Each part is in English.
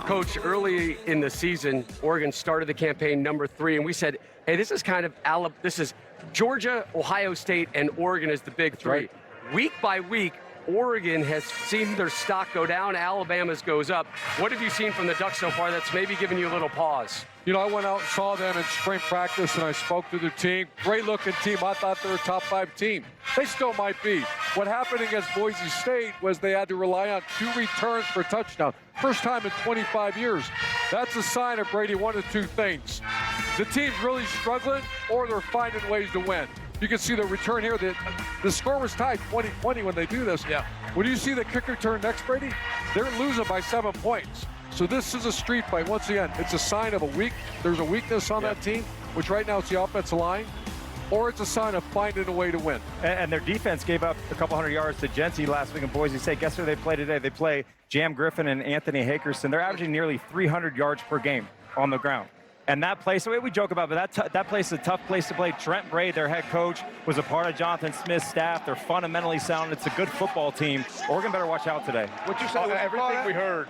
Coach, early in the season, Oregon started the campaign #3, and we said, hey, this is kind of this is Georgia, Ohio State, and Oregon is the big three. Right. Week by week, Oregon has seen their stock go down. Alabama's goes up. What have you seen from the Ducks so far that's maybe given you a little pause? You know, I went out and saw them in spring practice, and I spoke to their team. Great-looking team. I thought they were a top-5 team. They still might be. What happened against Boise State was they had to rely on 2 returns for a touchdown. First time in 25 years. That's a sign of, Brady, one of 2 things. The team's really struggling, or they're finding ways to win. You can see the return here. The score was tied 20-20 when they do this. Yeah. When you see the kick return next, Brady, they're losing by 7 points. So this is a street fight. Once again, it's a sign of there's a weakness on that team, which right now it's the offensive line, or it's a sign of finding a way to win. And their defense gave up a couple hundred yards to Genty last week in Boise State. Guess who they play today? They play Jam Griffin and Anthony Hakerson. They're averaging nearly 300 yards per game on the ground. And that place, the way we joke about it, but that place is a tough place to play. Trent Bray, their head coach, was a part of Jonathan Smith's staff. They're fundamentally sound. It's a good football team. Oregon better watch out today. What you said,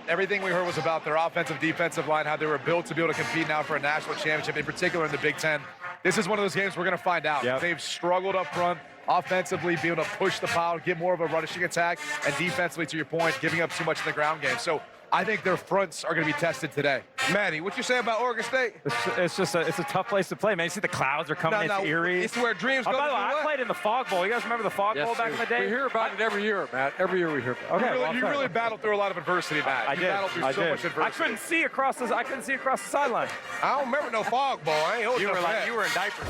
everything we heard was about their offensive, defensive line, how they were built to be able to compete now for a national championship, in particular in the Big Ten. This is one of those games we're going to find out. Yep. They've struggled up front offensively, being able to push the pile, get more of a rushing attack, and defensively, to your point, giving up too much in the ground game. So I think their fronts are going to be tested today. Maddie, what you say about Oregon State? It's a tough place to play, man. You see the clouds are coming. It's eerie. It's where dreams go. By the way, I played in the Fog Bowl. You guys remember the Fog Bowl back in the day? We hear about it every year, Matt. Every year we hear about it. Okay, You really battled through a lot of adversity, Matt. You battled through so much adversity. I couldn't see across the sideline. I don't remember no Fog Bowl. I ain't old enough for that. You were in diapers.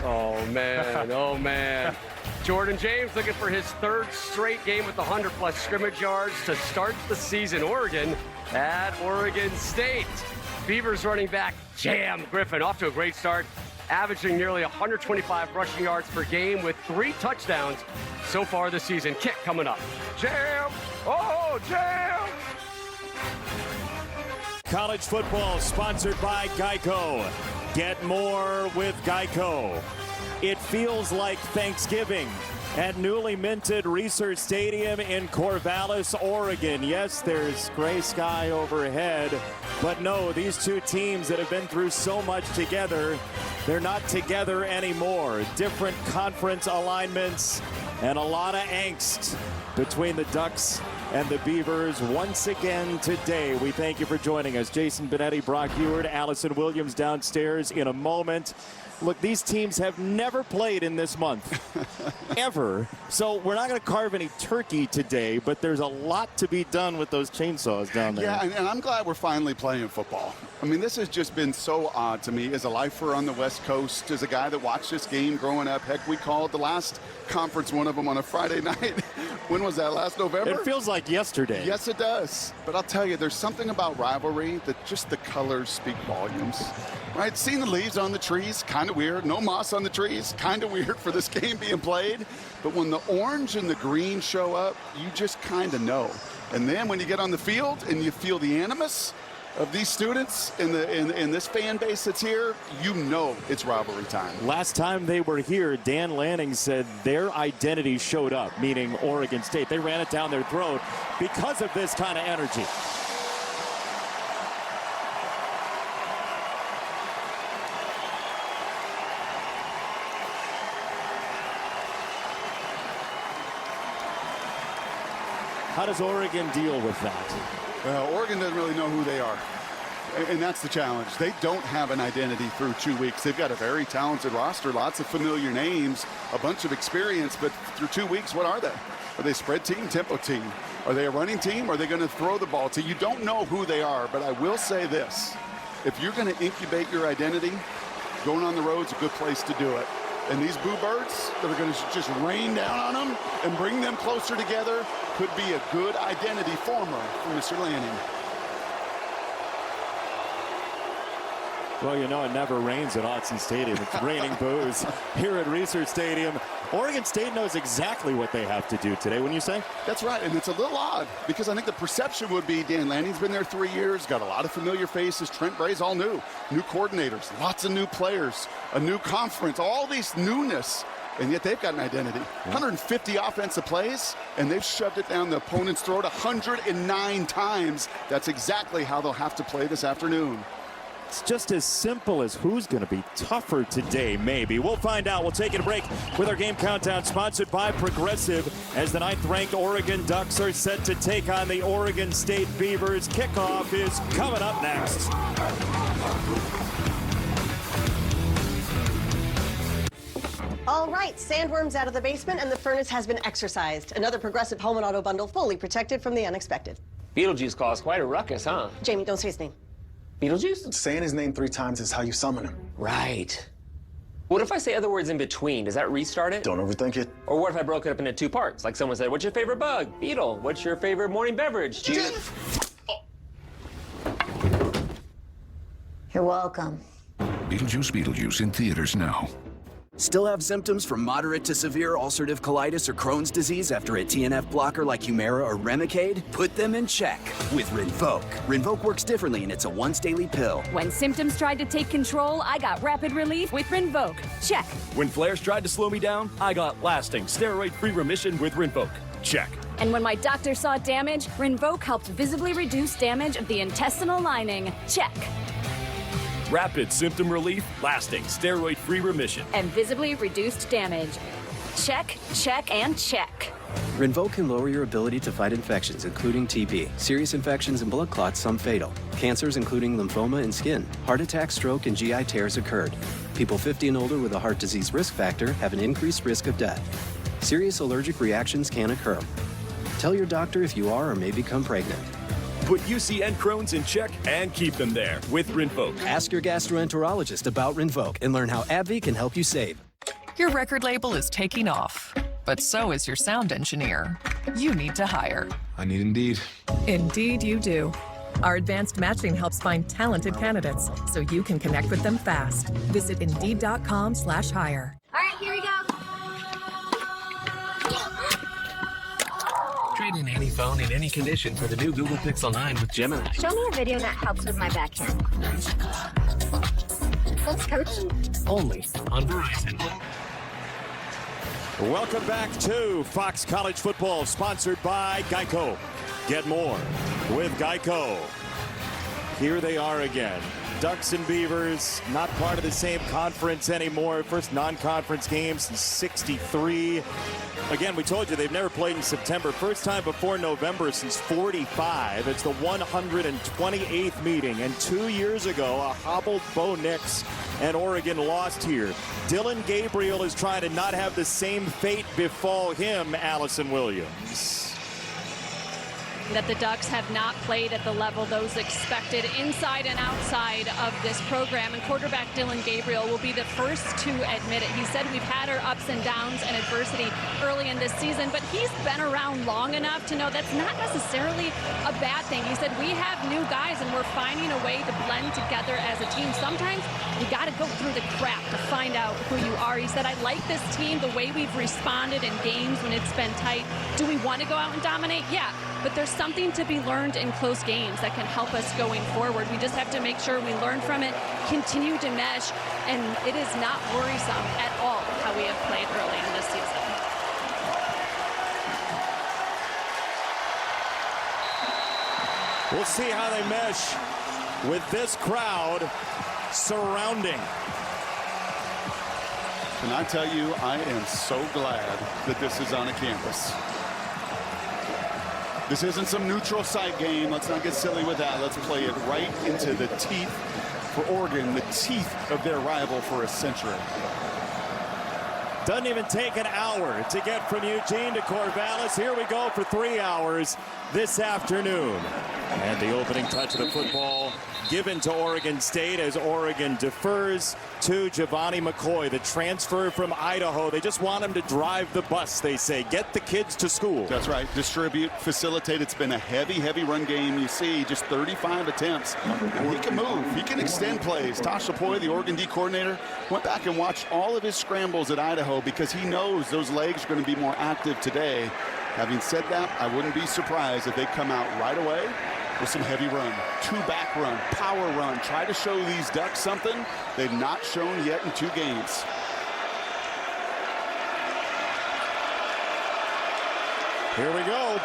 Oh, man. Oh, man. Jordan James looking for his 3rd straight game with 100-plus scrimmage yards to start the season. Oregon at Oregon State. Beavers running back Jam Griffin off to a great start, averaging nearly 125 rushing yards per game with 3 touchdowns so far this season. Kick coming up. Jam! Oh, Jam! College football sponsored by Geico. Get more with Geico. It feels like Thanksgiving at newly minted Research Stadium in Corvallis, Oregon. Yes, there's gray sky overhead, but no, these 2 teams that have been through so much together, they're not together anymore. Different conference alignments and a lot of angst between the Ducks and the Beavers once again today. We thank you for joining us. Jason Benetti, Brock Eward, Allison Williams downstairs in a moment. Look, these teams have never played in this month, ever. So we're not going to carve any turkey today, but there's a lot to be done with those chainsaws down there. Yeah, and I'm glad we're finally playing football. I mean, this has just been so odd to me as a lifer on the West Coast, as a guy that watched this game growing up. Heck, we called the last conference one of them on a Friday night. When was that, last November? It feels like yesterday. Yes, it does. But I'll tell you, there's something about rivalry that just the colors speak volumes. Right? Seeing the leaves on the trees, kind of weird. No moss on the trees, kind of weird for this game being played. But when the orange and the green show up, you just kind of know. And then when you get on the field and you feel the animus of these students in this fan base that's here, you know it's rivalry time. Last time they were here, Dan Lanning said their identity showed up, meaning Oregon State. They ran it down their throat because of this kind of energy. How does Oregon deal with that? Oregon doesn't really know who they are. And that's the challenge. They don't have an identity through 2 weeks. They've got a very talented roster, lots of familiar names, a bunch of experience, but through 2 weeks, what are they? Are they spread team, tempo team? Are they a running team? Are they going to throw the ball to you? You don't know who they are, but I will say this. If you're going to incubate your identity, going on the road's a good place to do it. And these Boo Birds that are going to just rain down on them and bring them closer together could be a good identity former for Mr. Lanning. Well, you know it never rains at Autzen Stadium. It's raining boos here at Research Stadium. Oregon State knows exactly what they have to do today, wouldn't you say? That's right, and it's a little odd because I think the perception would be Dan Lanning's been there 3 years, got a lot of familiar faces. Trent Bray's all new coordinators, lots of new players, a new conference, all these newness. and yet they've got an identity. 150 offensive plays, and they've shoved it down the opponent's throat 109 times. That's exactly how they'll have to play this afternoon. It's just as simple as who's going to be tougher today, maybe. We'll find out. We'll take a break with our game countdown, sponsored by Progressive, as the 9th-ranked Oregon Ducks are set to take on the Oregon State Beavers. Kickoff is coming up next. All right, sandworms out of the basement and the furnace has been exercised. Another Progressive home and auto bundle fully protected from the unexpected. Beetlejuice caused quite a ruckus, huh? Jamie, don't say his name. Beetlejuice? Saying his name 3 times is how you summon him. Right. What if I say other words in between? Does that restart it? Don't overthink it. Or what if I broke it up into 2 parts? Like someone said, what's your favorite bug? Beetle. What's your favorite morning beverage? You're welcome. Beetlejuice in theaters now. Still have symptoms from moderate to severe ulcerative colitis or Crohn's disease after a TNF blocker like Humira or Remicade? Put them in check with Rinvoq. Rinvoq works differently, and it's a once-daily pill. When symptoms tried to take control, I got rapid relief with Rinvoq. Check. When flares tried to slow me down, I got lasting steroid-free remission with Rinvoq. Check. And when my doctor saw damage, Rinvoq helped visibly reduce damage of the intestinal lining. Check. Rapid symptom relief, lasting steroid-free remission. And visibly reduced damage. Check, check, and check. Rinvoq can lower your ability to fight infections, including TB, serious infections and blood clots, some fatal. Cancers, including lymphoma and skin. Heart attack, stroke, and GI tears occurred. People 50 and older with a heart disease risk factor have an increased risk of death. Serious allergic reactions can occur. Tell your doctor if you are or may become pregnant. Put UC and Crohn's in check and keep them there with Rinvoq. Ask your gastroenterologist about Rinvoq and learn how AbbVie can help you save. Your record label is taking off, but so is your sound engineer. You need to hire. I need Indeed. Indeed you do. Our advanced matching helps find talented candidates so you can connect with them fast. Visit Indeed.com/hire. All right, here we go. Trade in any phone in any condition for the new Google Pixel 9 with Gemini. Show me a video that helps with my backhand. Thanks, Coach. Only on Verizon. Welcome back to Fox College Football, sponsored by Geico. Get more with Geico. Here they are again. Ducks and Beavers, not part of the same conference anymore. First non-conference game since '63. Again, we told you they've never played in September. First time before November since '45. It's the 128th meeting. And 2 years ago, a hobbled Bo Nix and Oregon lost here. Dylan Gabriel is trying to not have the same fate befall him, Allison Williams. That the Ducks have not played at the level those expected inside and outside of this program. And quarterback Dylan Gabriel will be the first to admit it. He said we've had our ups and downs and adversity early in this season, but he's been around long enough to know that's not necessarily a bad thing. He said we have new guys and we're finding a way to blend together as a team. Sometimes you got to go through the crap to find out who you are. He said, I like this team, the way we've responded in games when it's been tight. Do we want to go out and dominate? Yeah. But there's something to be learned in close games that can help us going forward. We just have to make sure we learn from it, continue to mesh, and it is not worrisome at all how we have played early in this season. We'll see how they mesh with this crowd surrounding. Can I tell you, I am so glad that this is on a campus. This isn't some neutral site game. Let's not get silly with that. Let's play it right into the teeth for Oregon, the teeth of their rival for a century. Doesn't even take an hour to get from Eugene to Corvallis. Here we go for 3 hours this afternoon. And the opening touch of the football given to Oregon State as Oregon defers to Giovanni McCoy, the transfer from Idaho. They just want him to drive the bus, they say. Get the kids to school. That's right. Distribute, facilitate. It's been a heavy run game. You see just 35 attempts. And he can move. He can extend plays. Tosh Lapoy, the Oregon D coordinator, went back and watched all of his scrambles at Idaho because he knows those legs are going to be more active today. Having said that, I wouldn't be surprised if they come out right away with some heavy run, 2-back run, power run. Try to show these Ducks something they've not shown yet in 2 games. Here we go.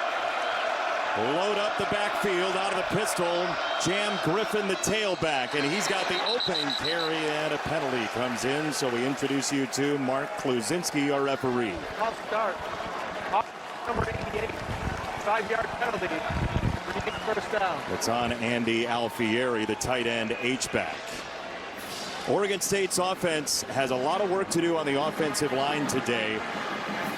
Load up the backfield out of the pistol. Jam Griffin, the tailback, and he's got the open carry, and a penalty comes in. So we introduce you to Mark Kluzinski, our referee. Off start. Number 88. 5-yard penalty. First down. It's on Andy Alfieri, the tight end H-back. Oregon State's offense has a lot of work to do on the offensive line today.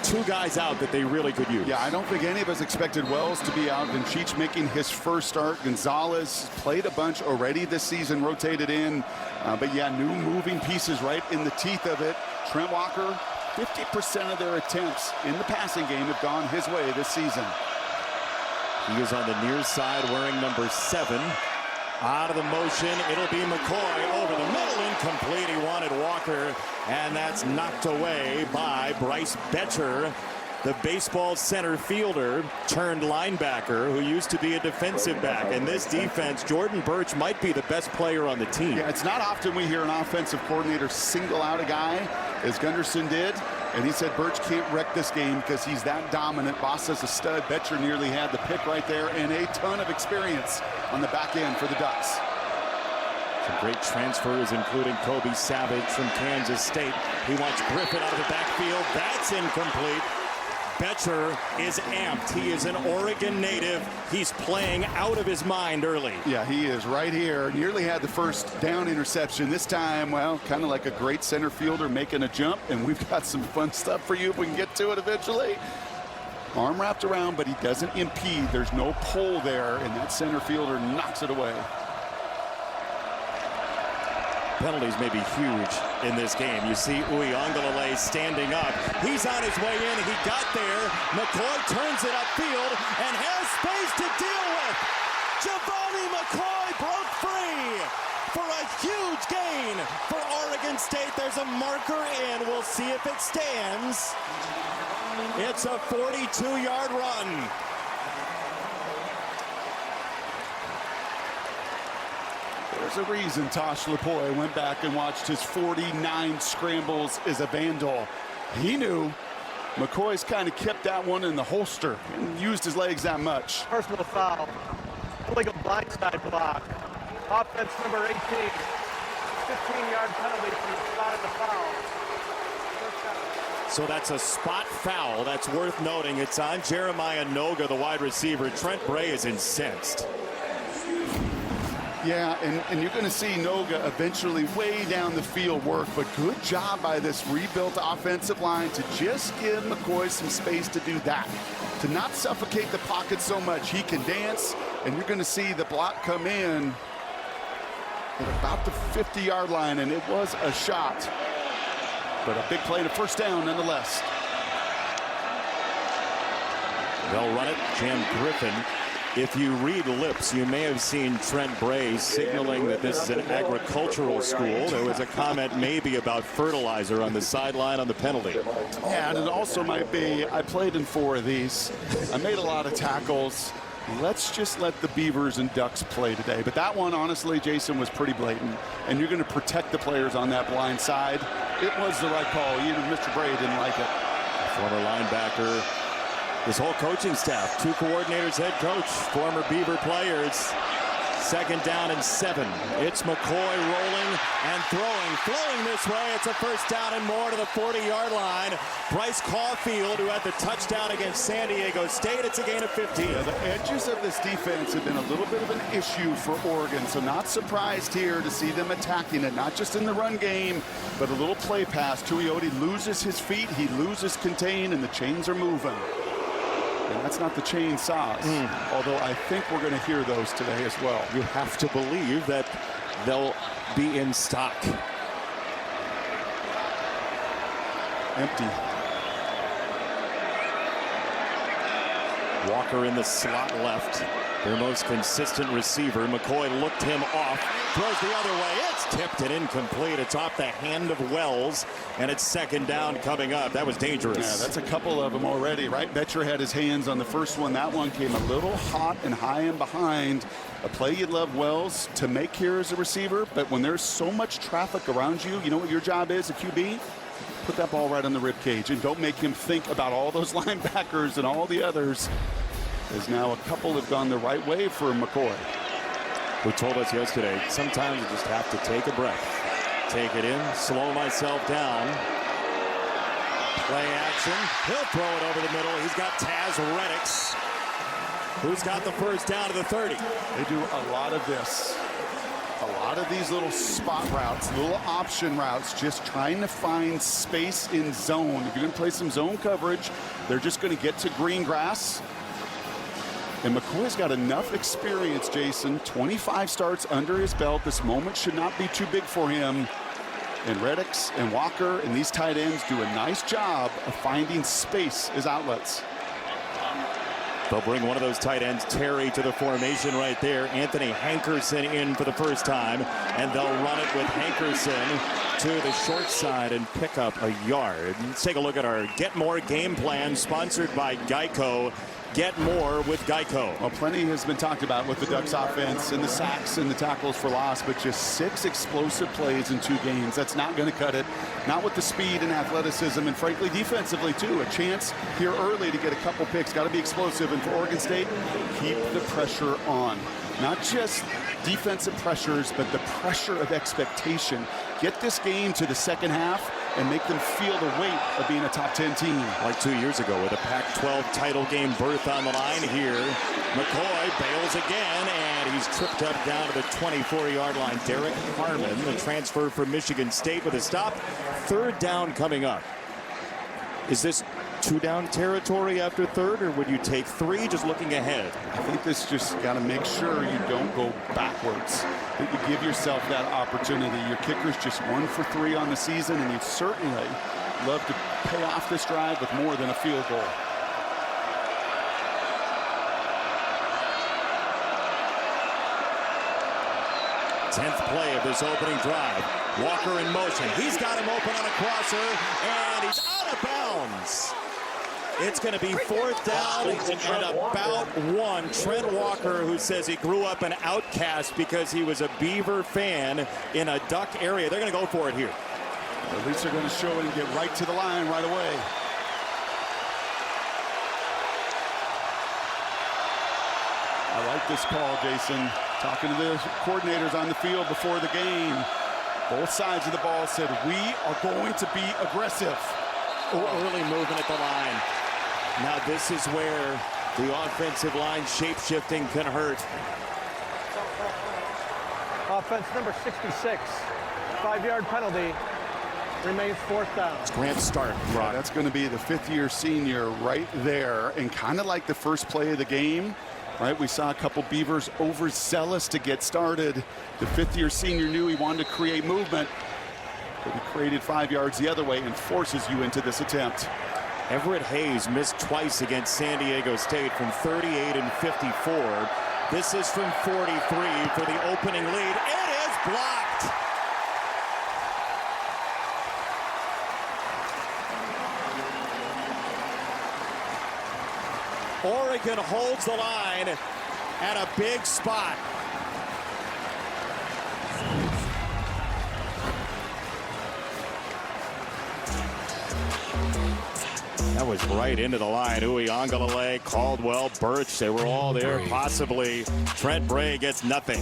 2 guys out that they really could use. Yeah, I don't think any of us expected Wells to be out. And Cheech making his first start. Gonzalez played a bunch already this season, rotated in. But yeah, new moving pieces right in the teeth of it. Trent Walker, 50% of their attempts in the passing game have gone his way this season. He is on the near side wearing number 7. Out of the motion, it'll be McCoy over the middle, incomplete. He wanted Walker, and that's knocked away by Bryce Betcher, the baseball center fielder turned linebacker who used to be a defensive back. And this defense, Jordan Birch might be the best player on the team. Yeah, it's not often we hear an offensive coordinator single out a guy, as Gunderson did. And he said Birch can't wreck this game because he's that dominant. Boss is a stud. Betcher nearly had the pick right there, and a ton of experience on the back end for the Ducks. Some great transfers, including Kobe Savage from Kansas State. He wants Griffin out of the backfield. That's incomplete. Betcher is amped. He is an Oregon native. He's playing out of his mind early. Yeah, he is right here. Nearly had the first down interception. This time, well, kind of like a great center fielder making a jump. And we've got some fun stuff for you if we can get to it eventually. Arm wrapped around, but he doesn't impede. There's no pull there, and that center fielder knocks it away. Penalties may be huge in this game. You see Uiagalelei standing up. He's on his way in. He got there. McCoy turns it upfield and has space to deal with. Giovanni McCoy broke free for a huge gain for Oregon State. There's a marker in. We'll see if it stands. It's a 42-yard run. There's a reason Tosh Lapoy went back and watched his 49 scrambles as a Vandal. He knew McCoy's kind of kept that one in the holster and used his legs that much. Personal foul. Illegal blindside block. Offense number 18. 15-yard penalty for the spot of the foul. So that's a spot foul. That's worth noting. It's on Jeremiah Noga, the wide receiver. Trent Bray is incensed. Yeah, and you're going to see Noga eventually way down the field work, but good job by this rebuilt offensive line to just give McCoy some space to do that, to not suffocate the pocket so much. He can dance, and you're going to see the block come in at about the 50-yard line, and it was a shot, but a big play to first down nonetheless. They'll run it. Jam Griffin. If you read lips, you may have seen Trent Bray signaling that this is an agricultural school. There was a comment maybe about fertilizer on the sideline on the penalty. Yeah, and it also might be, I played in 4 of these. I made a lot of tackles. Let's just let the Beavers and Ducks play today. But that one, honestly, Jason, was pretty blatant. And you're going to protect the players on that blind side. It was the right call. Even Mr. Bray didn't like it. Former linebacker. This whole coaching staff, 2 coordinators, head coach, former Beaver players. 2nd down and 7. It's McCoy rolling and throwing, flowing this way. It's a first down and more to the 40-yard line. Bryce Caulfield, who had the touchdown against San Diego State, it's a gain of 15. Yeah, the edges of this defense have been a little bit of an issue for Oregon, so not surprised here to see them attacking it, not just in the run game, but a little play pass. Tuioti loses his feet, he loses contain, and the chains are moving. And that's not the chain saws, although I think we're going to hear those today as well. You have to believe that they'll be in stock. Empty. Walker in the slot left. Their most consistent receiver. McCoy looked him off. Throws the other way. It's tipped and incomplete. It's off the hand of Wells. And it's 2nd down coming up. That was dangerous. Yeah, that's a couple of them already, right? Betcher had his hands on the first one. That one came a little hot and high and behind. A play you'd love Wells to make here as a receiver. But when there's so much traffic around you, you know what your job is, a QB? put that ball right on the rib cage and don't make him think about all those linebackers and all the others, as now a couple have gone the right way for McCoy. Who told us yesterday, sometimes you just have to take a breath. Take it in, slow myself down. Play action. He'll throw it over the middle. He's got Taz Reddix, who's got the first down to the 30. They do a lot of this. A lot of these little spot routes, little option routes, just trying to find space in zone. If you're going to play some zone coverage, they're just going to get to green grass. And McCoy's got enough experience, Jason. 25 starts under his belt. This moment should not be too big for him. And Reddix and Walker and these tight ends do a nice job of finding space as outlets. They'll bring one of those tight ends, Terry, to the formation right there. Anthony Hankerson in for the first time, and they'll run it with Hankerson to the short side and pick up a yard. Let's take a look at our Get More game plan, sponsored by Geico. Get more with Geico. Well, plenty has been talked about with the Ducks offense and the sacks and the tackles for loss, but just 6 explosive plays in 2 games. That's not going to cut it. Not with the speed and athleticism, and frankly, defensively too. A chance here early to get a couple picks. Got to be explosive. And for Oregon State, keep the pressure on. Not just defensive pressures, but the pressure of expectation. Get this game to the second half and make them feel the weight of being a top 10 team. Like 2 years ago with a Pac-12 title game berth on the line here. McCoy bails again, and he's tripped up down to the 24-yard line. Derek Harmon, the transfer from Michigan State, with a stop. 3rd down coming up. Is this 2-down territory after 3rd, or would you take 3 just looking ahead? I think this just got to make sure you don't go backwards, that you give yourself that opportunity. Your kicker's just 1 for 3 on the season, and you'd certainly love to pay off this drive with more than a field goal. Tenth play of this opening drive. Walker in motion. He's got him open on a crosser, and he's out of bounds. It's going to be 4th down and about 1. Trent Walker, who says he grew up an outcast because he was a Beaver fan in a Duck area. They're going to go for it here. At least they're going to show it and get right to the line right away. I like this call, Jason. Talking to the coordinators on the field before the game. Both sides of the ball said, we are going to be aggressive. Early movement at the line. Now this is where the offensive line shape-shifting can hurt. Offense number 66. 5-yard penalty. Remains 4th down. It's Grant Stark. Yeah, that's going to be the 5th-year senior right there. And kind of like the first play of the game, right? We saw a couple Beavers overzealous to get started. The 5th-year senior knew he wanted to create movement, but he created 5 yards the other way and forces you into this attempt. Everett Hayes missed twice against San Diego State from 38 and 54. This is from 43 for the opening lead. It is blocked. Oregon holds the line at a big spot. That was right into the line. Uiagalelei, Caldwell, Birch, they were all there. Possibly Trent Bray gets nothing.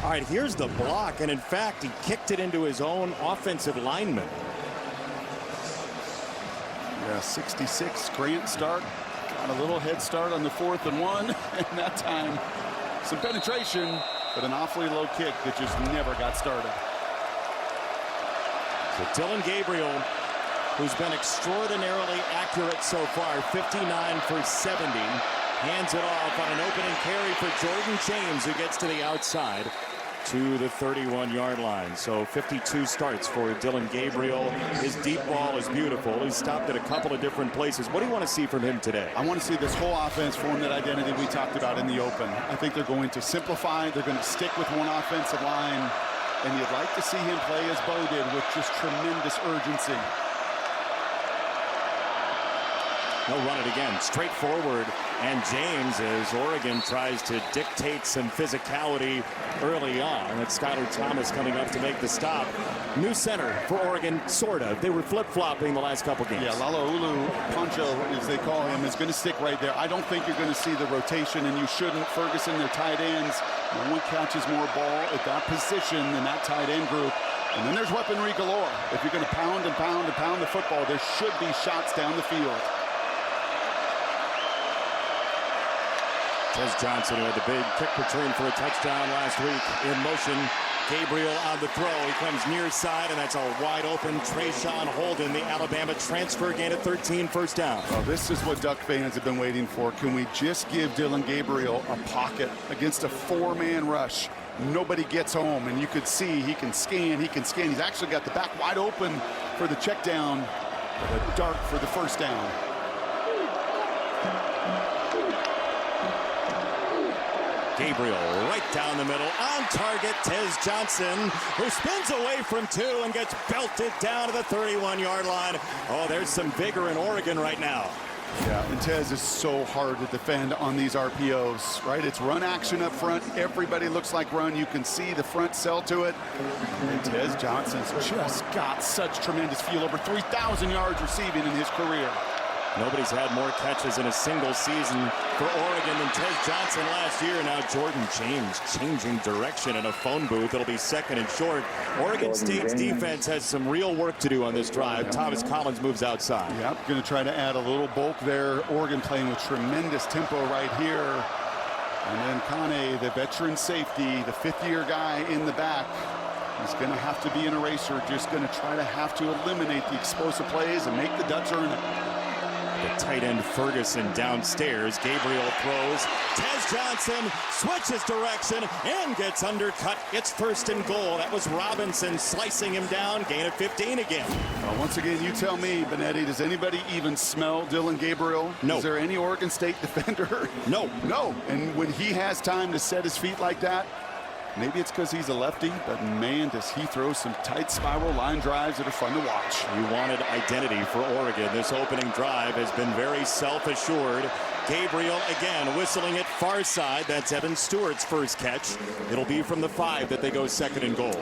All right, here's the block, and in fact, he kicked it into his own offensive lineman. Yeah, 66, Grant Stark got a little head start on the 4th and 1, and that time some penetration, but an awfully low kick that just never got started. So Dylan Gabriel, who's been extraordinarily accurate so far, 59 for 70, hands it off on an opening carry for Jordan James, who gets to the outside to the 31-yard line. So 52 starts for Dylan Gabriel. His deep ball is beautiful. He's stopped at a couple of different places. What do you want to see from him today? I want to see this whole offense form that identity we talked about in the open. I think they're going to simplify. They're going to stick with one offensive line. And you'd like to see him play as Bo did, with just tremendous urgency. They'll run it again. Straight forward And James, as Oregon tries to dictate some physicality early on. And it's Skylar Thomas coming up to make the stop. New center for Oregon, sort of. They were flip-flopping the last couple games. Yeah, Lalaulu Poncho, as they call him, is going to stick right there. I don't think you're going to see the rotation, and you shouldn't. Ferguson, their tight ends, no one catches more ball at that position than that tight end group. And then there's weaponry galore. If you're going to pound and pound and pound the football, there should be shots down the field. Tez Johnson, who had the big kick return for a touchdown last week, in motion. Gabriel on the throw. He comes near side, and that's a wide open Trayshawn Holden, the Alabama transfer, gain of 13, first down. Well, this is what Duck fans have been waiting for. Can we just give Dylan Gabriel a pocket against a four-man rush? Nobody gets home, and you could see he can scan, He's actually got the back wide open for the check down, but a dart for the first down. Gabriel right down the middle, on target, Tez Johnson, who spins away from two and gets belted down to the 31-yard line. Oh, there's some vigor in Oregon right now. Yeah, and Tez is so hard to defend on these RPOs, right? It's run action up front. Everybody looks like run. You can see the front sell to it. And Tez Johnson's just got such tremendous feel, over 3,000 yards receiving in his career. Nobody's had more catches in a single season for Oregon than Tez Johnson last year. Now Jordan James changing direction in a phone booth. It'll be second and short. Oregon State's defense has some real work to do on this drive. Thomas Collins moves outside. Yep, going to try to add a little bulk there. Oregon playing with tremendous tempo right here. And then Kane, the veteran safety, the fifth-year guy in the back. He's going to have to be an eraser, just going to try to have to eliminate the explosive plays and make the Ducks earn it. The tight end Ferguson downstairs. Gabriel throws. Tez Johnson switches direction and gets undercut. It's first and goal. That was Robinson slicing him down. Gain of 15 again. Once again, you tell me, Benetti, does anybody even smell Dylan Gabriel? No. Is there any Oregon State defender? No. No. And when he has time to set his feet like that, maybe it's because he's a lefty, but man, does he throw some tight spiral line drives that are fun to watch. You wanted identity for Oregon. This opening drive has been very self-assured. Gabriel again whistling it far side. That's Evan Stewart's first catch. It'll be from the 5 that they go second and goal.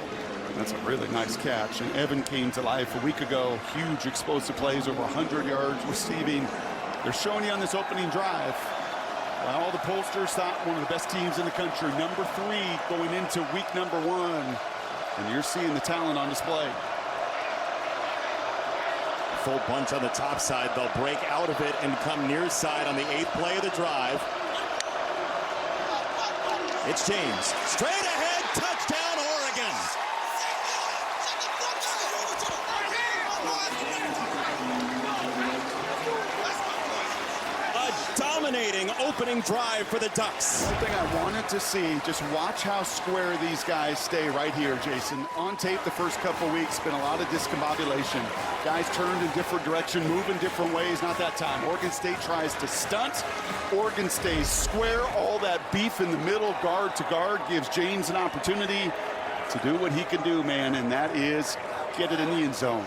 That's a really nice catch. And Evan came to life a week ago. Huge explosive plays, over 100 yards receiving. They're showing you on this opening drive. All the pollsters thought one of the best teams in the country, number 3 going into week number 1. And you're seeing the talent on display. Full bunch on the top side. They'll break out of it and come near side on the 8th play of the drive. It's James. Straight ahead. Touchdown, Oregon. Dominating opening drive for the Ducks. One thing I wanted to see, just watch how square these guys stay right here, Jason. On tape the first couple weeks, been a lot of discombobulation. Guys turned in different direction, move in different ways. Not that time. Oregon State tries to stunt. Oregon stays square. All that beef in the middle, guard to guard, gives James an opportunity to do what he can do, man, and that is get it in the end zone.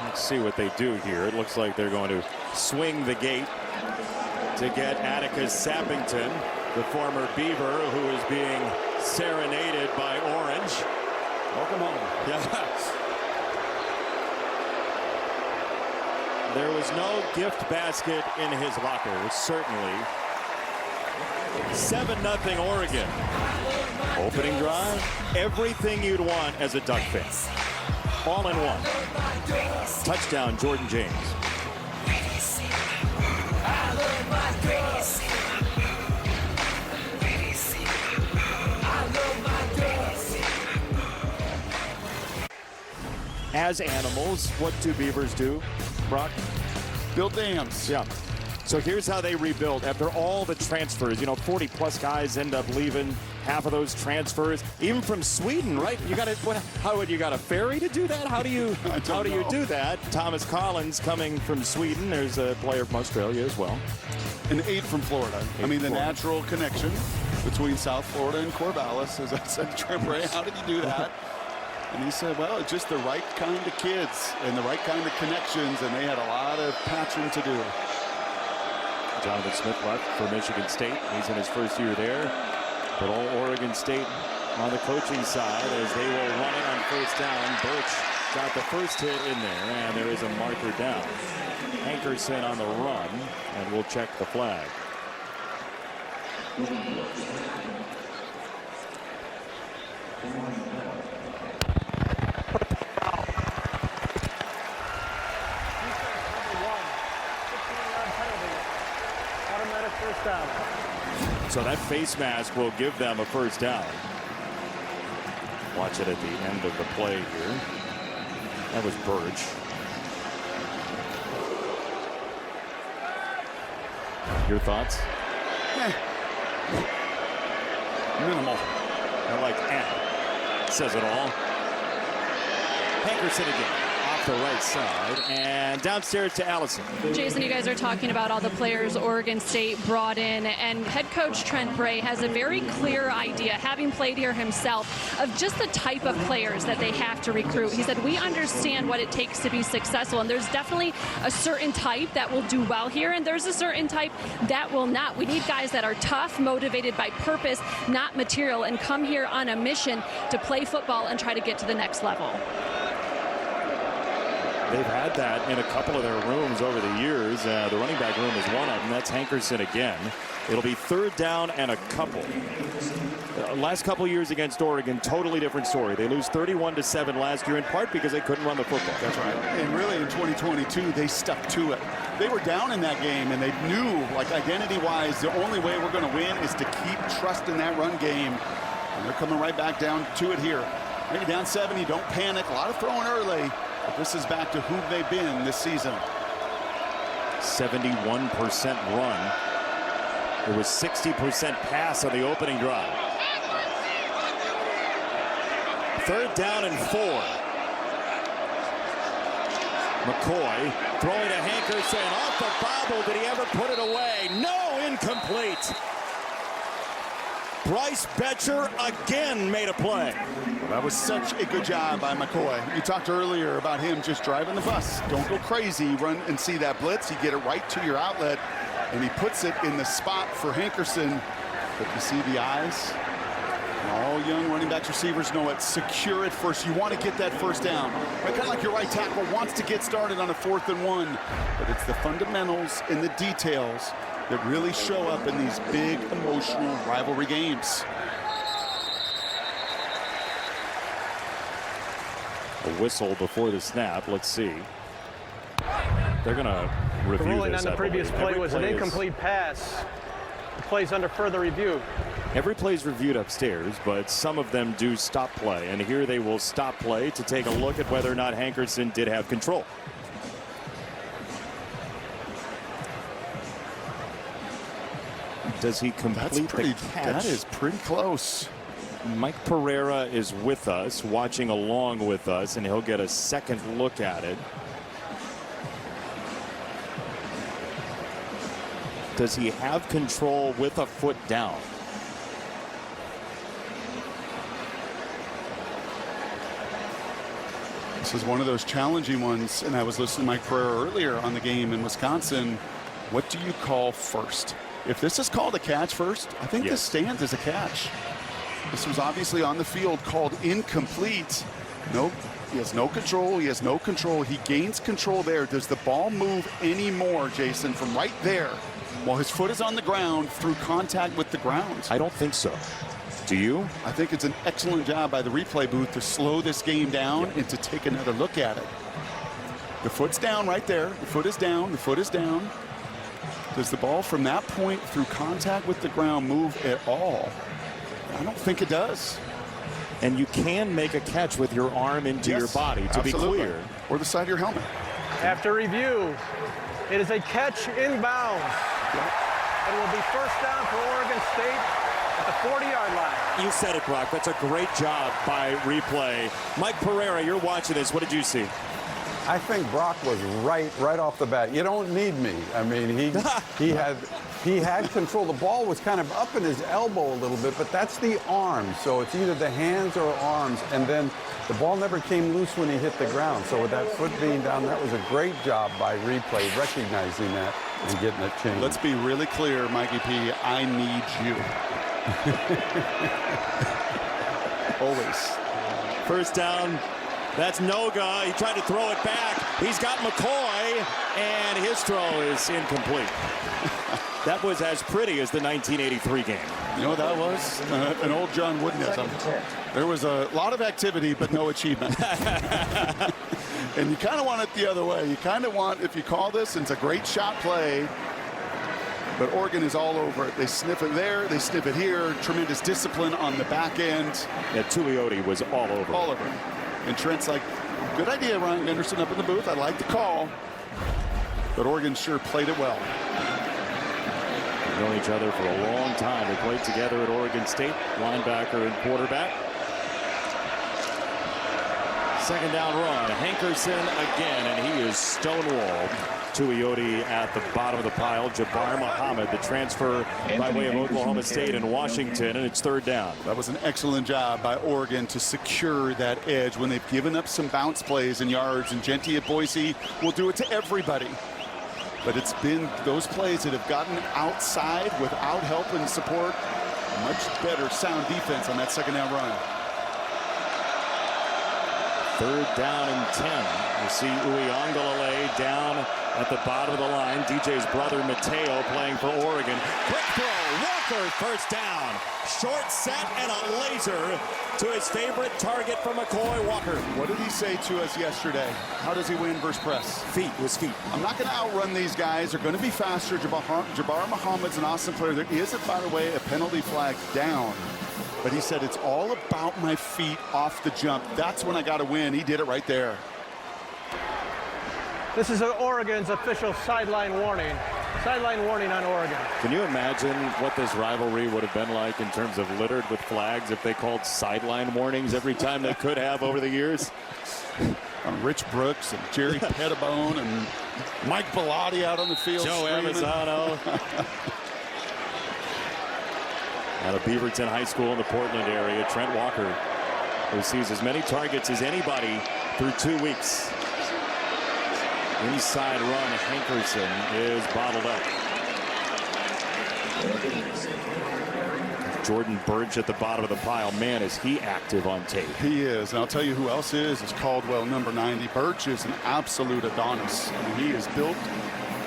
Let's see what they do here. It looks like they're going to swing the gate to get Atticus Sappington, the former Beaver, who is being serenaded by Orange. Welcome home. Yeah. There was no gift basket in his locker, certainly. 7-0 Oregon. Opening drive, everything you'd want as a Duck fan. All in one. Touchdown, Jordan James. As animals, what do beavers do, Brock? Build dams. Yeah. So here's how they rebuild after all the transfers. 40+ guys end up leaving. Half of those transfers, even from Sweden, right? You got you got a ferry to do that? How do you do that? Thomas Collins coming from Sweden. There's a player from Australia as well. And 8 from Florida. The natural connection between South Florida and Corvallis, as I said to Trent Bray, how did you do that? And he said, well, it's just the right kind of kids and the right kind of connections, and they had a lot of patching to do. Jonathan Smith left for Michigan State. He's in his first year there. But all Oregon State on the coaching side as they will run it on first down. Birch got the first hit in there, and there is a marker down. Hankerson on the run, and we'll check the flag. So that face mask will give them a first down. Watch it at the end of the play here. That was Birch. Your thoughts? Minimal. I like says it all. Hankerson again. The right side and downstairs to Allison. Jason, you guys are talking about all the players Oregon State brought in, and head coach Trent Bray has a very clear idea, having played here himself, of just the type of players that they have to recruit. He said, we understand what it takes to be successful, and there's definitely a certain type that will do well here, and there's a certain type that will not. We need guys that are tough, motivated by purpose, not material, and come here on a mission to play football and try to get to the next level. They've had that in a couple of their rooms over the years. The running back room is one of them. That's Hankerson again. It'll be third down and a couple. Last couple years against Oregon, totally different story. They lose 31-7 last year, in part because they couldn't run the football. That's right. And really in 2022, they stuck to it. They were down in that game, and they knew, like identity-wise, the only way we're going to win is to keep trusting that run game. And they're coming right back down to it here. Maybe down 70, don't panic. A lot of throwing early. But this is back to who they've been this season. 71% run. It was 60% pass on the opening drive. Third down and 4. McCoy throwing to Hankerson off the bobble. Did he ever put it away? No, incomplete. Bryce Betcher again made a play. Well, that was such a good job by McCoy. You talked earlier about him just driving the bus. Don't go crazy. Run and see that blitz. You get it right to your outlet, and he puts it in the spot for Hankerson. But you see the eyes. And all young running backs, receivers know it. Secure it first. You want to get that first down. Right, kind of like your right tackle wants to get started on a 4th and 1. But it's the fundamentals and the details that really show up in these big emotional rivalry games. A whistle before the snap. Let's see. They're going to review the ruling this. On the previous play was an incomplete pass. The play's under further review. Every play is reviewed upstairs, but some of them do stop play. And here they will stop play to take a look at whether or not Hankerson did have control. Does he complete the catch? That is pretty close. Mike Pereira is with us, watching along with us, and he'll get a second look at it. Does he have control with a foot down? This is one of those challenging ones, and I was listening to Mike Pereira earlier on the game in Wisconsin. What do you call first? If this is called a catch first, I think this stands as a catch. This was obviously on the field called incomplete. Nope, he has no control. He has no control. He gains control there. Does the ball move anymore, Jason, from right there while his foot is on the ground through contact with the ground? I don't think so. Do you? I think it's an excellent job by the replay booth to slow this game down and to take another look at it. The foot's down right there. The foot is down. The foot is down. Does the ball from that point through contact with the ground move at all? I don't think it does. And you can make a catch with your arm into your body, to be clear. Or the side of your helmet. After review, it is a catch inbounds. It will be first down for Oregon State at the 40-yard line. You said it, Brock. That's a great job by replay. Mike Pereira, you're watching this. What did you see? I think Brock was right off the bat. You don't need me. I mean, he had control. The ball was kind of up in his elbow a little bit, but that's the arm. So it's either the hands or arms. And then the ball never came loose when he hit the ground. So with that foot being down, that was a great job by replay, recognizing that. and getting it changed. Let's be really clear, Mikey P. I need you. Always. First down. That's Noga. He tried to throw it back. He's got McCoy, and his throw is incomplete. That was as pretty as the 1983 game. You know what that was? An old John Woodenism. There was a lot of activity, but no achievement. And you kind of want it the other way. You kind of want, if you call this, and it's a great shot play, but Oregon is all over it. They sniff it there, they sniff it here. Tremendous discipline on the back end. Yeah, Tuioti was all over. All over it. And Trent's like, good idea, Ryan Anderson up in the booth. I like the call. But Oregon sure played it well. They've known each other for a long time. They played together at Oregon State, linebacker and quarterback. Second down run. Hankerson again, and he is stonewalled. Tuioti at the bottom of the pile. Jabbar Muhammad, the transfer by way of Oklahoma State and Washington, and it's third down. That was an excellent job by Oregon to secure that edge when they've given up some bounce plays and yards, and Genty at Boise will do it to everybody. But it's been those plays that have gotten outside without help and support. Much better sound defense on that second down run. Third down and 10. You see Uiagalelei down at the bottom of the line. DJ's brother Mateo playing for Oregon. Quick throw. Walker first down. Short set and a laser to his favorite target from McCoy, Walker. What did he say to us yesterday? How does he win versus press? Feet, his feet. I'm not going to outrun these guys. They're going to be faster. Jabbar Muhammad's an awesome player. There is, by the way, a penalty flag down. But he said, it's all about my feet off the jump. That's when I got to win. He did it right there. This is Oregon's official sideline warning. Sideline warning on Oregon. Can you imagine what this rivalry would have been like in terms of littered with flags if they called sideline warnings every time they could have over the years? Rich Brooks and Jerry Pettibone and Mike Bellotti out on the field. Joe Amazano. Out of Beaverton High School in the Portland area, Trent Walker, who sees as many targets as anybody through 2 weeks. Inside run, Hankerson is bottled up. Jordan Burge at the bottom of the pile. Man, is he active on tape. He is. And I'll tell you who else is Caldwell, number 90. Burge is an absolute Adonis. I mean, he is built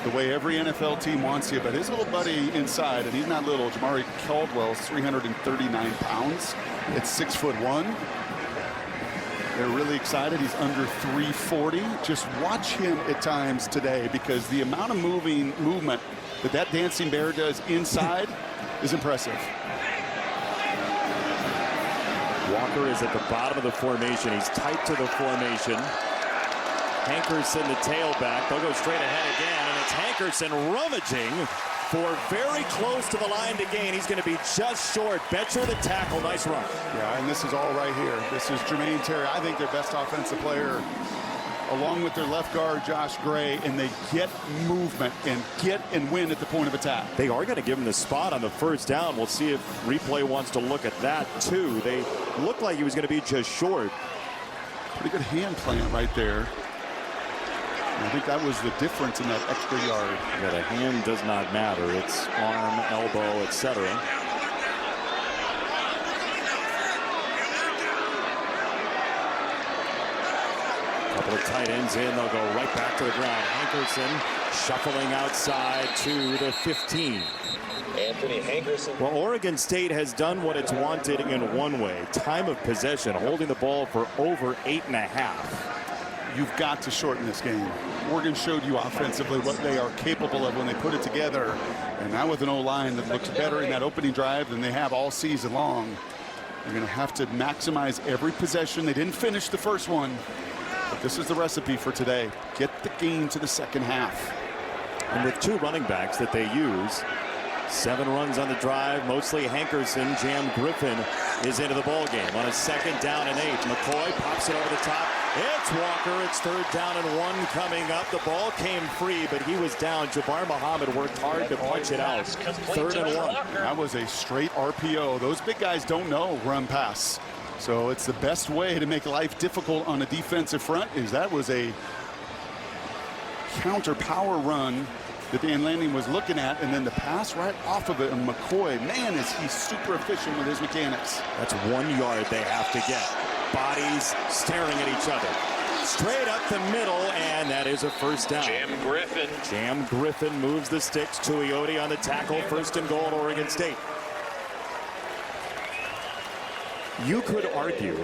the way every NFL team wants you, but his little buddy inside, and he's not little, Jamari Caldwell is 339 pounds. It's 6'1". They're really excited. He's under 340. Just watch him at times today, because the amount of movement that dancing bear does inside is impressive. Walker is at the bottom of the formation. He's tight to the formation. Hankerson, the tailback. They'll go straight ahead again, and it's Hankerson rummaging for very close to the line to gain. He's going to be just short. Betcher the tackle. Nice run. Yeah, and this is all right here. This is Jermaine Terry. I think their best offensive player, along with their left guard, Josh Gray, and they get movement and get and win at the point of attack. They are going to give him the spot on the first down. We'll see if replay wants to look at that, too. They looked like he was going to be just short. Pretty good hand plant right there. I think that was the difference in that extra yard. Yeah, the hand does not matter. It's arm, elbow, etc. Couple of tight ends in. They'll go right back to the ground. Hankerson shuffling outside to the 15. Anthony Hankerson. Well, Oregon State has done what it's wanted in one way. Time of possession, holding the ball for over 8.5. You've got to shorten this game. Oregon showed you offensively what they are capable of when they put it together. And now with an O-line that looks better in that opening drive than they have all season long, you're going to have to maximize every possession. They didn't finish the first one, but this is the recipe for today. Get the game to the second half. And with two running backs that they use, 7 runs on the drive, mostly Hankerson. Jam Griffin is into the ball game on a second down and 8. McCoy pops it over the top. It's Walker. It's third down and 1 coming up. The ball came free, but he was down. Jabbar Muhammad worked hard to punch it out. Third and 1. That was a straight RPO. Those big guys don't know run pass. So it's the best way to make life difficult on a defensive front. Is that was a counter power run that Dan Lanning was looking at, and then the pass right off of it. And McCoy, man, is he super efficient with his mechanics. That's 1 yard they have to get. Bodies staring at each other. Straight up the middle, and that is a first down. Jam Griffin moves the sticks. Tuioti on the tackle. First and goal at Oregon State. You could argue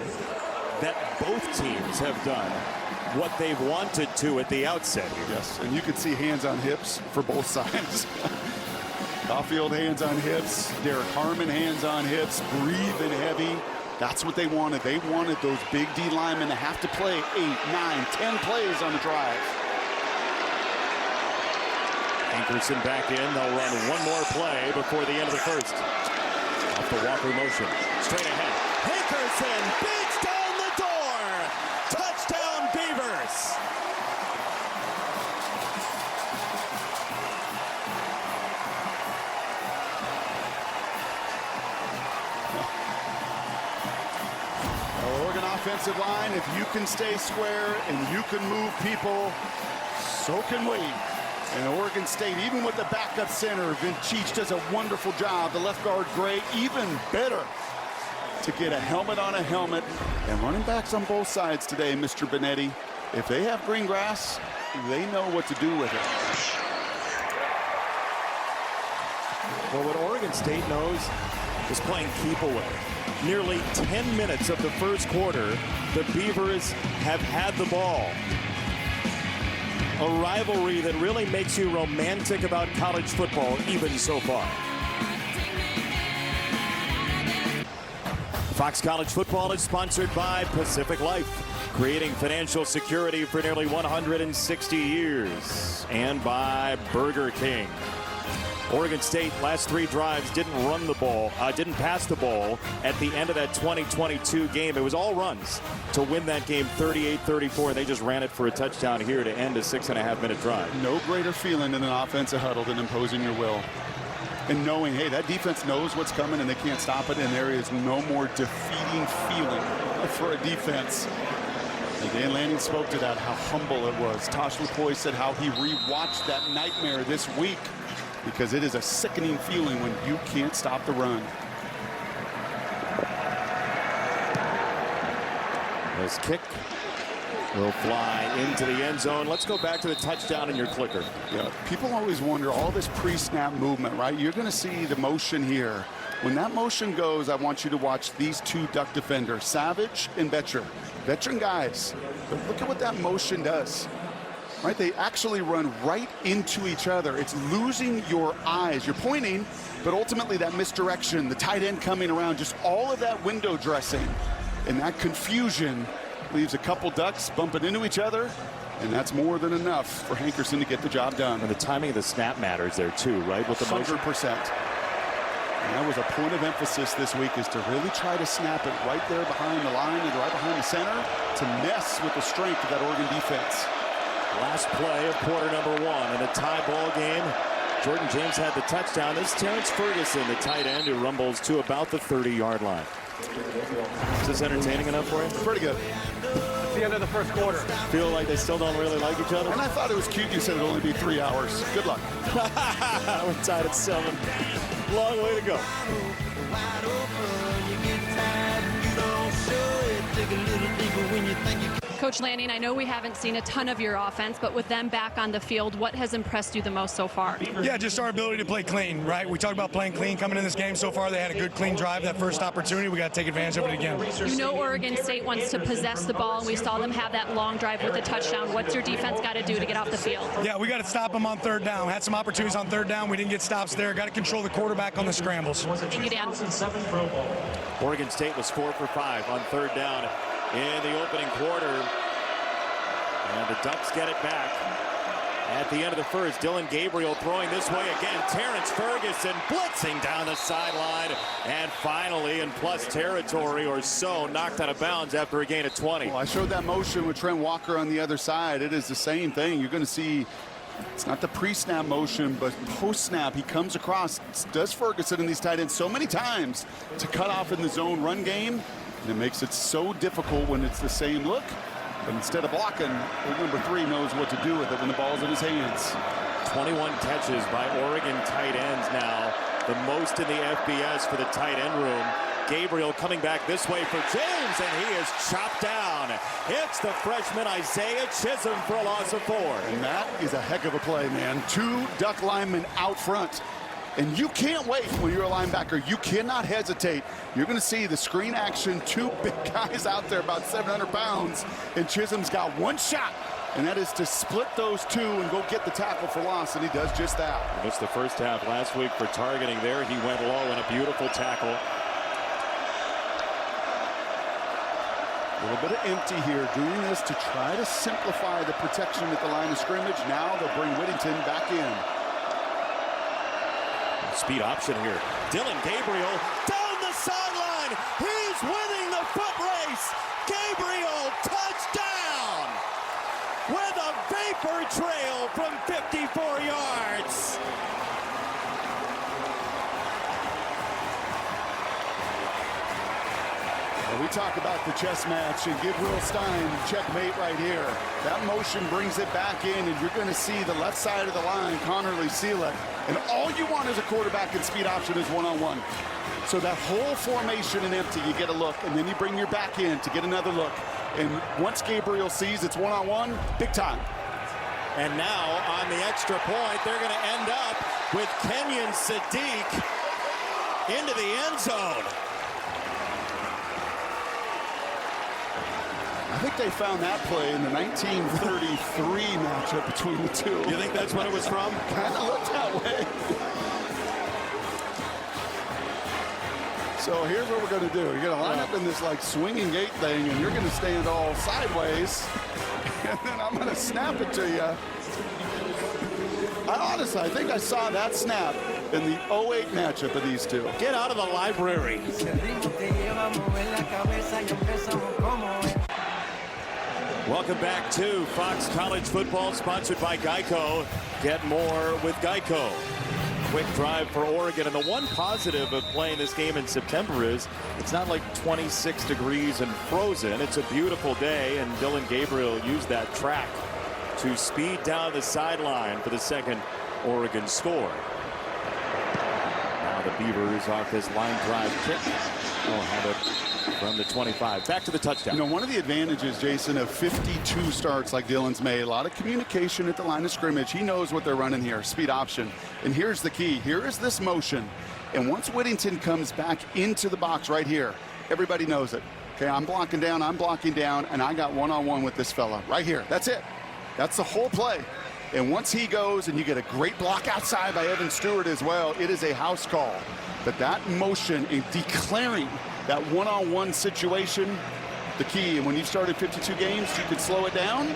that both teams have done what they've wanted to at the outset here. Yes, and you could see hands on hips for both sides. Caulfield hands on hips. Derek Harmon hands on hips. Breathing heavy. That's what they wanted. They wanted those big D linemen to have to play 8, 9, 10 plays on the drive. Hankerson back in. They'll run one more play before the end of the first. Off the Walker motion. Straight ahead. Hankerson beats down the door. Touchdown Beavers. Oregon offensive line, if you can stay square and you can move people, so can we. And Oregon State, even with the backup center, Vincic does a wonderful job. The left guard, Gray, even better to get a helmet on a helmet. And running backs on both sides today, Mr. Benetti, if they have green grass, they know what to do with it. Well, what Oregon State knows is playing keep away. Nearly 10 minutes of the first quarter, the Beavers have had the ball. A rivalry that really makes you romantic about college football, even so far. Fox College Football is sponsored by Pacific Life, creating financial security for nearly 160 years, and by Burger King. Oregon State last 3 drives didn't run the ball, didn't pass the ball at the end of that 2022 game. It was all runs to win that game 38-34. They just ran it for a touchdown here to end a 6.5-minute drive. No greater feeling in an offensive huddle than imposing your will. And knowing, hey, that defense knows what's coming and they can't stop it, and there is no more defeating feeling for a defense. And Dan Lanning spoke to that, how humble it was. Tosh McCoy said how he rewatched that nightmare this week, because it is a sickening feeling when you can't stop the run. This kick will fly into the end zone. Let's go back to the touchdown in your clicker. Yeah, people always wonder all this pre-snap movement, right? You're going to see the motion here. When that motion goes, I want you to watch these 2 Duck defenders, Savage and Betcher. Veteran guys, but look at what that motion does. Right, they actually run right into each other. It's losing your eyes. You're pointing, but ultimately that misdirection, the tight end coming around, just all of that window dressing and that confusion leaves a couple Ducks bumping into each other, and that's more than enough for Hankerson to get the job done. And the timing of the snap matters there too, right? With the 100%. And that was a point of emphasis this week, is to really try to snap it right there behind the line and right behind the center to mess with the strength of that Oregon defense. Last play of quarter number 1 in a tie ball game. Jordan James had the touchdown. This is Terrence Ferguson, the tight end, who rumbles to about the 30-yard line. Is this entertaining enough for you? Pretty good. It's the end of the first quarter. Feel like they still don't really like each other? And I thought it was cute you said it'd only be 3 hours. Good luck. We're tied at 7. Long way to go. Coach Lanning, I know we haven't seen a ton of your offense, but with them back on the field, what has impressed you the most so far? Yeah, just our ability to play clean, right? We talked about playing clean coming in this game. So far, they had a good, clean drive. That first opportunity, we got to take advantage of it again. You know Oregon State wants to possess the ball, and we saw them have that long drive with a touchdown. What's your defense got to do to get off the field? Yeah, we got to stop them on 3rd down. Had some opportunities on 3rd down. We didn't get stops there. Got to control the quarterback on the scrambles. Thank you, Dan. Oregon State was 4 for 5 on 3rd down in the opening quarter. And the Ducks get it back. At the end of the first, Dylan Gabriel throwing this way again. Terrence Ferguson blitzing down the sideline. And finally, in plus territory or so, knocked out of bounds after a gain of 20. Well, I showed that motion with Trent Walker on the other side. It is the same thing. You're going to see, it's not the pre-snap motion, but post-snap, he comes across. Does Ferguson in these tight ends so many times to cut off in the zone run game. And it makes it so difficult when it's the same look. But instead of blocking, number 3 knows what to do with it when the ball's in his hands. 21 catches by Oregon tight ends now, the most in the FBS for the tight end room. Gabriel coming back this way for James, and he is chopped down. It's the freshman Isaiah Chisholm for a loss of 4. And that is a heck of a play, man. 2 Duck linemen out front. And you can't wait when you're a linebacker. You cannot hesitate. You're going to see the screen action, 2 big guys out there about 700 pounds. And Chisholm's got 1 shot, and that is to split those 2 and go get the tackle for loss, and he does just that. He missed the first half last week for targeting there. He went low in a beautiful tackle. A little bit of empty here, doing this to try to simplify the protection at the line of scrimmage. Now they'll bring Whittington back in. Speed option here. Dylan Gabriel down the sideline. He's winning the foot race. Gabriel touchdown with a vapor trail from 54 yards. We talk about the chess match and give Will Stein checkmate right here. That motion brings it back in, and you're going to see the left side of the line, Connerly seal it. And all you want as a quarterback in speed option is one-on-one. So that whole formation in empty, you get a look, and then you bring your back in to get another look. And once Gabriel sees it's one-on-one, big time. And now on the extra point, they're going to end up with Kenyon Sadiq into the end zone. I think they found that play in the 1933 matchup between the two. You think that's what it was from? Kind of looked that way. So here's what we're going to do. You're going to line up in this like swinging gate thing, and you're going to stand all sideways, and then I'm going to snap it to you. I think I saw that snap in the 08 matchup of these two. Get out of the library. Welcome back to Fox College Football, sponsored by Geico. Get more with Geico. Quick drive for Oregon, and the one positive of playing this game in September is it's not like 26 degrees and frozen. It's a beautiful day, and Dylan Gabriel used that track to speed down the sideline for the second Oregon score. Now the Beavers off this line drive kick. Have it from the 25 back to the touchdown. You know, one of the advantages, Jason, of 52 starts like Dylan's made, a lot of communication at the line of scrimmage. He knows what they're running here, speed option. And here's the key. Here is this motion. And once Whittington comes back into the box right here, everybody knows it. Okay, I'm blocking down, and I got one-on-one with this fella right here. That's it. That's the whole play. And once he goes, and you get a great block outside by Evan Stewart as well, it is a house call. But that motion in declaring that one-on-one situation, the key. And when you've started 52 games, you can slow it down,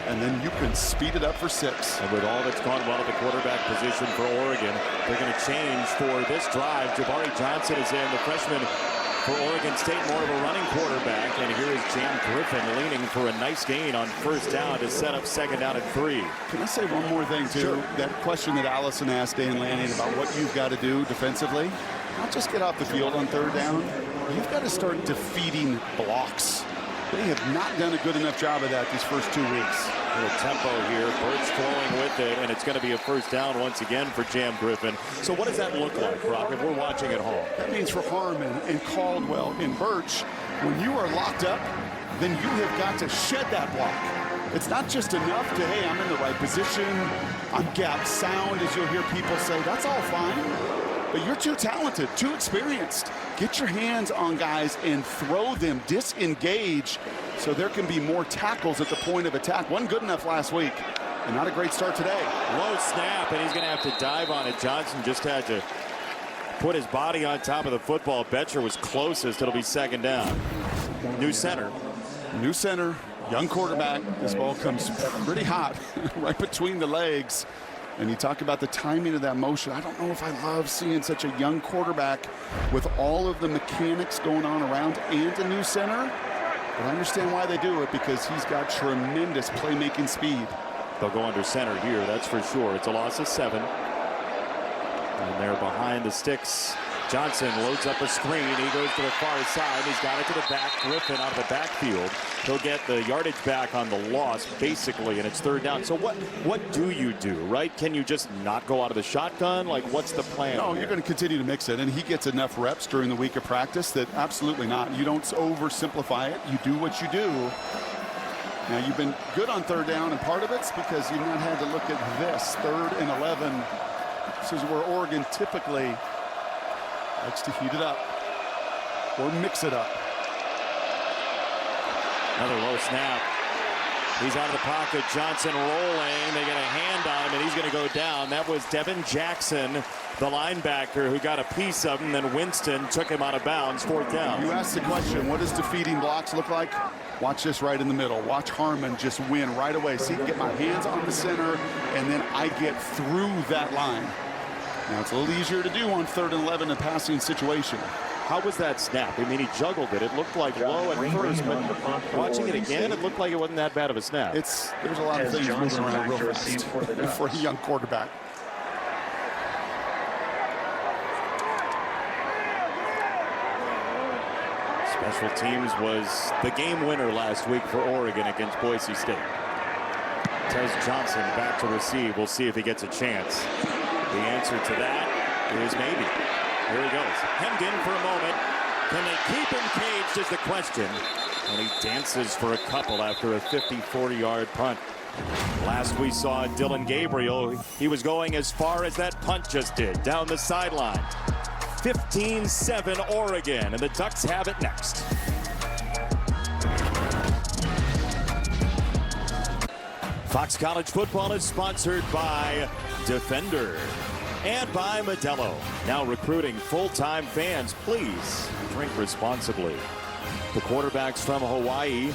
and then you can speed it up for 6. And with all that's gone well at the quarterback position for Oregon, they're going to change for this drive. Jabari Johnson is in, the freshman for Oregon State, more of a running quarterback. And here is Jam Griffin leaning for a nice gain on first down to set up second down at 3. Can I say one more thing, too? Sure. That question that Allison asked Dan Lanning about what you've got to do defensively, not just get off the field on third down. You've got to start defeating blocks. They have not done a good enough job of that these first 2 weeks. A little tempo here. Birch flowing with it, and it's going to be a first down once again for Jam Griffin. So what does that look like, Brock, if we're watching at home? That means for Harmon and Caldwell and Birch, when you are locked up, then you have got to shed that block. It's not just enough to, hey, I'm in the right position, I'm gap sound, as you'll hear people say. That's all fine. But you're too talented, too experienced. Get your hands on guys and throw them, disengage, so there can be more tackles at the point of attack. Wasn't good enough last week, and not a great start today. Low snap, and he's going to have to dive on it. Johnson just had to put his body on top of the football. Betcher was closest. It'll be second down. New center. New center, young quarterback. This ball comes pretty hot right between the legs. And you talk about the timing of that motion. I don't know if I love seeing such a young quarterback with all of the mechanics going on around and a new center. But I understand why they do it, because he's got tremendous playmaking speed. They'll go under center here, that's for sure. It's a loss of 7. And they're behind the sticks Johnson loads up a screen. He goes to the far side. He's got it to the back. Griffin out of the backfield. He'll get the yardage back on the loss, basically, and it's third down. So what do you do, right? Can you just not go out of the shotgun? Like, what's the plan? No, you're going to continue to mix it, and he gets enough reps during the week of practice that absolutely not. You don't oversimplify it. You do what you do. Now, you've been good on third down, and part of it's because you've not had to look at this. 3rd and 11. This is where Oregon typically likes to heat it up or mix it up. Another low snap. He's out of the pocket. Johnson rolling. They get a hand on him, and he's going to go down. That was Devin Jackson, the linebacker, who got a piece of him. Then Winston took him out of bounds. 4th down. You asked the question, what does defeating blocks look like? Watch this right in the middle. Watch Harmon just win right away. See, get my hands on the center, and then I get through that line. Now, it's a little easier to do on 3rd and 11 in a passing situation. How was that snap? I mean, he juggled it. It looked like low at first, but watching it again, it looked like it wasn't that bad of a snap. There's a lot of things moving around real fast for a young quarterback. Special teams was the game winner last week for Oregon against Boise State. Tez Johnson back to receive. We'll see if he gets a chance. The answer to that is maybe. Here he goes. Hemmed in for a moment. Can they keep him caged is the question. And he dances for a couple after a 50-40-yard punt. Last we saw Dillon Gabriel, he was going as far as that punt just did, down the sideline. 15-7 Oregon, and the Ducks have it next. Fox College Football is sponsored by Defender and by Modelo. Now recruiting full-time fans. Please drink responsibly. The quarterbacks from Hawaii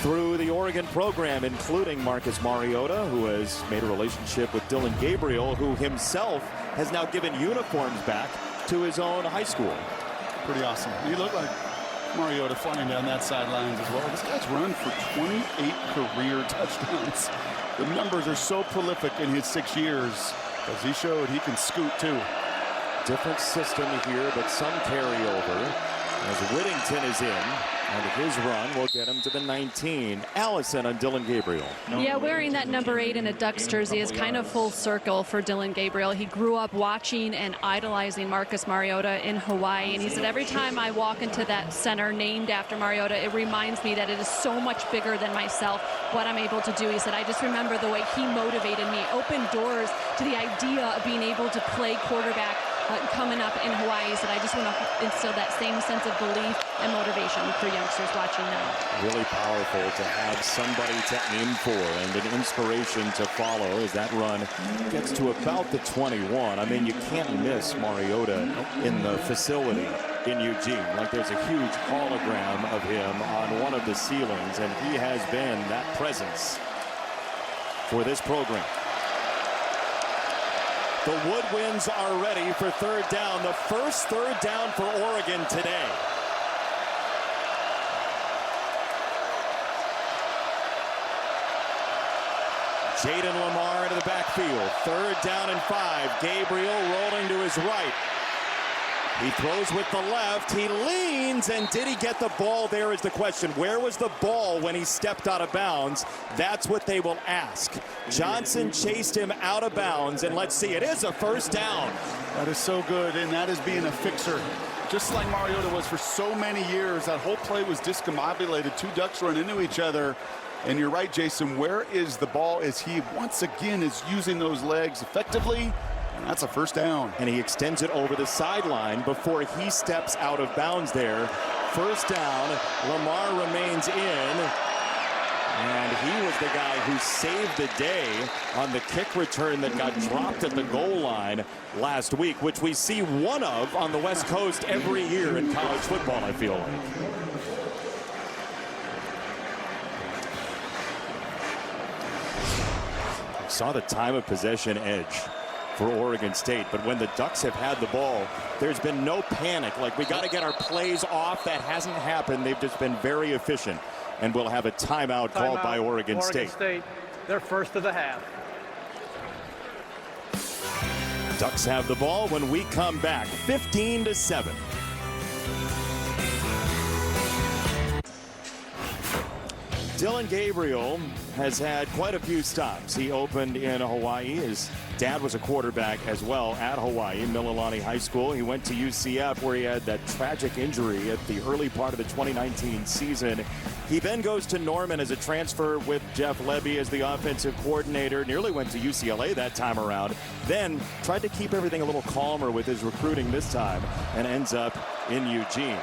through the Oregon program, including Marcus Mariota, who has made a relationship with Dillon Gabriel, who himself has now given uniforms back to his own high school. Pretty awesome. You look like Mariota flying down that sidelines as well. This guy's run for 28 career touchdowns. The numbers are so prolific in his 6 years, as he showed he can scoot too. Different system here, but some carryover as Whittington is in, and his run will get him to the 19. Allison on Dillon Gabriel. Yeah, wearing that number 8 in a Ducks jersey is kind of full circle for Dillon Gabriel. He grew up watching and idolizing Marcus Mariota in Hawaii, and he said every time I walk into that center named after Mariota, it reminds me that it is so much bigger than myself, what I'm able to do. He said, I just remember the way he motivated me, opened doors to the idea of being able to play quarterback coming up in Hawaii. He said, I just want to instill that same sense of belief and motivation for youngsters watching now. Really powerful to have somebody to aim for and an inspiration to follow as that run gets to about the 21. I mean, you can't miss Mariota in the facility in Eugene. Like, there's a huge hologram of him on one of the ceilings, and he has been that presence for this program. The Woodwinds are ready for third down. The first third down for Oregon today. Jaden Lamar into the backfield. Third down and 5. Gabriel rolling to his right. He throws with the left. He leans, and did he get the ball? There is the question. Where was the ball when he stepped out of bounds? That's what they will ask. Johnson chased him out of bounds, and let's see. It is a first down. That is so good, and that is being a fixer. Just like Mariota was for so many years, that whole play was discombobulated. Two Ducks run into each other. And you're right, Jason, where is the ball as he once again is using those legs effectively? And that's a first down. And he extends it over the sideline before he steps out of bounds there. First down, Lamar remains in. And he was the guy who saved the day on the kick return that got dropped at the goal line last week, which we see one of on the West Coast every year in college football, I feel like. Saw the time of possession edge for Oregon State, but when the Ducks have had the ball, there's been no panic. Like, we got to get our plays off. That hasn't happened. They've just been very efficient, and we'll have a timeout called by Oregon State. They're first of the half. Ducks have the ball when we come back, 15-7. Dillon Gabriel has had quite a few stops. He opened in Hawaii. His dad was a quarterback as well at Hawaii, Mililani High School. He went to UCF where he had that tragic injury at the early part of the 2019 season. He then goes to Norman as a transfer with Jeff Levy as the offensive coordinator. Nearly went to UCLA that time around. Then tried to keep everything a little calmer with his recruiting this time and ends up in Eugene.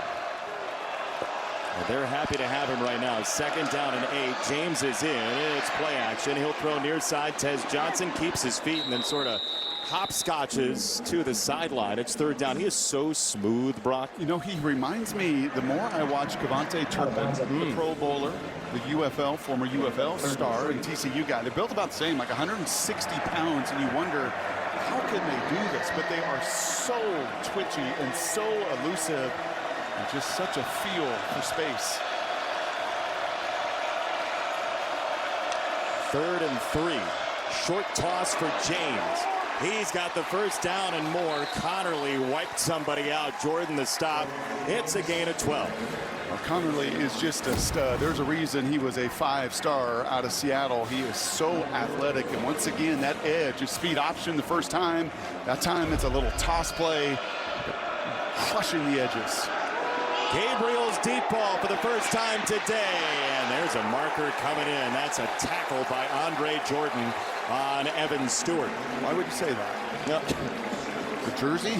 Well, they're happy to have him right now. 2nd down and 8. James is in. It's play action. He'll throw near side. Tez Johnson keeps his feet and then sort of hopscotches to the sideline. It's 3rd down. He is so smooth, Brock. You know, he reminds me, the more I watch Cavante Turpin, the Pro Bowler, the UFL, former UFL star and TCU guy, they're built about the same, like 160 pounds, and you wonder, how can they do this? But they are so twitchy and so elusive. And just such a feel for space. 3rd and 3. Short toss for James. He's got the 1st down and more. Connerly wiped somebody out. Jordan the stop. It's a gain of 12. Well, Connerly is just a stud. There's a reason he was a 5-star out of Seattle. He is so athletic. And once again, that edge is speed option the first time. That time it's a little toss play, crushing the edges. Gabriel's deep ball for the first time today, and there's a marker coming in. That's a tackle by Andre Jordan on Evan Stewart. Why would you say that? No. The jersey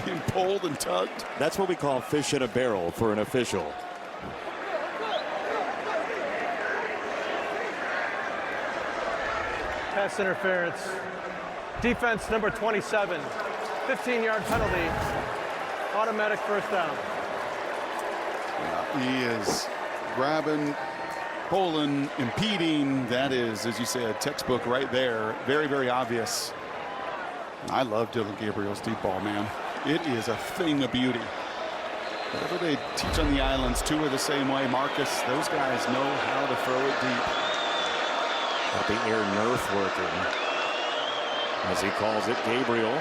being pulled and tugged? That's what we call fish in a barrel for an official. Pass interference. Defense number 27. 15-yard penalty. Automatic 1st down. He is grabbing, pulling, impeding. That is, as you said, textbook right there. Very, very obvious. I love Dillon Gabriel's deep ball, man. It is a thing of beauty. Whatever they teach on the islands, two are the same way. Marcus, those guys know how to throw it deep. Got the air nerf working. As he calls it, Gabriel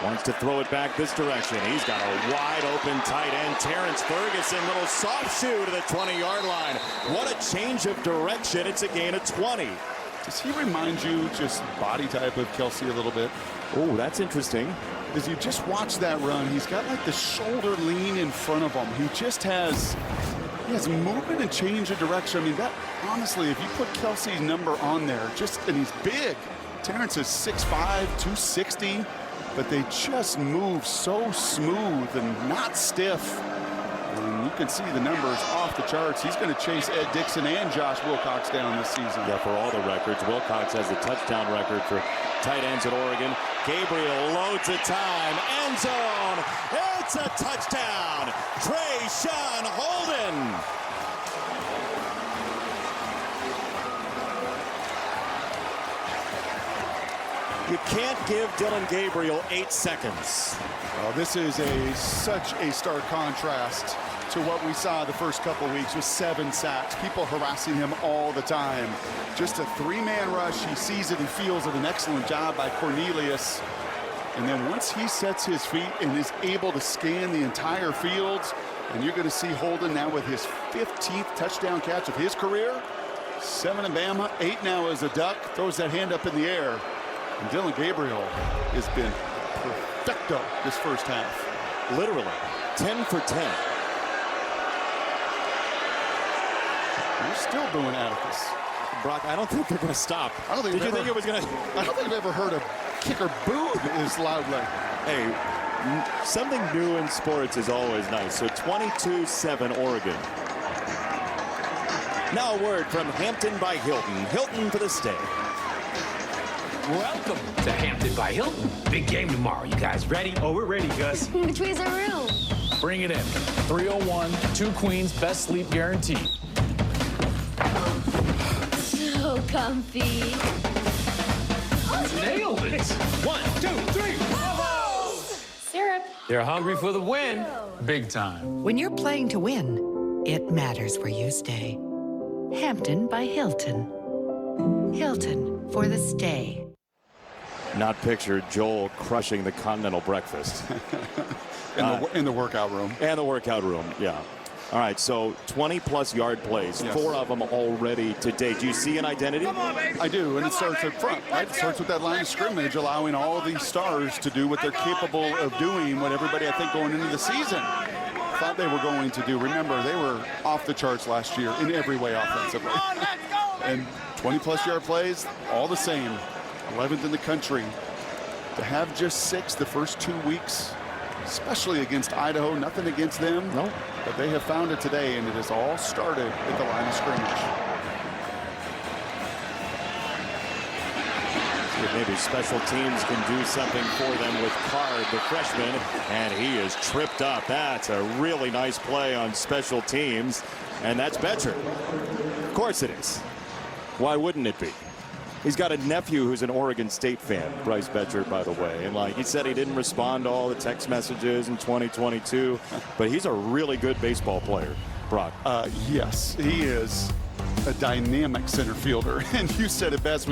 wants to throw it back this direction. He's got a wide open tight end. Terrence Ferguson, little soft shoe to the 20-yard line. What a change of direction. It's a gain of 20. Does he remind you just body type of Kelsey a little bit? Oh, that's interesting. As you just watch that run, he's got like the shoulder lean in front of him. He has movement and change of direction. I mean, that honestly, if you put Kelsey's number on there, and he's big. Terrence is 6'5", 260. But they just move so smooth and not stiff. And you can see the numbers off the charts. He's going to chase Ed Dixon and Josh Wilcox down this season. Yeah, for all the records. Wilcox has the touchdown record for tight ends at Oregon. Gabriel loads a time. End zone. It's a touchdown. Trayshawn Holden. You can't give Dillon Gabriel 8 seconds. Well, this is such a stark contrast to what we saw the first couple weeks with 7 sacks. People harassing him all the time. Just a 3-man rush. He sees it and feels it. An excellent job by Cornelius. And then once he sets his feet and is able to scan the entire field, and you're going to see Holden now with his 15th touchdown catch of his career. 7 in Bama, 8 now as a Duck. Throws that hand up in the air. And Dillon Gabriel has been perfecto this first half. Literally, 10 for 10. You're still booing Atticus. Brock, I don't think they're going to stop. I don't think Did you think it was going to? I don't think I've ever heard a kicker boo as loudly. Hey, something new in sports is always nice. So 22-7 Oregon. Now a word from Hampton by Hilton. Hilton for the stay. Welcome to Hampton by Hilton. Big game tomorrow. You guys ready? Oh, we're ready, Gus. Which way's our room? Bring it in. 301, 2 queens, best sleep guaranteed. So comfy. Nailed it. 1, 2, 3. Bravo! Syrup. They're hungry for the win. Big time. When you're playing to win, it matters where you stay. Hampton by Hilton. Hilton for the stay. Not pictured Joel crushing the continental breakfast. in the workout room. And the workout room, yeah. All right, so 20-plus yard plays, Yes. 4 of them already to date. Do you see an identity? I do, and it starts up front, right? It starts with that line of scrimmage, allowing all these stars to do what they're capable of doing, what everybody, I think, going into the season thought they were going to do. Remember, they were off the charts last year in every way offensively. And 20-plus yard plays, all the same, 11th in the country. To have just 6 the first 2 weeks, especially against Idaho, nothing against them. No. But they have found it today, and it has all started at the line of scrimmage. Maybe special teams can do something for them with Card, the freshman, and he is tripped up. That's a really nice play on special teams, and that's Betcher. Of course it is. Why wouldn't it be? He's got a nephew who's an Oregon State fan, Bryce Betcher, by the way. And like he said, he didn't respond to all the text messages in 2022, but he's a really good baseball player, Brock. Yes, he is a dynamic center fielder. And you said it best.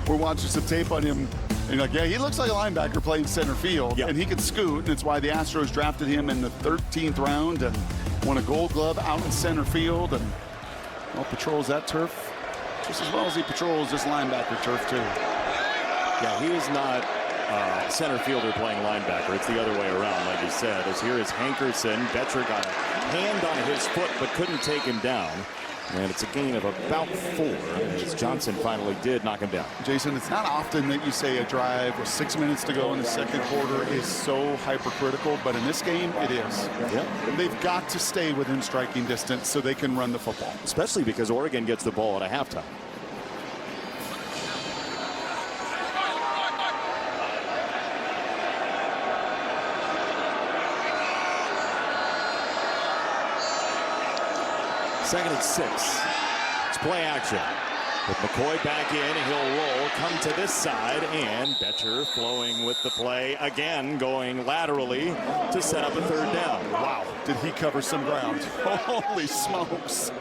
We're watching some tape on him. And you're like, yeah, he looks like a linebacker playing center field. Yep. And he can scoot. And it's why the Astros drafted him in the 13th round and won a Gold Glove out in center field. And well, patrols that turf just as well as he patrols this linebacker turf, too. Yeah, he is not center fielder playing linebacker. It's the other way around, like you said. As here is Hankerson. Betcher got a hand on his foot but couldn't take him down. And it's a gain of about 4 as Johnson finally did knock him down. Jason, it's not often that you say a drive with 6 minutes to go in the second quarter is so hypercritical, but in this game, it is. Yep. They've got to stay within striking distance so they can run the football. Especially because Oregon gets the ball at a halftime. Second and 6. It's play action. With McCoy back in, he'll roll, come to this side, and Betcher flowing with the play again, going laterally to set up a 3rd down. Wow, did he cover some ground? Holy smokes.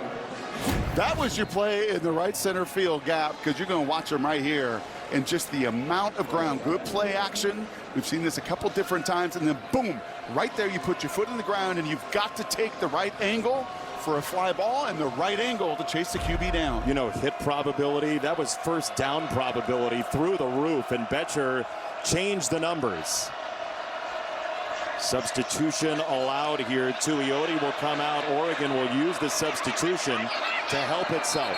That was your play in the right center field gap, because you're going to watch him right here. And just the amount of ground, good play action. We've seen this a couple different times, and then boom, right there you put your foot in the ground, and you've got to take the right angle for a fly ball and the right angle to chase the QB down. You know, hit probability, that was 1st down probability through the roof, and Betcher changed the numbers. Substitution allowed here. Tuioti will come out. Oregon will use the substitution to help itself.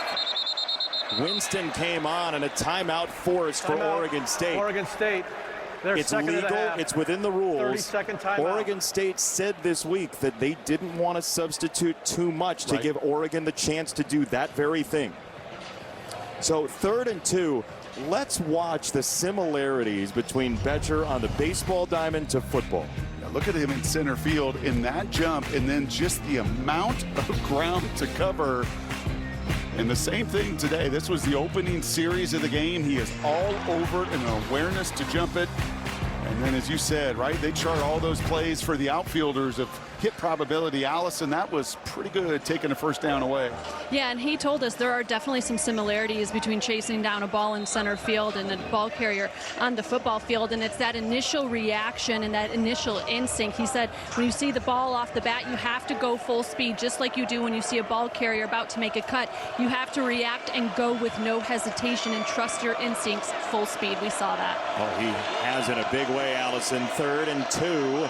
Winston came on, and a timeout forced for Oregon State. Oregon State. It's legal. It's within the rules. 30-second timeout. Oregon State said this week that they didn't want to substitute too much to give Oregon the chance to do that very thing. So 3rd and 2. Let's watch the similarities between Betcher on the baseball diamond to football. Now look at him in center field in that jump, and then just the amount of ground to cover. And the same thing today. This was the opening series of the game. He is all over it and an awareness to jump it. And then, as you said, right, they chart all those plays for the outfielders of hit probability. Allison, that was pretty good, taking a 1st down away. Yeah, and he told us there are definitely some similarities between chasing down a ball in center field and a ball carrier on the football field, and it's that initial reaction and that initial instinct. He said when you see the ball off the bat, you have to go full speed, just like you do when you see a ball carrier about to make a cut. You have to react and go with no hesitation and trust your instincts full speed. We saw that. Oh, he has in a big way, Allison. 3rd and 2.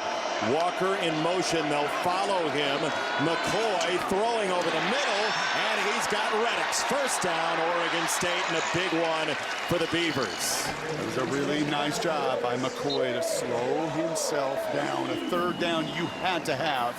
Walker in motion. They'll follow him. McCoy throwing over the middle, and he's got Reddick's 1st down. Oregon State, and a big one for the Beavers. That was a really nice job by McCoy to slow himself down. A 3rd down you had to have.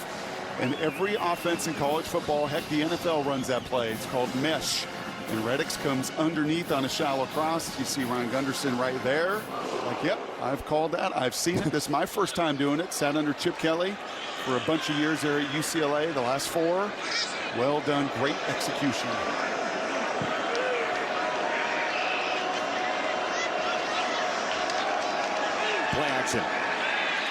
And every offense in college football, heck, the NFL runs that play. It's called mesh. And Reddick's comes underneath on a shallow cross. You see Ryan Gunderson right there. Like, yep, I've called that. I've seen it. This is my 1st time doing it. Sat under Chip Kelly for a bunch of years there at UCLA, the last 4. Well done. Great execution. Play action.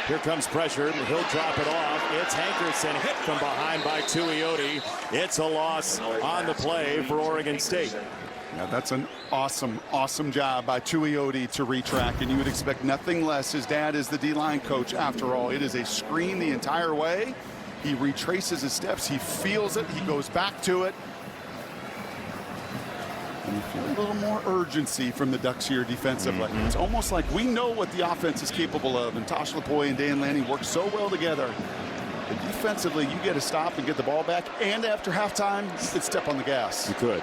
Here comes pressure. He'll drop it off. It's Hankerson hit from behind by Tuioti. It's a loss on the play for Oregon State. Yeah, that's an awesome, awesome job by Tuioti to retrack, and you would expect nothing less. His dad is the D-line coach after all. It is a screen the entire way. He retraces his steps. He feels it. He goes back to it. And you feel a little more urgency from the Ducks here defensively. It's almost like we know what the offense is capable of, and Tosh Lupoi and Dan Lanning work so well together. But defensively, you get a stop and get the ball back, and after halftime, you could step on the gas. You could.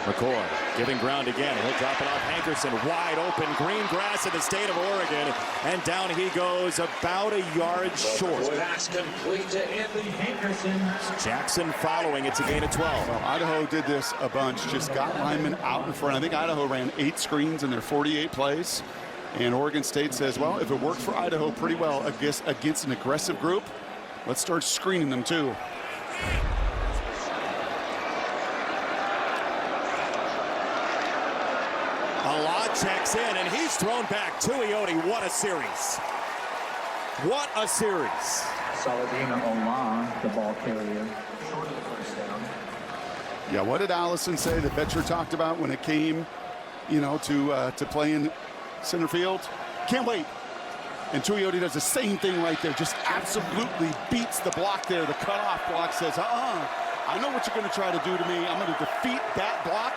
McCoy giving ground again. He'll drop it off. Hankerson wide open. Green grass in the state of Oregon. And down he goes about a yard short. Pass complete to Anthony Hankerson. Jackson following. It's a gain of 12. Well, Idaho did this a bunch. Just got linemen out in front. I think Idaho ran 8 screens in their 48 plays. And Oregon State says, well, if it worked for Idaho pretty well against an aggressive group, let's start screening them too. Checks in, and he's thrown back. Tuioti, what a series. What a series. Saladina Oman, the ball carrier. Short of the first down. Yeah, what did Allison say that Betcher talked about when it came, you know, to play in center field? Can't wait. And Tuioti does the same thing right there. Just absolutely beats the block there. The cutoff block says, I know what you're going to try to do to me. I'm going to defeat that block.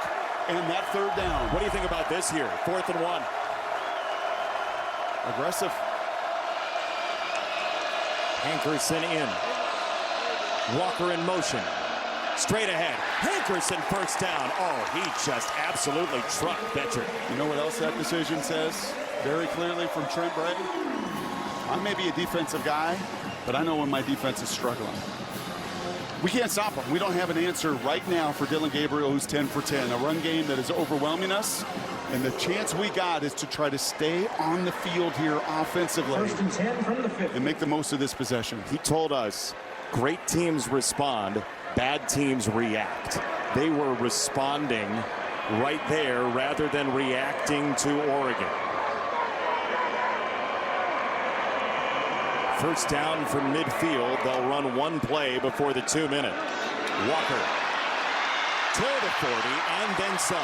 And that third down. What do you think about this here? 4th and 1. Aggressive. Hankerson in. Walker in motion. Straight ahead. Hankerson first down. Oh, he just absolutely trucked Betcher. You know what else that decision says? Very clearly from Trent Bray. I may be a defensive guy, but I know when my defense is struggling. We can't stop him. We don't have an answer right now for Dillon Gabriel, who's 10 for 10. A run game that is overwhelming us. And the chance we got is to try to stay on the field here offensively. 1st and 10 from the 50. And make the most of this possession. He told us great teams respond, bad teams react. They were responding right there rather than reacting to Oregon. First down from midfield. They'll run one play before the 2-minute. Walker to the 40 and then some.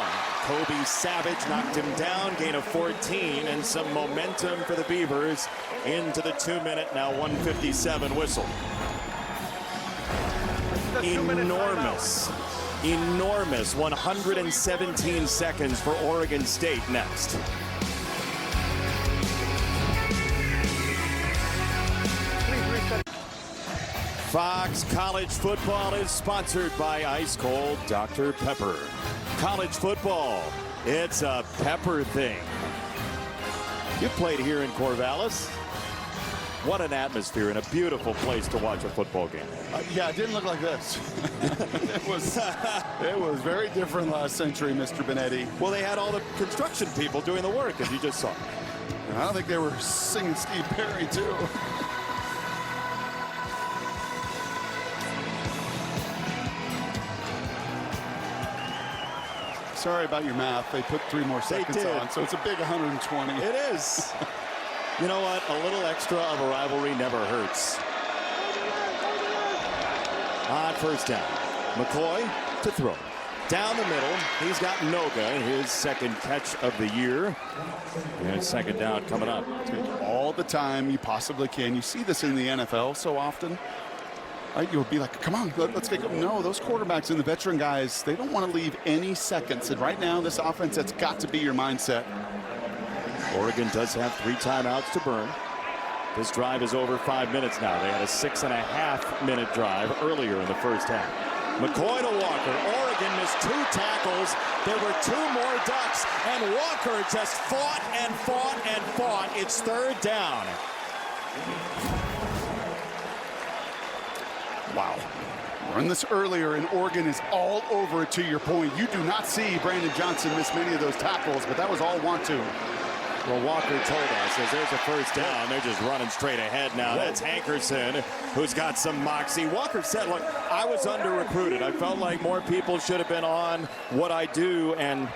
Kobe Savage knocked him down. Gain of 14 and some momentum for the Beavers into the 2-minute. Now 1:57 whistle. Enormous. 117 seconds for Oregon State next. Fox College Football is sponsored by Ice Cold Dr. Pepper. College football, it's a pepper thing. You played here in Corvallis. What an atmosphere and a beautiful place to watch a football game. Yeah, it didn't look like this. it was very different last century, Mr. Benetti. Well, they had all the construction people doing the work, as you just saw. I don't think they were singing Steve Perry, too. Sorry about your math. They put 3 more seconds on, so it's a big 120. It is. You know what? A little extra of a rivalry never hurts. On first down. McCoy to throw. Down the middle. He's got Noga, his second catch of the year. And second down coming up. Take all the time you possibly can. You see this in the NFL so often. Right, you'll be like, come on, let's get going. No, those quarterbacks and the veteran guys, they don't want to leave any seconds. And right now, this offense, that's got to be your mindset. Oregon does have 3 timeouts to burn. This drive is over 5 minutes now. They had a 6.5-minute drive earlier in the first half. McCoy to Walker. Oregon missed 2 tackles. There were 2 more Ducks, and Walker just fought and fought and fought. It's third down. Wow. Run this earlier, and Oregon is all over it, to your point. You do not see Brandon Johnson miss many of those tackles, but that was all want to. Well, Walker told us as there's a first down. They're just running straight ahead now. That's Hankerson, who's got some moxie. Walker said, look, I was under-recruited. I felt like more people should have been on what I do, and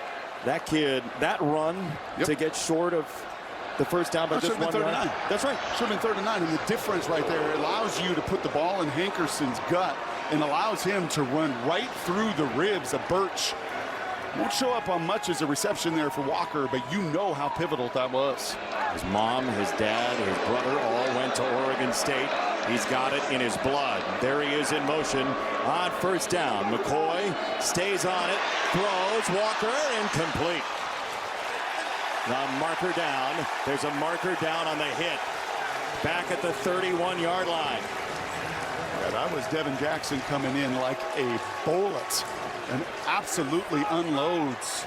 that kid, that run to get short of The first down by just 1 yard. That's right. Should have been 3rd and 9. And the difference right there allows you to put the ball in Hankerson's gut and allows him to run right through the ribs of Birch. Won't show up on much as a reception there for Walker, but you know how pivotal that was. His mom, his dad, his brother all went to Oregon State. He's got it in his blood. There he is in motion on first down. McCoy stays on it, throws, Walker, incomplete. The marker down. There's a marker down on the hit. Back at the 31-yard line. Yeah, that was Devin Jackson coming in like a bullet and absolutely unloads.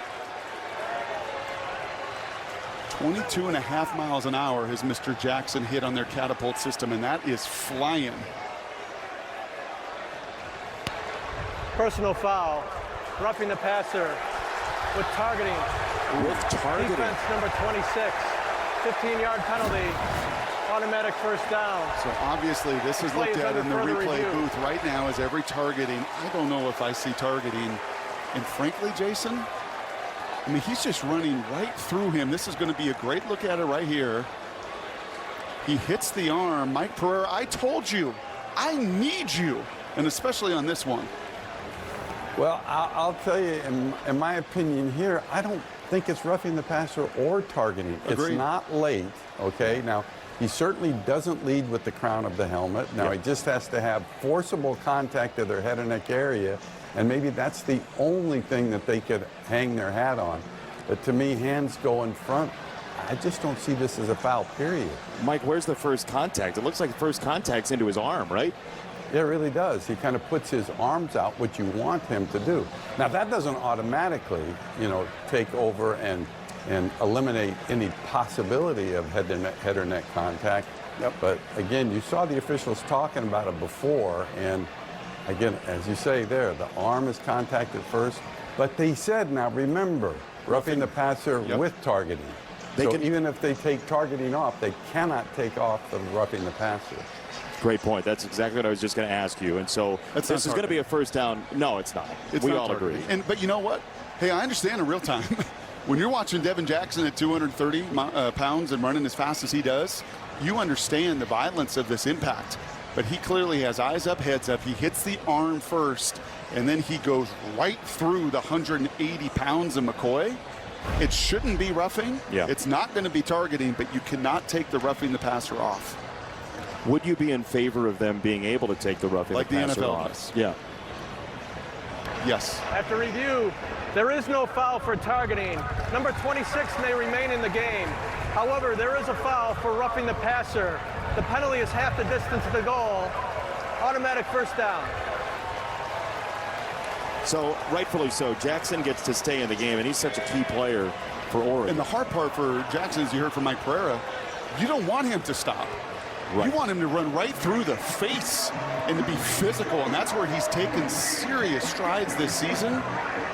22.5 miles an hour has Mr. Jackson hit on their catapult system, and that is flying. Personal foul. Roughing the passer with targeting. Defense number 26. 15-yard penalty. Automatic first down. So obviously this is looked at in the replay booth right now as every targeting. I don't know if I see targeting. And frankly, Jason, I mean, he's just running right through him. This is going to be a great look at it right here. He hits the arm. Mike Pereira, I told you, I need you. And especially on this one. Well, I'll tell you, in my opinion here, I don't think it's roughing the passer or targeting. Agreed. It's not late, okay? Now, he certainly doesn't lead with the crown of the helmet. Now, he just has to have forcible contact to their head and neck area, and maybe that's the only thing that they could hang their hat on. But to me, hands go in front. I just don't see this as a foul, period. Mike, where's the first contact? It looks like the first contact's into his arm, right? Yeah, it really does. He kind of puts his arms out, which you want him to do. Now, that doesn't automatically, take over and eliminate any possibility of head or neck contact. Yep. But again, you saw the officials talking about it before, and again, as you say there, the arm is contacted first. But they said, now remember, roughing the passer with targeting. So even if they take targeting off, they cannot take off the roughing the passer. Great point. That's exactly what I was just going to ask you. And so this is going to be a first down. No, it's not. We all agree. But you know what? Hey, I understand in real time. When you're watching Devin Jackson at 230 pounds and running as fast as he does, you understand the violence of this impact. But he clearly has eyes up, heads up. He hits the arm first, and then he goes right through the 180 pounds of McCoy. It shouldn't be roughing. Yeah. It's not going to be targeting, but you cannot take the roughing the passer off. Would you be in favor of them being able to take the roughing like the passer NFL off? does? Yeah. Yes. After review, there is no foul for targeting. Number 26 may remain in the game. However, there is a foul for roughing the passer. The penalty is half the distance to the goal. Automatic first down. So, rightfully so, Jackson gets to stay in the game, and he's such a key player for Oregon. And the hard part for Jackson, as you heard from Mike Pereira, you don't want him to stop. Right. You want him to run right through the face and to be physical, and that's where he's taken serious strides this season.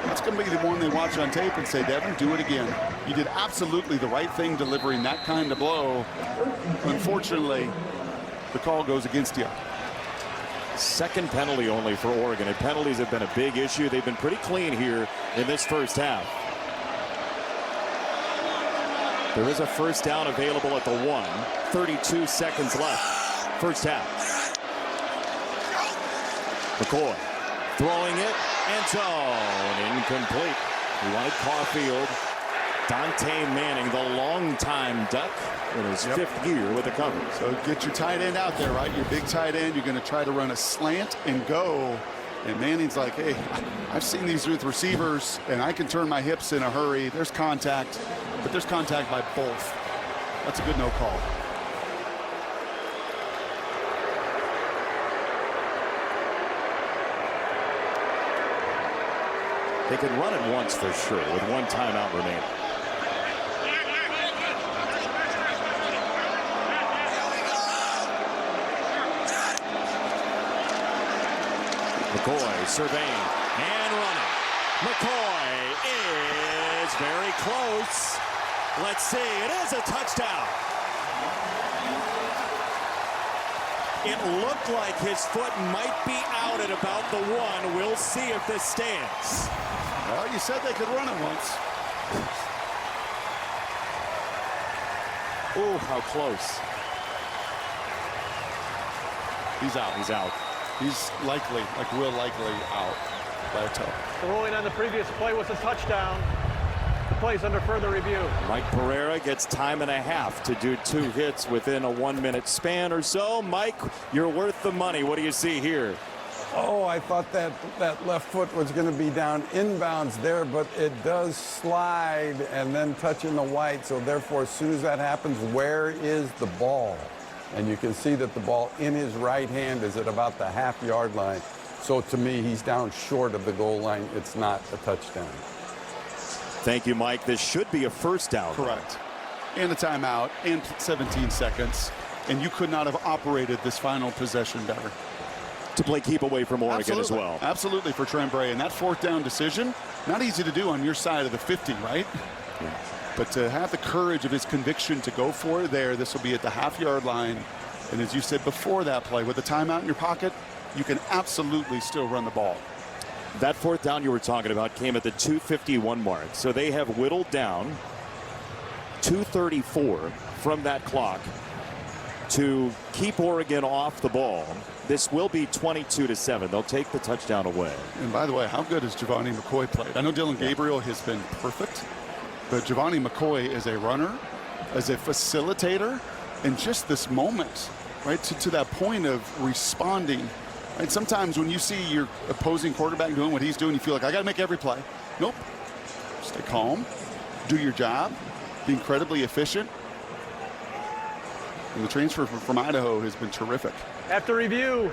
That's going to be the one they watch on tape and say, Devin, do it again. You did absolutely the right thing delivering that kind of blow. Unfortunately, the call goes against you. Second penalty only for Oregon, and penalties have been a big issue. They've been pretty clean here in this first half. There is a first down available at the 1. 32 seconds left. First half. McCoy throwing it. End zone. Incomplete. He wanted Caulfield. Dante Manning, the longtime Duck, in his 5th year with the cover. So get your tight end out there, right? Your big tight end. You're going to try to run a slant and go. And Manning's like, hey, I've seen these with receivers, and I can turn my hips in a hurry. There's contact, but there's contact by both. That's a good no call. They could run it once for sure with 1 timeout remaining. McCoy surveying and running. McCoy is very close. Let's see. It is a touchdown. It looked like his foot might be out at about the 1. We'll see if this stands. Well, you said they could run it once. Oh, how close. He's out. He's out. He's likely, real likely out by a toe. The ruling on the previous play was a touchdown. The play's under further review. Mike Pereira gets time and a half to do 2 hits within a 1-minute span or so. Mike, you're worth the money. What do you see here? Oh, I thought that left foot was going to be down inbounds there, but it does slide and then touch in the white. So therefore, as soon as that happens, where is the ball? And you can see that the ball in his right hand is at about the half-yard line. So to me, he's down short of the goal line. It's not a touchdown. Thank you, Mike. This should be a first down. Correct. And a timeout and 17 seconds. And you could not have operated this final possession better. To play keep away from Oregon Absolutely. as well. Absolutely for Trent Bray. And that 4th down decision, not easy to do on your side of the 50, right? Yeah. But to have the courage of his conviction to go for it there, this will be at the half-yard line. And as you said before that play, with the timeout in your pocket, you can absolutely still run the ball. That 4th down you were talking about came at the 2:51 mark. So they have whittled down 2:34 from that clock to keep Oregon off the ball. This will be 22-7. They'll take the touchdown away. And by the way, how good has Giovanni McCoy played? I know Dylan Gabriel has been perfect, but Giovanni McCoy is a runner, as a facilitator, and just this moment, right, to that point of responding. Right? Sometimes when you see your opposing quarterback doing what he's doing, you feel like, I got to make every play. Nope. Stay calm. Do your job. Be incredibly efficient. And the transfer from Idaho has been terrific. After review,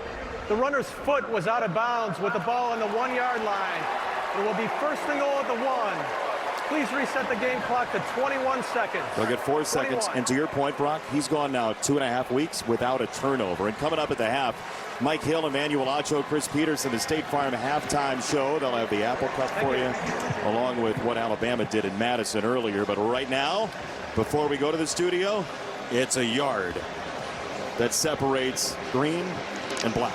the runner's foot was out of bounds with the ball on the 1-yard line. It will be first and goal at the 1. Please reset the game clock to 21 seconds. They'll get 4 seconds. And to your point, Brock, he's gone now 2.5 weeks without a turnover. And coming up at the half, Mike Hill, Emmanuel Acho, Chris Peterson, the State Farm halftime show. They'll have the Apple Cup for you, along with what Alabama did in Madison earlier. But right now, before we go to the studio, it's a yard that separates green and black.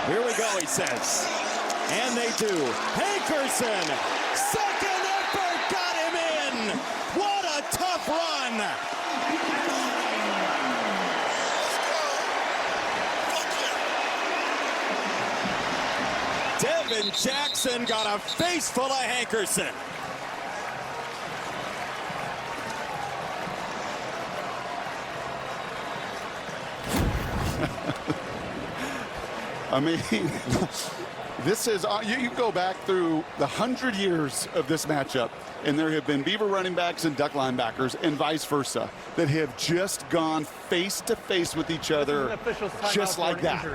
Here we go, he says. And they do. Hankerson, second effort, got him in. What a tough run. Devin Jackson got a face full of Hankerson. I mean, this is, you go back through the 100 years of this matchup, and there have been Beaver running backs and Duck linebackers and vice versa that have just gone face to face with each other just like that.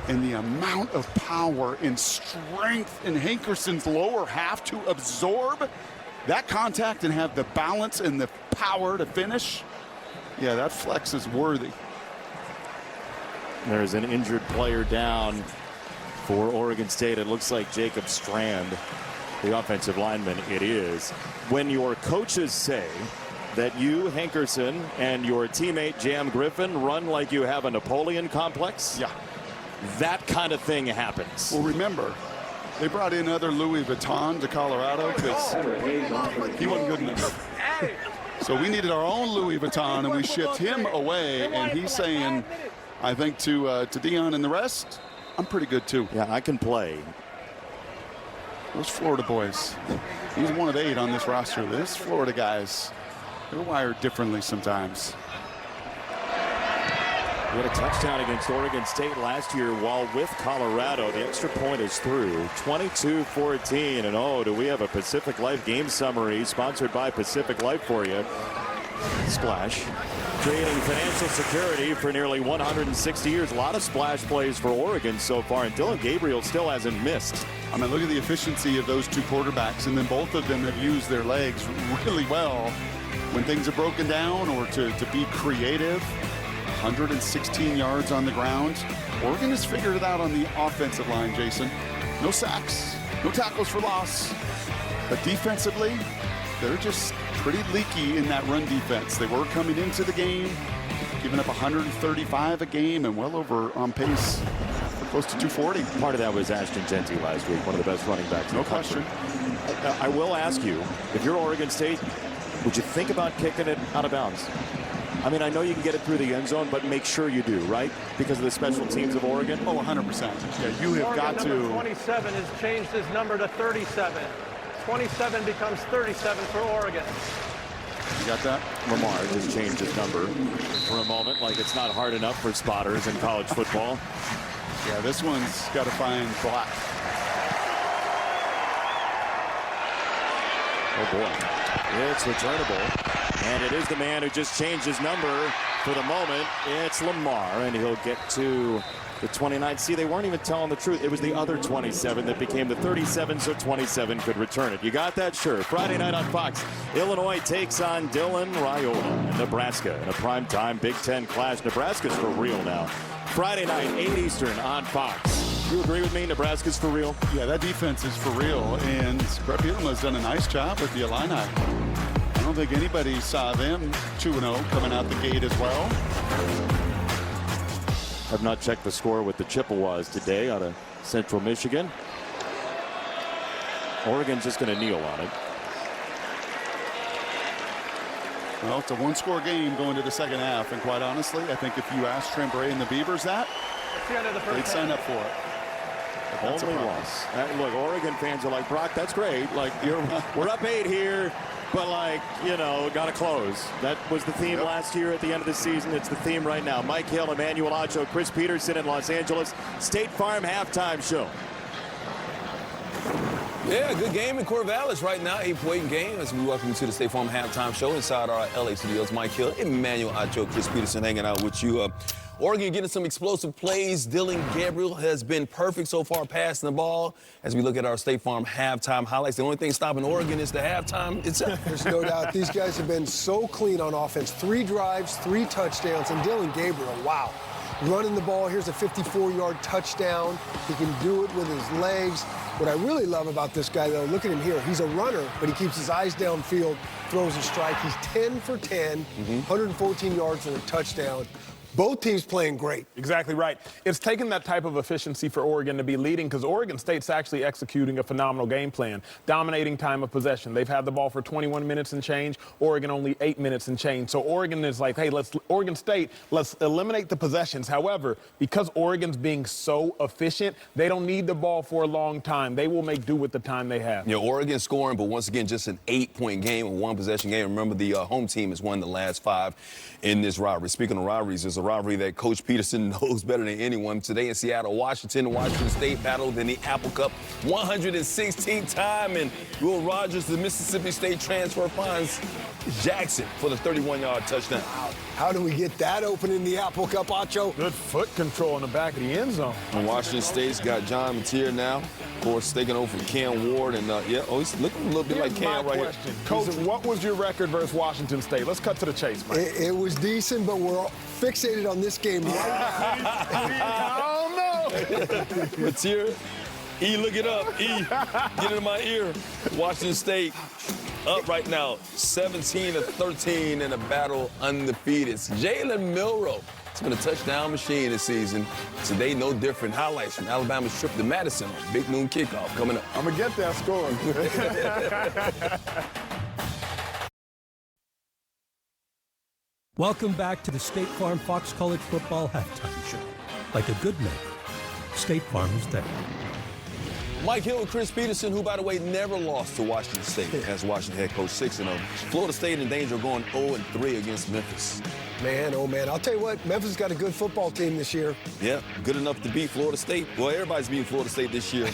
And the amount of power and strength in Hankerson's lower half to absorb that contact and have the balance and the power to finish, yeah, that flex is worthy. There's an injured player down for Oregon State. It looks like Jacob Strand, the offensive lineman. It is. When your coaches say that you, Hankerson, and your teammate Jam Griffin run like you have a Napoleon complex, yeah, that kind of thing happens. Well, remember, they brought in other Louis Vuitton to Colorado because he wasn't good enough. So we needed our own Louis Vuitton, and we shipped him away. And he's saying, I think to Dion and the rest, I'm pretty good too. Yeah, I can play. Those Florida boys, he's one of 8 on this roster. This Florida guys, they're wired differently sometimes. We had a touchdown against Oregon State last year while with Colorado. The extra point is through. 22-14. And oh, do we have a Pacific Life game summary sponsored by Pacific Life for you. Splash. Creating financial security for nearly 160 years. A lot of splash plays for Oregon so far. And Dylan Gabriel still hasn't missed. I mean, look at the efficiency of those 2 quarterbacks. And then both of them have used their legs really well when things are broken down or to be creative. 116 yards on the ground. Oregon has figured it out on the offensive line, Jason. No sacks, no tackles for loss. But defensively, they're just pretty leaky in that run defense. They were coming into the game. giving up 135 a game and well over on pace for close to 240. Part of that was Ashton Genty last week, one of the best running backs in No the country. question. I will ask you, if you're Oregon State, would you think about kicking it out of bounds? I mean, I know you can get it through the end zone, but make sure you do, right? Because of the special teams of Oregon. Oh, 100%. Yeah, you have got to. Number 27 has changed his number to 37. 27 becomes 37 for Oregon. You got that? Lamar just changed his number for a moment, like it's not hard enough for spotters in college football. Yeah, this one's got to find black. Oh boy, it's returnable. And it is the man who just changed his number for the moment. It's Lamar, and he'll get to the 29. See, they weren't even telling the truth. It was the other 27 that became the 37, so 27 could return it. You got that? Sure. Friday night on Fox, Illinois takes on Dylan Raiola in Nebraska in a primetime Big Ten clash. Nebraska's for real now. Friday night, 8 Eastern on Fox. You agree with me? Nebraska's for real? Yeah, that defense is for real, and Brett Bielema's done a nice job with the Illini. I don't think anybody saw them 2-0 coming out the gate as well. Have not checked the score with the Chippewas today out of Central Michigan. Oregon's just going to kneel on it. Well, it's a one-score game going to the second half, and quite honestly, I think if you ask Trembray and the Beavers that, they'd sign up for it. Only loss. Look, Oregon fans are like, Brock, that's great. Like, we're up 8 here. But, like, you know, got to close. That was the theme last year at the end of the season. It's the theme right now. Mike Hill, Emmanuel Acho, Chris Peterson in Los Angeles. State Farm halftime show. Yeah, good game in Corvallis right now. 8-point game as we welcome you to the State Farm halftime show inside our LA studios. Mike Hill, Emmanuel Acho, Chris Peterson hanging out with you. Oregon getting some explosive plays. Dylan Gabriel has been perfect so far passing the ball. As we look at our State Farm halftime highlights, the only thing stopping Oregon is the halftime itself. There's no doubt. These guys have been so clean on offense. 3 drives, 3 touchdowns, and Dylan Gabriel, wow. Running the ball, here's a 54-yard touchdown. He can do it with his legs. What I really love about this guy, though, look at him here. He's a runner, but he keeps his eyes downfield, throws a strike. He's 10 for 10, 114 yards and a touchdown. Both teams playing great. Exactly right. It's taken that type of efficiency for Oregon to be leading because Oregon State's actually executing a phenomenal game plan, dominating time of possession. They've had the ball for 21 minutes and change. Oregon only 8 minutes and change. So Oregon is like, hey, Oregon State, let's eliminate the possessions. However, because Oregon's being so efficient, they don't need the ball for a long time. They will make do with the time they have. You know, Oregon scoring, but once again, just an 8-point game, a one-possession game. Remember, the home team has won the last 5 in this rivalry. Speaking of rivalries, there's a rivalry that Coach Peterson knows better than anyone. Today in Seattle, Washington State battled in the Apple Cup 116th time, and Will Rogers, the Mississippi State transfer, finds Jackson for the 31-yard touchdown. How do we get that open in the Apple Cup, Acho? Good foot control in the back of the end zone. And Washington State's got John Mateer now. Of course, taking over from Cam Ward, and he's looking a little bit like Cam right here. Coach, what was your record versus Washington State? Let's cut to the chase, man. It was decent, but we're fixated on this game. I don't know. Mateer, E, look it up. E, get into my ear. Washington State up right now, 17-13 in a battle undefeated. It's Jalen Milroe. It's been a touchdown machine this season. Today, no different. Highlights from Alabama's trip to Madison. Big noon kickoff coming up. I'm going to get that score. Welcome back to the State Farm Fox College Football Halftime Show. Like a good neighbor, State Farm is there. Mike Hill and Chris Peterson, who, by the way, never lost to Washington State as Washington head coach, 6-0. Florida State in danger of going 0-3 against Memphis. Man, oh, man. I'll tell you what, Memphis got a good football team this year. Yeah, good enough to beat Florida State. Well, everybody's beating Florida State this year.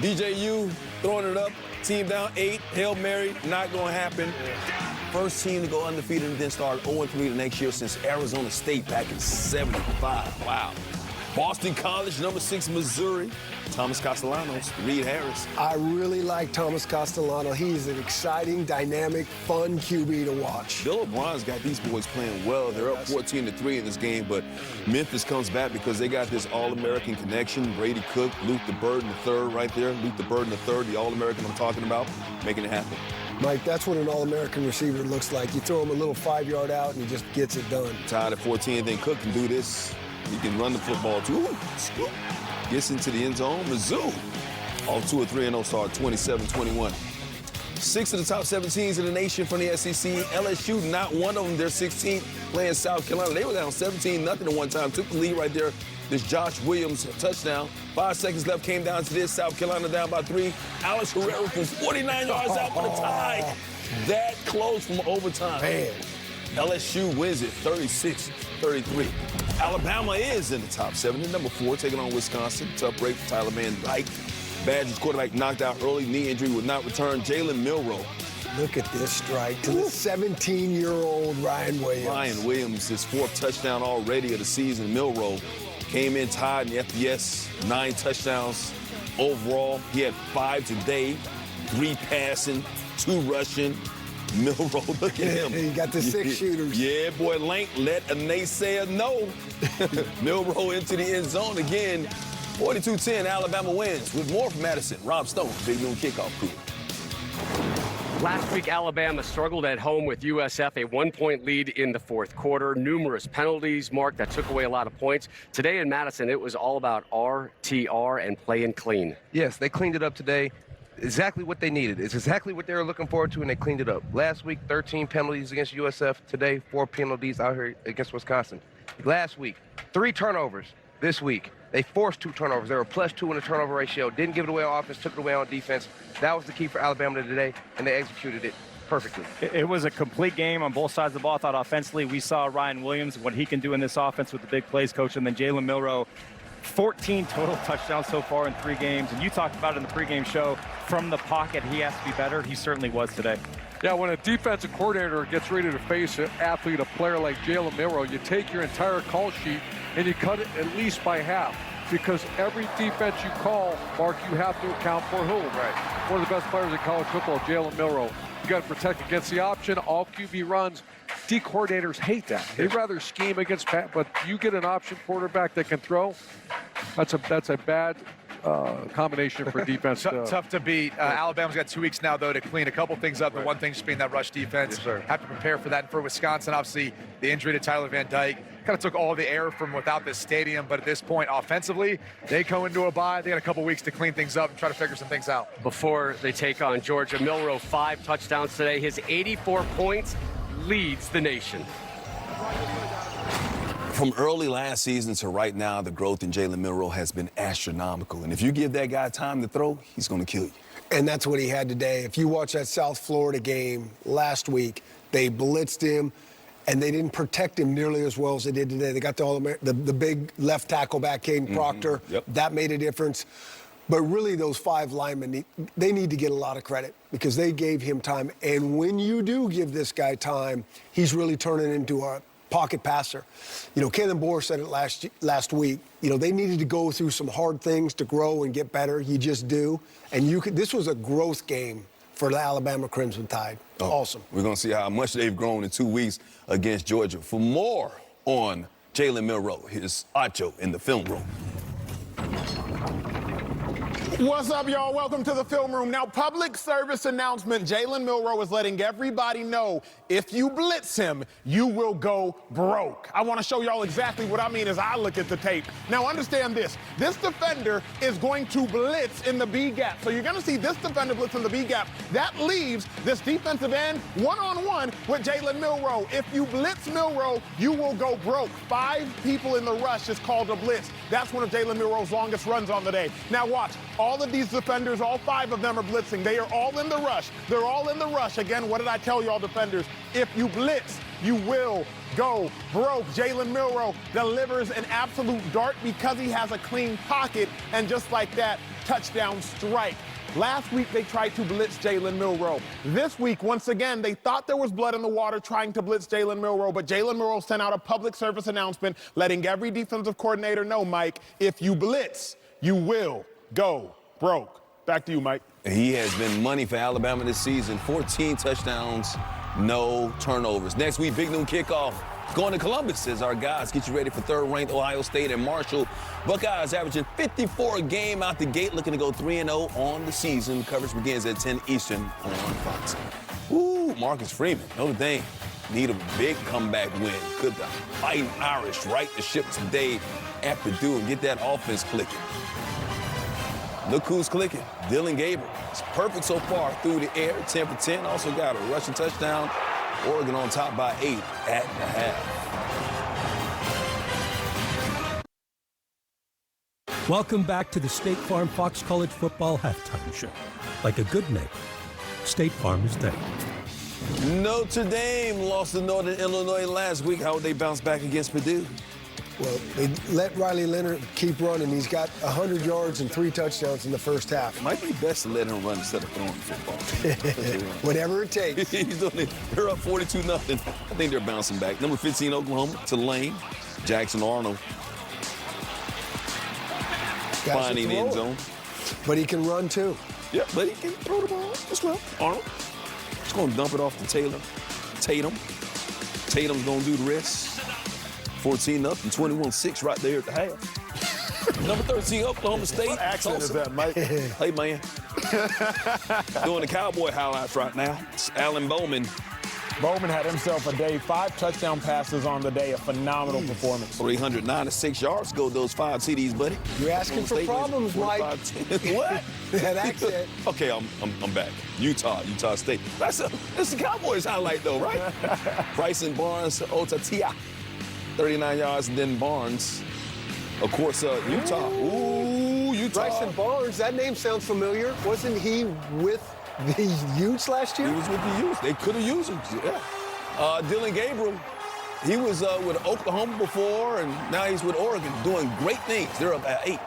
DJU throwing it up, team down 8, Hail Mary, not going to happen. First team to go undefeated and then start 0-3 the next year since Arizona State back in '75. Wow. Boston College, number 6, Missouri. Thomas Castellanos, Reed Harris. I really like Thomas Castellano. He's an exciting, dynamic, fun QB to watch. Bill O'Brien's got these boys playing well. They're up 14-3 in this game, but Memphis comes back because they got this All-American connection. Brady Cook, Luke the Bird in the third right there. Luke the Bird in the third, the All-American I'm talking about, making it happen. Mike, that's what an All-American receiver looks like. You throw him a little 5-yard out, and he just gets it done. Tied at 14, then Cook can do this. He can run the football, too. Scoop. Gets into the end zone. Mizzou. All 2 or 3-0 start, 27-21. 6 of the top 7 teams in the nation from the SEC. LSU, not one of them. They're 16th, playing South Carolina. They were down 17-0 at one time. Took the lead right there. This Josh Williams touchdown. 5 seconds left, came down to this. South Carolina down by 3. Alex Herrera from 49 yards out for the tie. That close from overtime. Man. LSU wins it 36-33. Alabama is in the top 7. They're number 4, taking on Wisconsin. Tough break for Tyler Van Dyke. Badgers quarterback knocked out early. Knee injury would not return. Jalen Milroe. Look at this strike to the 17-year-old Ryan Williams. Ryan Williams, his 4th touchdown already of the season. Milroe came in tied in the FBS, 9 touchdowns overall. He had 5 today, 3 passing, 2 rushing. Milroe, look at him. He got the 6 shooters. Yeah, boy, Lank let a naysayer know. Milroe into the end zone again. 42-10, Alabama wins. With more from Madison, Rob Stone, Big Noon Kickoff Crew. Last week, Alabama struggled at home with USF, a 1-point lead in the 4th quarter. Numerous penalties, Mark, that took away a lot of points. Today in Madison, it was all about RTR and playing clean. Yes, they cleaned it up today. Exactly what they needed. It's exactly what they were looking forward to, and they cleaned it up. Last week, 13 penalties against USF. Today, 4 penalties out here against Wisconsin. Last week, 3 turnovers. This week, they forced 2 turnovers. They were +2 in the turnover ratio. Didn't give it away on offense, took it away on defense. That was the key for Alabama today, and they executed it perfectly. It was a complete game on both sides of the ball. I thought offensively, we saw Ryan Williams, what he can do in this offense with the big plays, coach, and then Jalen Milroe. 14 total touchdowns so far in 3 games. And you talked about it in the pregame show, from the pocket, he has to be better. He certainly was today. Yeah, when a defensive coordinator gets ready to face an athlete, a player like Jalen Milroe, you take your entire call sheet and you cut it at least by half. Because every defense you call, Mark, you have to account for who? Right. One of the best players in college football, Jalen Milroe. You got to protect against the option, all QB runs. D coordinators hate that. They'd rather scheme against Pat, but you get an option quarterback that can throw. That's a bad combination for defense. Tough to beat. Alabama's got 2 weeks now, though, to clean a couple things up. The one thing just being that rush defense. Yes, sir. Have to prepare for that. And for Wisconsin, obviously, the injury to Tyler Van Dyke kind of took all the air from without this stadium. But at this point, offensively, they go into a bye. They got a couple weeks to clean things up and try to figure some things out. Before they take on Georgia, Milroe, 5 touchdowns today. His 84 points leads the nation. From early last season to right now, the growth in Jalen Milroe has been astronomical. And if you give that guy time to throw, he's going to kill you. And that's what he had today. If you watch that South Florida game last week, they blitzed him, and they didn't protect him nearly as well as they did today. They got the big left tackle back, Caden Proctor. Yep. That made a difference. But really, those 5 linemen, they need to get a lot of credit because they gave him time. And when you do give this guy time, he's really turning into a pocket passer. You know, Kalen Bohr said it last week. You know, they needed to go through some hard things to grow and get better. You just do. And this was a growth game for the Alabama Crimson Tide. Awesome. We're going to see how much they've grown in 2 weeks against Georgia. For more on Jalen Milroe, here's Acho in the film room. What's up, y'all? Welcome to the film room. Now, public service announcement. Jalen Milroe is letting everybody know if you blitz him, you will go broke. I want to show y'all exactly what I mean as I look at the tape. Now, understand this. This defender is going to blitz in the B gap. So you're going to see this defender blitz in the B gap. That leaves this defensive end one-on-one with Jalen Milroe. If you blitz Milroe, you will go broke. 5 people in the rush is called a blitz. That's one of Jalen Milroe's longest runs on the day. Now watch. All of these defenders, all 5 of them are blitzing. They are all in the rush. They're all in the rush. Again, what did I tell y'all, defenders? If you blitz, you will go broke. Jalen Milroe delivers an absolute dart because he has a clean pocket, and just like that, touchdown strike. Last week, they tried to blitz Jalen Milroe. This week, once again, they thought there was blood in the water trying to blitz Jalen Milroe, but Jalen Milroe sent out a public service announcement letting every defensive coordinator know, Mike, if you blitz, you will go broke. Back to you, Mike. He has been money for Alabama this season. 14 touchdowns, no turnovers. Next week, Big Noon Kickoff. Going to Columbus as our guys get you ready for 3rd-ranked Ohio State and Marshall. Buckeyes averaging 54 a game out the gate, looking to go 3-0 on the season. Coverage begins at 10 Eastern on Fox. Purdue, Marcus Freeman, Notre Dame need a big comeback win. Could the Fighting Irish right the ship today at Purdue and get that offense clicking? Look who's clicking. Dylan Gabriel. It's perfect so far through the air, 10 for 10. Also got a rushing touchdown. Oregon on top by 8 at the half. Welcome back to the State Farm Fox College Football Halftime Show. Like a good neighbor, State Farm is there. Notre Dame lost to Northern Illinois last week. How would they bounce back against Purdue? Well, they let Riley Leonard keep running. He's got 100 yards and 3 touchdowns in the first half. Might be best to let him run instead of throwing football. Whatever it takes. He's doing it. They're up 42-0. I think they're bouncing back. Number 15, Oklahoma, to Lane. Jackson Arnold. Finding the end zone. But he can run, too. Yeah, but he can throw the ball as well. Arnold. Just going to dump it off to Tatum. Tatum's going to do the rest. 14-0, 21-6 right there at the half. Number 13, Oklahoma State. What accent is that, Mike? Hey, man. Doing the Cowboy highlights right now. It's Alan Bowman. Bowman had himself a day, 5 touchdown passes on the day, a phenomenal performance. 396 yards go those 5 TDs, buddy. You're asking for problems, Mike. What? That accent. Okay, I'm back. Utah State. That's the Cowboys highlight, though, right? Bryson Barnes, Otatia. 39 yards, and then Barnes. Of course, Utah. Ooh, Utah. Bryson Barnes, that name sounds familiar. Wasn't he with the Utes last year? He was with the Utes. They could have used him. Yeah. Dylan Gabriel, he was with Oklahoma before, and now he's with Oregon, doing great things. They're up at 8.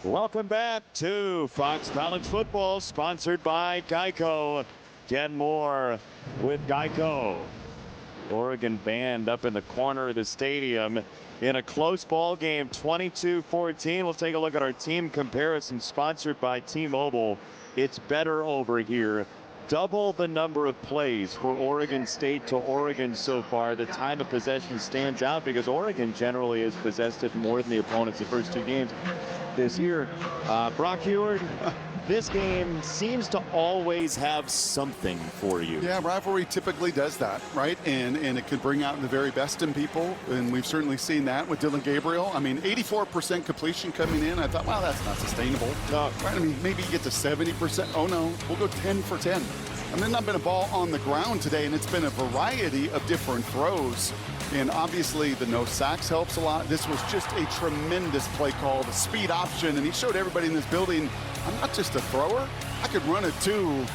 Welcome back to Fox College Football, sponsored by Geico. Get more with Geico. Oregon band up in the corner of the stadium in a close ball game, 22-14. We'll take a look at our team comparison, sponsored by T-Mobile. It's better over here. Double the number of plays for Oregon State to Oregon so far. The time of possession stands out because Oregon generally has possessed it more than the opponents the first 2 games this year. Brock Heward, this game seems to always have something for you. Yeah, rivalry typically does that, right? And it can bring out the very best in people, and we've certainly seen that with Dylan Gabriel. I mean, 84% completion coming in. I thought, wow, that's not sustainable. No, right? I mean, maybe you get to 70%. Oh, no, we'll go 10 for 10. And there's not been a ball on the ground today, and it's been a variety of different throws. And obviously, the no sacks helps a lot. This was just a tremendous play call, the speed option, and he showed everybody in this building, I'm not just a thrower. I could run it too.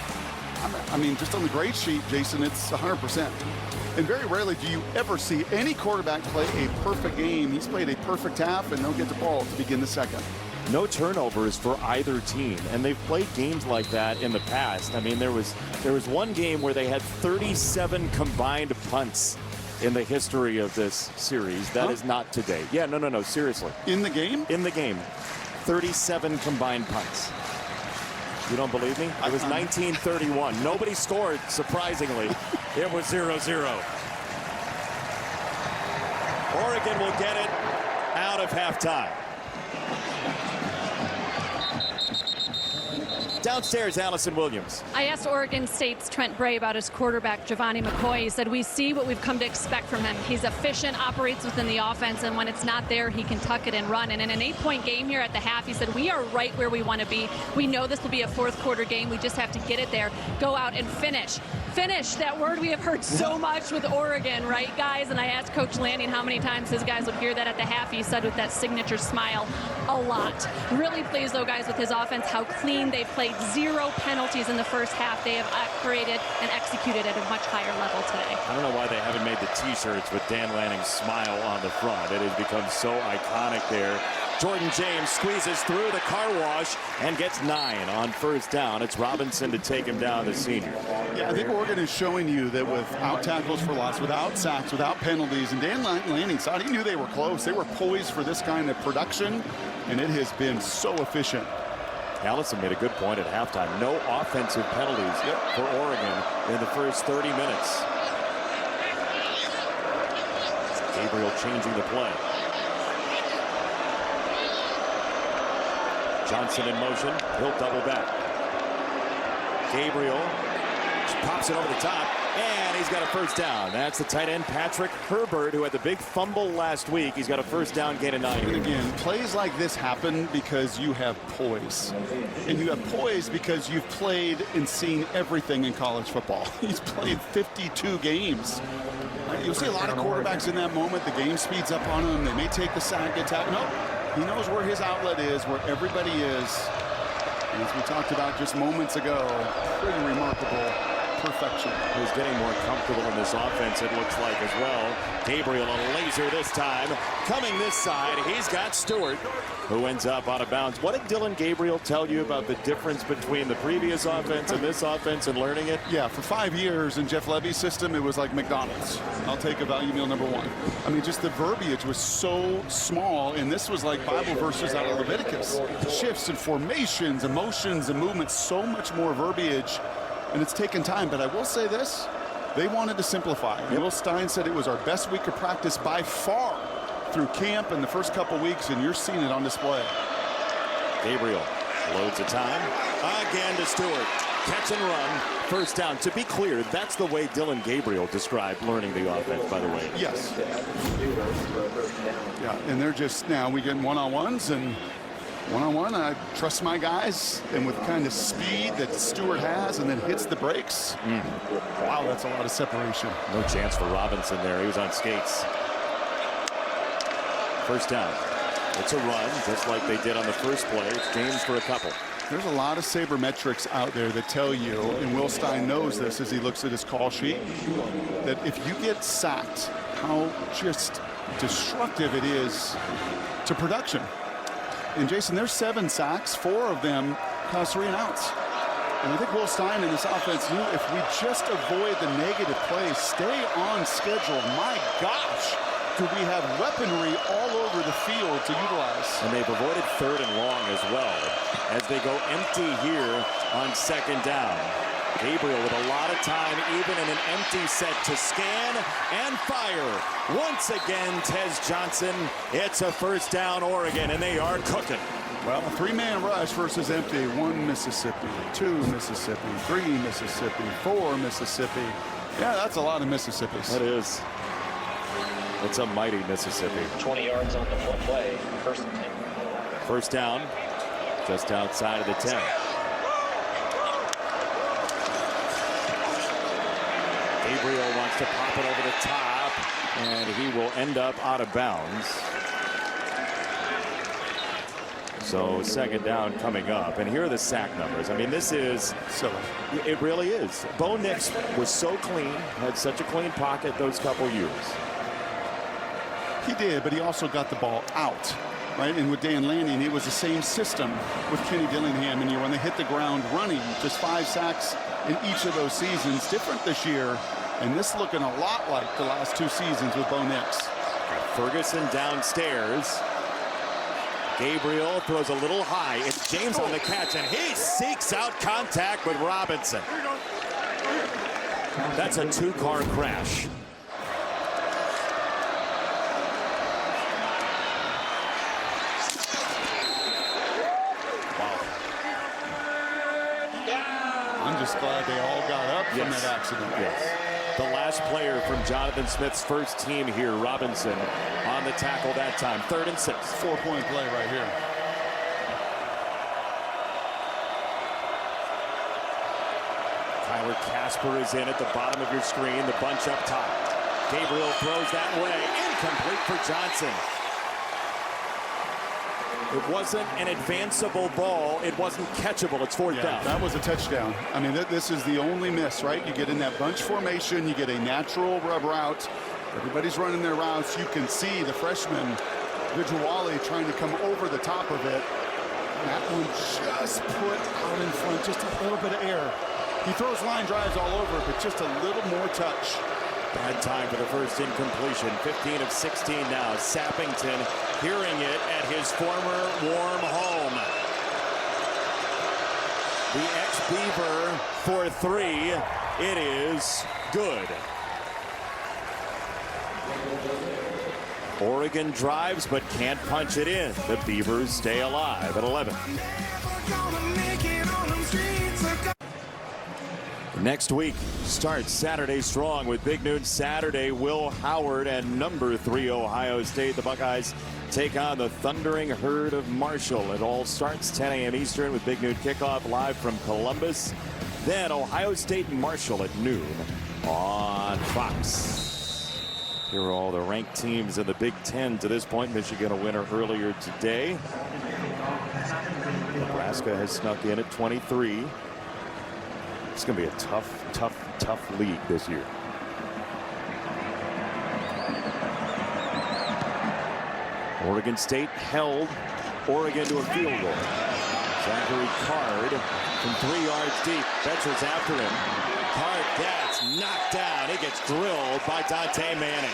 I mean, just on the grade sheet, Jason, it's 100%. And very rarely do you ever see any quarterback play a perfect game. He's played a perfect half, and they'll get the ball to begin the second. No turnovers for either team, and they've played games like that in the past. I mean, there was one game where they had 37 combined punts in the history of this series. That is not today. Yeah, no, seriously. In the game? In the game. 37 combined punts. You don't believe me? It was 1931. Nobody scored, surprisingly. It was 0-0. Oregon will get it out of halftime. Downstairs, Allison Williams. I asked Oregon State's Trent Bray about his quarterback, Giovanni McCoy. He said, we see what we've come to expect from him. He's efficient, operates within the offense, and when it's not there, he can tuck it and run. And in an 8-point game here at the half, he said, we are right where we want to be. We know this will be a fourth quarter game. We just have to get it there, go out and finish. Finish, that word we have heard so much with Oregon, right, guys? And I asked Coach Lanning how many times his guys would hear that at the half. He said with that signature smile, a lot. Really pleased, though, guys, with his offense, how clean they've played. 0 penalties in the first half. They have operated and executed at a much higher level today. I don't know why they haven't made the T-shirts with Dan Lanning's smile on the front. It has become so iconic there Jordan James squeezes through the car wash and gets 9 on first down. It's Robinson to take him down, the senior. Yeah, I think Oregon is showing you that without tackles for loss, without sacks, without penalties, and Dan Lanning's side, he knew they were close. They were poised for this kind of production, and it has been so efficient. Allison made a good point at halftime. No offensive penalties for Oregon in the first 30 minutes. Gabriel changing the play. Johnson in motion. He'll double back. Gabriel pops it over the top, and he's got a first down. That's the tight end Patrick Herbert, who had the big fumble last week. He's got a first down, gain of 9. And again, plays like this happen because you have poise. And you have poise because you've played and seen everything in college football. He's played 52 games. You'll see a lot of quarterbacks in that moment. The game speeds up on them. They may take the sack, get tackled. No, he knows where his outlet is, where everybody is. And as we talked about just moments ago, pretty remarkable perfection. He's getting more comfortable in this offense, it looks like, as well. Gabriel a laser this time. Coming this side, he's got Stewart, who ends up out of bounds. What did Dylan Gabriel tell you about the difference between the previous offense and this offense and learning it? Yeah, for 5 years in Jeff Levy's system, it was like McDonald's. I'll take a value meal number 1. I mean, just the verbiage was so small, and this was like Bible verses out of Leviticus. Shifts and formations, emotions and movements, so much more verbiage. And it's taken time, but I will say this, they wanted to simplify. Will Stein said it was our best week of practice by far through camp in the first couple weeks, and you're seeing it on display. Gabriel loads of time. Again to Stewart. Catch and run. First down. To be clear, that's the way Dylan Gabriel described learning the offense, by the way. Yes. Yeah, and they're just now we get one-on-ones, and one-on-one, I trust my guys, and with kind of speed that Stewart has and then hits the brakes. Wow, that's a lot of separation. No chance for Robinson there. He was on skates. First down. It's a run, just like they did on the first play. It's James for a couple. There's a lot of sabermetrics out there that tell you, and Will Stein knows this as he looks at his call sheet, that if you get sacked, how just destructive it is to production. And Jason, there's 7 sacks, 4 of them cause 3 and outs. And I think Will Stein in this offense knew if we just avoid the negative plays, stay on schedule, my gosh, do we have weaponry all over the field to utilize. And they've avoided 3rd and long as well, as they go empty here on 2nd down. Gabriel with a lot of time, even in an empty set, to scan and fire. Once again, Tez Johnson. It's a first down, Oregon, and they are cooking. Well, a 3-man rush versus empty. 1 Mississippi, 2 Mississippi, 3 Mississippi, 4 Mississippi. Yeah, that's a lot of Mississippis. That is. It's a mighty Mississippi. 20 yards on the full play. First and 10. First down, just outside of the 10. Gabriel wants to pop it over the top, and he will end up out of bounds. So 2nd down coming up, and here are the sack numbers. I mean, this is silly. It really is. Bo Nix was so clean, had such a clean pocket those couple years. He did, but he also got the ball out, right? And with Dan Lanning, it was the same system with Kenny Dillingham. And when they hit the ground running, just 5 sacks in each of those seasons. Different this year, and this looking a lot like the last 2 seasons with Bo Nix. Ferguson downstairs. Gabriel throws a little high. It's James on the catch, and he seeks out contact with Robinson. That's a 2-car crash. I'm just glad they all got up from that accident. Yes. The last player from Jonathan Smith's first team here, Robinson, on the tackle that time. 3rd and 6. 4-point play right here. Tyler Casper is in at the bottom of your screen. The bunch up top. Gabriel throws that way. Incomplete for Johnson. It wasn't an advanceable ball. It wasn't catchable. It's 4th down. That was a touchdown. I mean, this is the only miss, right? You get in that bunch formation. You get a natural route. Everybody's running their routes. You can see the freshman Visuale trying to come over the top of it. That one just put out in front, just a little bit of air. He throws line drives all over, but just a little more touch. Bad time for the first incompletion. 15 of 16 now. Sappington hearing it at his former warm home. The ex-Beaver for three. It is good. Oregon drives but can't punch it in. The Beavers stay alive at 11. Next week starts Saturday strong with Big Noon Saturday. Will Howard and number 3 Ohio State. The Buckeyes take on the Thundering Herd of Marshall. It all starts 10 a.m. Eastern with Big Noon kickoff live from Columbus. Then Ohio State and Marshall at noon on Fox. Here are all the ranked teams in the Big Ten to this point. Michigan a winner earlier today. Nebraska has snuck in at 23. It's going to be a tough league this year. Oregon State held Oregon to a field goal. Zachary Card from 3 yards deep. Betcher's after him. Card gets knocked down. He gets drilled by Dante Manning.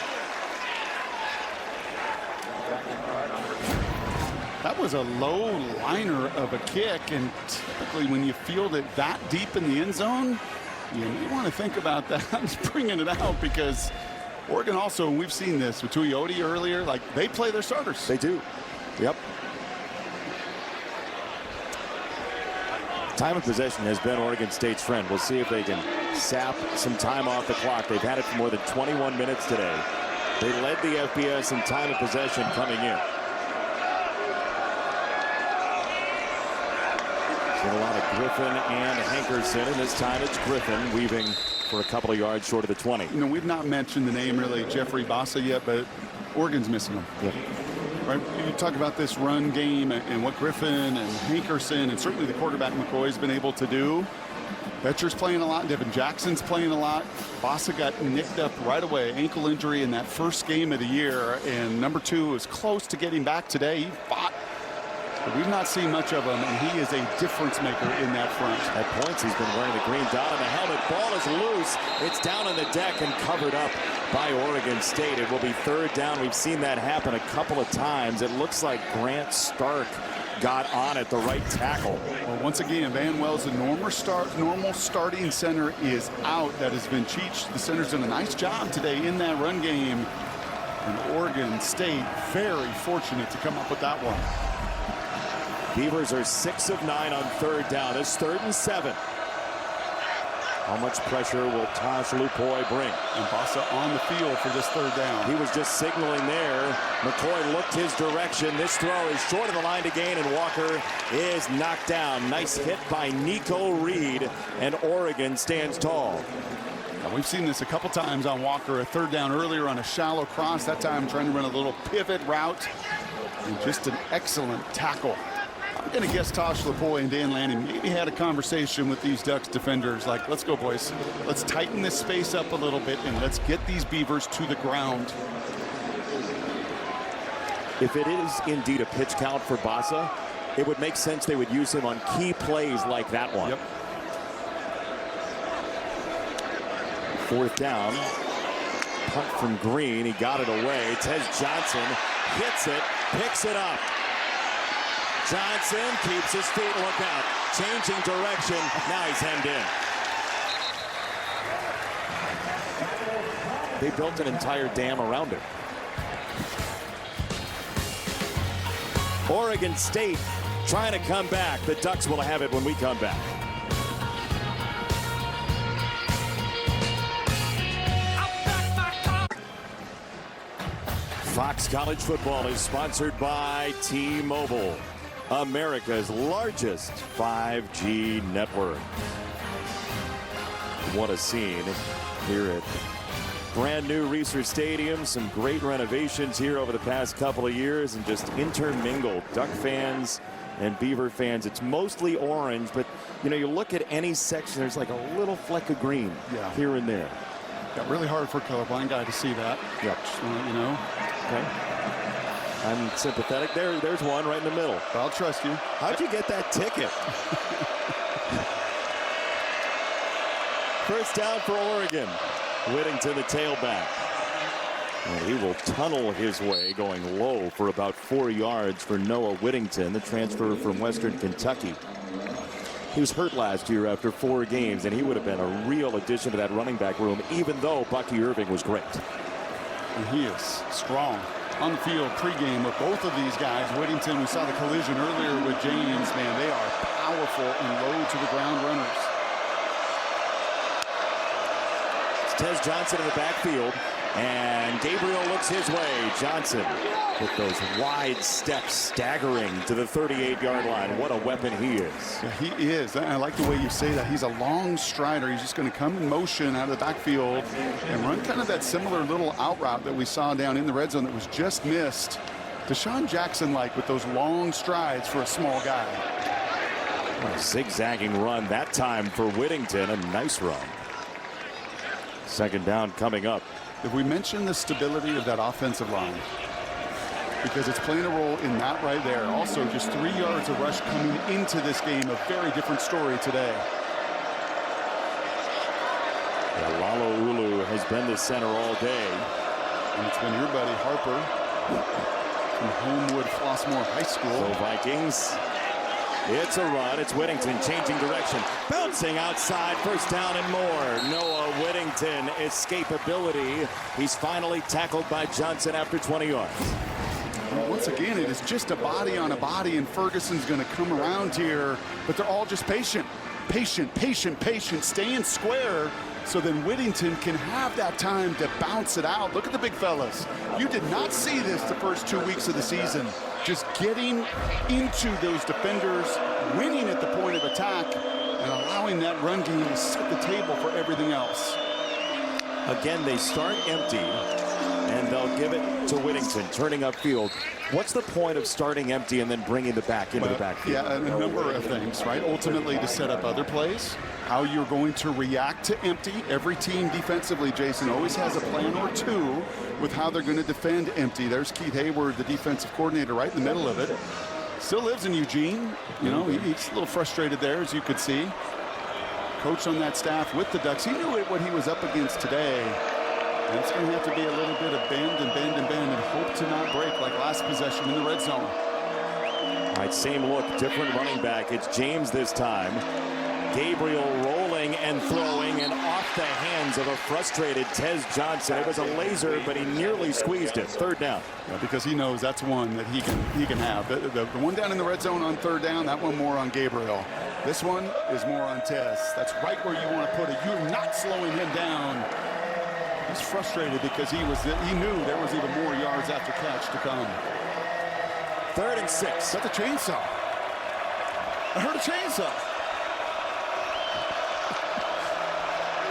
That was a low liner of a kick, and typically when you field it that deep in the end zone, you may want to think about that, bringing it out, because Oregon also, and we've seen this with Tuioti earlier, like they play their starters. They do. Yep. Time of possession has been Oregon State's friend. We'll see if they can sap some time off the clock. They've had it for more than 21 minutes today. They led the FBS in time of possession coming in. A lot of Griffin and Hankerson, and this time it's Griffin weaving for a couple of yards short of the 20. You know, we've not mentioned the name really Jeffrey Bassa yet, but Oregon's missing him. Yeah. Right? You talk about this run game and what Griffin and Hankerson and certainly the quarterback McCoy's been able to do. Betcher's playing a lot. Devin Jackson's playing a lot. Bassa got nicked up right away, ankle injury in that first game of the year, and number 2 was close to getting back today. He fought. But we've not seen much of him, and he is a difference maker in that front. At points, he's been wearing the green dot on the helmet. Ball is loose. It's down on the deck and covered up by Oregon State. It will be 3rd down. We've seen that happen a couple of times. It looks like Grant Stark got on at the right tackle. Well, once again, Van Wells, the normal starting center is out. That has been Cheech. The center's done a nice job today in that run game. And Oregon State very fortunate to come up with that one. Beavers are 6 of 9 on 3rd down. It's 3rd and 7. How much pressure will Tosh Lupoy bring? And Bassa on the field for this 3rd down. He was just signaling there. McCoy looked his direction. This throw is short of the line to gain, and Walker is knocked down. Nice hit by Nico Reed, and Oregon stands tall. Now, we've seen this a couple times on Walker. A 3rd down earlier on a shallow cross. That time trying to run a little pivot route. And just an excellent tackle. I'm going to guess Tosh Lupoy and Dan Lanning maybe had a conversation with these Ducks defenders like, let's go, boys. Let's tighten this space up a little bit, and let's get these Beavers to the ground. If it is indeed a pitch count for Bassa, it would make sense they would use him on key plays like that one. Yep. 4th down. Punt from Green. He got it away. Tez Johnson hits it, picks it up. Johnson keeps his feet. Look out. Changing direction. Now he's hemmed in. They built an entire dam around him. Oregon State trying to come back. The Ducks will have it when we come back. Fox College Football is sponsored by T-Mobile, America's largest 5G network. What a scene here at brand new Reser Stadium. Some great renovations here over the past couple of years, and just intermingled Duck fans and Beaver fans. It's mostly orange, but you know, you look at any section, there's like a little fleck of green here and there. Yeah, really hard for a colorblind guy to see that. Yep. Just want to let you know. Okay. I'm sympathetic. There's one right in the middle. I'll trust you. How'd you get that ticket? First down for Oregon. Whittington, the tailback. And he will tunnel his way, going low for about 4 yards for Noah Whittington, the transfer from Western Kentucky. He was hurt last year after 4 games, and he would have been a real addition to that running back room, even though Bucky Irving was great. And he is strong. On the field pregame with both of these guys. Whittington, we saw the collision earlier with James. Man, they are powerful and low to the ground runners. It's Tez Johnson in the backfield, and Gabriel looks his way. Johnson with those wide steps, staggering to the 38-yard line. What a weapon he is. Yeah, he is. I like the way you say that. He's a long strider. He's just going to come in motion out of the backfield and run kind of that similar little out route that we saw down in the red zone that was just missed. Deshaun Jackson-like with those long strides for a small guy. A zigzagging run that time for Whittington. A nice run. Second down coming up. If we mention the stability of that offensive line, because it's playing a role in that right there. Also, just 3 yards of rush coming into this game. A very different story today. Yeah, Lalo Ulu has been the center all day. And it's been your buddy Harper from Homewood Flossmoor High School. So Vikings, it's a run. It's Whittington changing direction. Bouncing outside, first down and more. Noah Whittington, escapability. He's finally tackled by Johnson after 20 yards. Once again, it is just a body on a body, and Ferguson's going to come around here, but they're all just patient, staying square, so then Whittington can have that time to bounce it out. Look at the big fellas. You did not see this the first 2 weeks of the season. Just getting into those defenders, winning at the point of attack, and allowing that run game to set the table for everything else. Again, they start empty, and they'll give it to Whittington, turning upfield. What's the point of starting empty and then bringing the back into the backfield? Yeah, a number of things, right? Ultimately, to set up other plays, how you're going to react to empty. Every team defensively, Jason, always has a plan or two with how they're going to defend empty. There's Keith Hayward, the defensive coordinator, right in the middle of it. Still lives in Eugene. You know, he's a little frustrated there, as you could see. Coach on that staff with the Ducks. He knew what he was up against today. And it's going to have to be a little bit of bend and hope to not break like last possession in the red zone. All right, same look, different running back. It's James this time. Gabriel rolling and throwing and off the hands of a frustrated Tez Johnson. It was a laser, but he nearly squeezed it. Third down. Yeah, because he knows that's one that he can have. The one down in the red zone on third down, that one more on Gabriel. This one is more on Tez. That's right where you want to put it. You're not slowing him down. He's frustrated because he knew there was even more yards after catch to come. 3rd and 6. That's a chainsaw. I heard a chainsaw.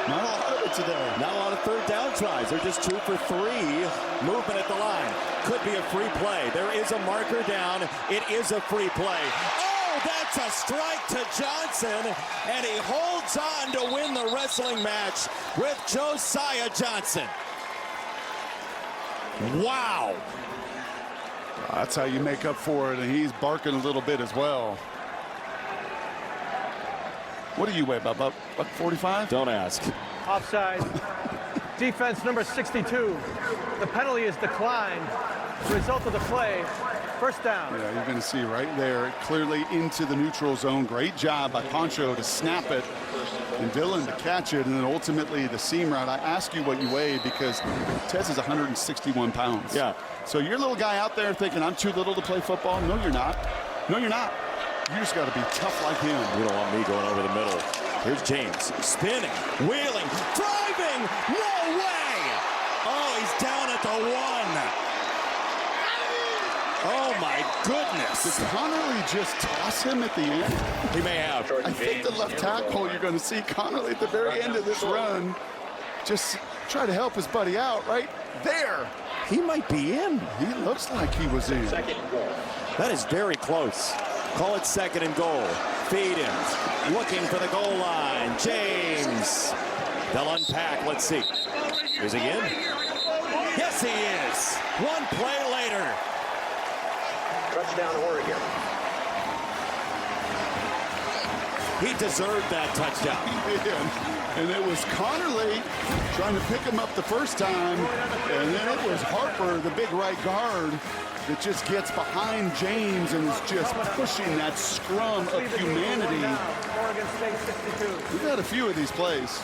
Not a lot of it today. Not a lot of third down tries. They're just 2 for 3. Movement at the line. Could be a free play. There is a marker down. It is a free play. Oh, that's a strike to Johnson, and he holds on to win the wrestling match with Josiah Johnson. Wow. That's how you make up for it, and he's barking a little bit as well. What do you weigh, about 45? Don't ask. Offside. Defense number 62. The penalty is declined. The result of the play, first down. Yeah, you're going to see right there, clearly into the neutral zone. Great job by Poncho to snap it, and Dylan to catch it, and then ultimately the seam route. I ask you what you weigh because Tez is 161 pounds. Yeah. So you're a little guy out there thinking, I'm too little to play football. No, you're not. No, you're not. You just got to be tough like him. You don't want me going over the middle. Here's James, spinning, wheeling, driving. No way! Oh, he's down at the 1. Oh my goodness! Did Connerly just toss him at the end? He may have. I think the left tackle, you're going to see Connerly at the very end of this run just try to help his buddy out right there. He might be in. He looks like he was in. That is very close. Call it 2nd and goal. Feed him. Looking for the goal line. James. They'll unpack. Let's see. Is he in? Yes, he is. One play later. Touchdown, Oregon. He deserved that touchdown. He did. And it was Connerly trying to pick him up the first time. And then it was Harper, the big right guard, that just gets behind James and is just pushing that scrum of humanity. Oregon State 62. We've had a few of these plays.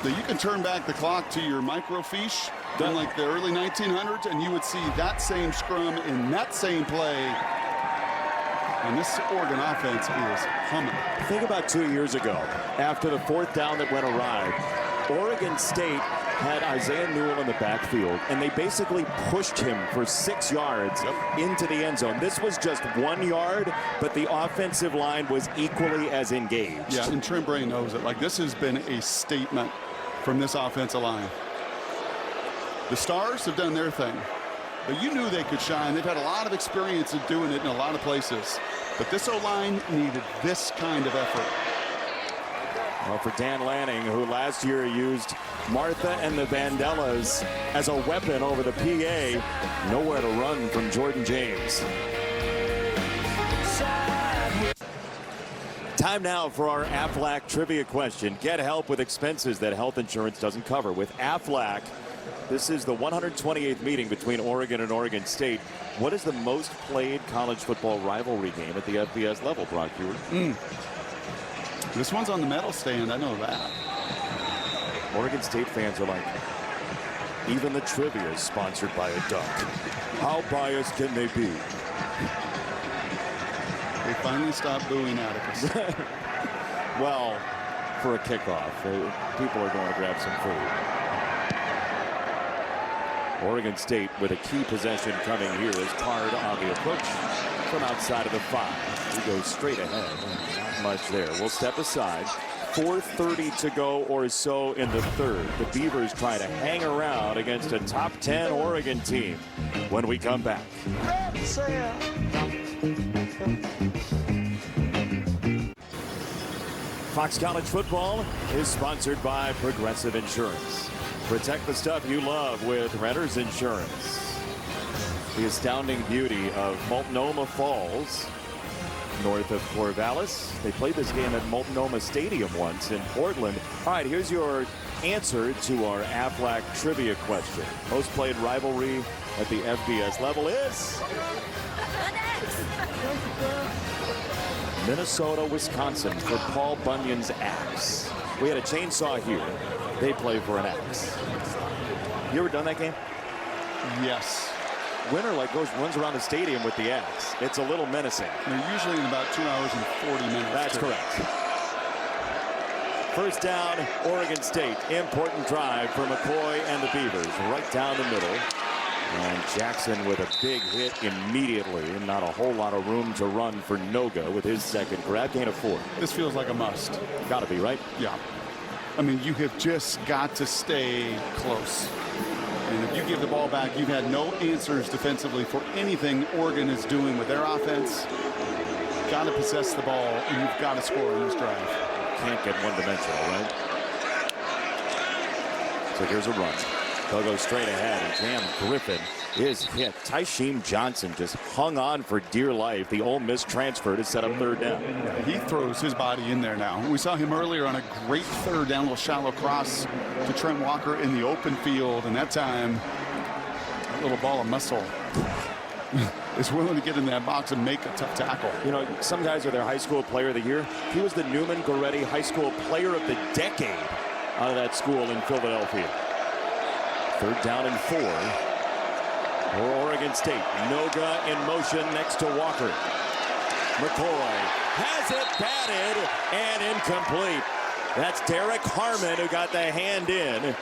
That you can turn back the clock to your microfiche in like the early 1900s, and you would see that same scrum in that same play. And this Oregon offense is humming. Think about 2 years ago, after the fourth down that went awry, Oregon State had Isaiah Newell in the backfield, and they basically pushed him for 6 yards into the end zone. This was just 1 yard, but the offensive line was equally as engaged. Yeah, and Trent Bray knows it. Like, this has been a statement from this offensive line. The Stars have done their thing, but you knew they could shine. They've had a lot of experience in doing it in a lot of places, but this O-line needed this kind of effort. Well, for Dan Lanning, who last year used Martha and the Vandellas as a weapon over the PA, nowhere to run from Jordan James. Time now for our Aflac trivia question. Get help with expenses that health insurance doesn't cover. With Aflac, this is the 128th meeting between Oregon and Oregon State. What is the most played college football rivalry game at the FBS level, Brock Hewitt? This one's on the medal stand, I know that. Oregon State fans are like, even the trivia is sponsored by a duck. How biased can they be? They finally stopped booing Atticus. Well, for a kickoff, people are going to grab some food. Oregon State with a key possession coming here is Card on the approach from outside of the 5. He goes straight ahead. Not much there. We'll step aside. 4:30 to go or so in the third. The Beavers try to hang around against a top 10 Oregon team when we come back. Fox College Football is sponsored by Progressive Insurance. Protect the stuff you love with Renter's Insurance. The astounding beauty of Multnomah Falls, north of Corvallis. They played this game at Multnomah Stadium once in Portland. All right, here's your answer to our Aflac trivia question. Most played rivalry at the FBS level is Minnesota, Wisconsin for Paul Bunyan's Axe. We had a chainsaw here. They play for an axe. You ever done that game? Yes. Winner runs around the stadium with the axe. It's a little menacing. They're usually in about 2 hours and 40 minutes. That's correct. First down, Oregon State. Important drive for McCoy and the Beavers. Right down the middle. And Jackson with a big hit immediately. And not a whole lot of room to run for Noga with his second grab. Gain of 4. This feels like a must. Got to be, right? Yeah. I mean, you have just got to stay close. And if you give the ball back, you've had no answers defensively for anything Oregon is doing with their offense. Got to possess the ball, and you've got to score on this drive. Can't get one-dimensional, right? So here's a run. They'll go straight ahead, and Cam Griffin is hit. Tysheem Johnson just hung on for dear life. The Ole Miss transfer to set up third down. Yeah, he throws his body in there now. We saw him earlier on a great third down, little shallow cross to Trent Walker in the open field, and that time, that little ball of muscle is willing to get in that box and make a tough tackle. You know, some guys are their high school player of the year. He was the Newman Goretti High School Player of the Decade out of that school in Philadelphia. Third down and 4 for Oregon State. Noga in motion next to Walker. McCoy has it batted and incomplete. That's Derek Harmon who got the hand in.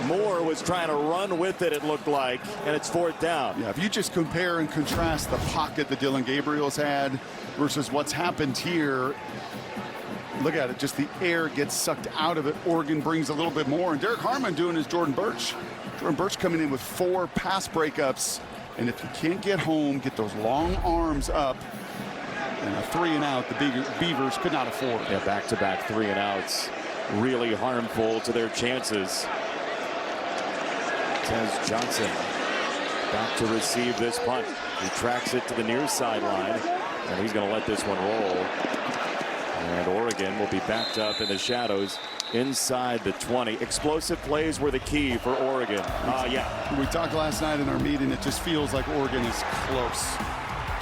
Moore was trying to run with it, it looked like, and it's fourth down. Yeah, if you just compare and contrast the pocket that Dylan Gabriel's had versus what's happened here, look at it, just the air gets sucked out of it. Oregon brings a little bit more, and Derek Harmon doing his Jordan Birch. Jordan Birch coming in with 4 pass breakups, and if you can't get home, get those long arms up, and a 3 and out, the Beavers could not afford. Yeah, back-to-back 3 and outs, really harmful to their chances. Says Johnson. Back to receive this punt. He tracks it to the near sideline, and he's going to let this one roll. And Oregon will be backed up in the shadows inside the 20. Explosive plays were the key for Oregon. Yeah. We talked last night in our meeting. It just feels like Oregon is close.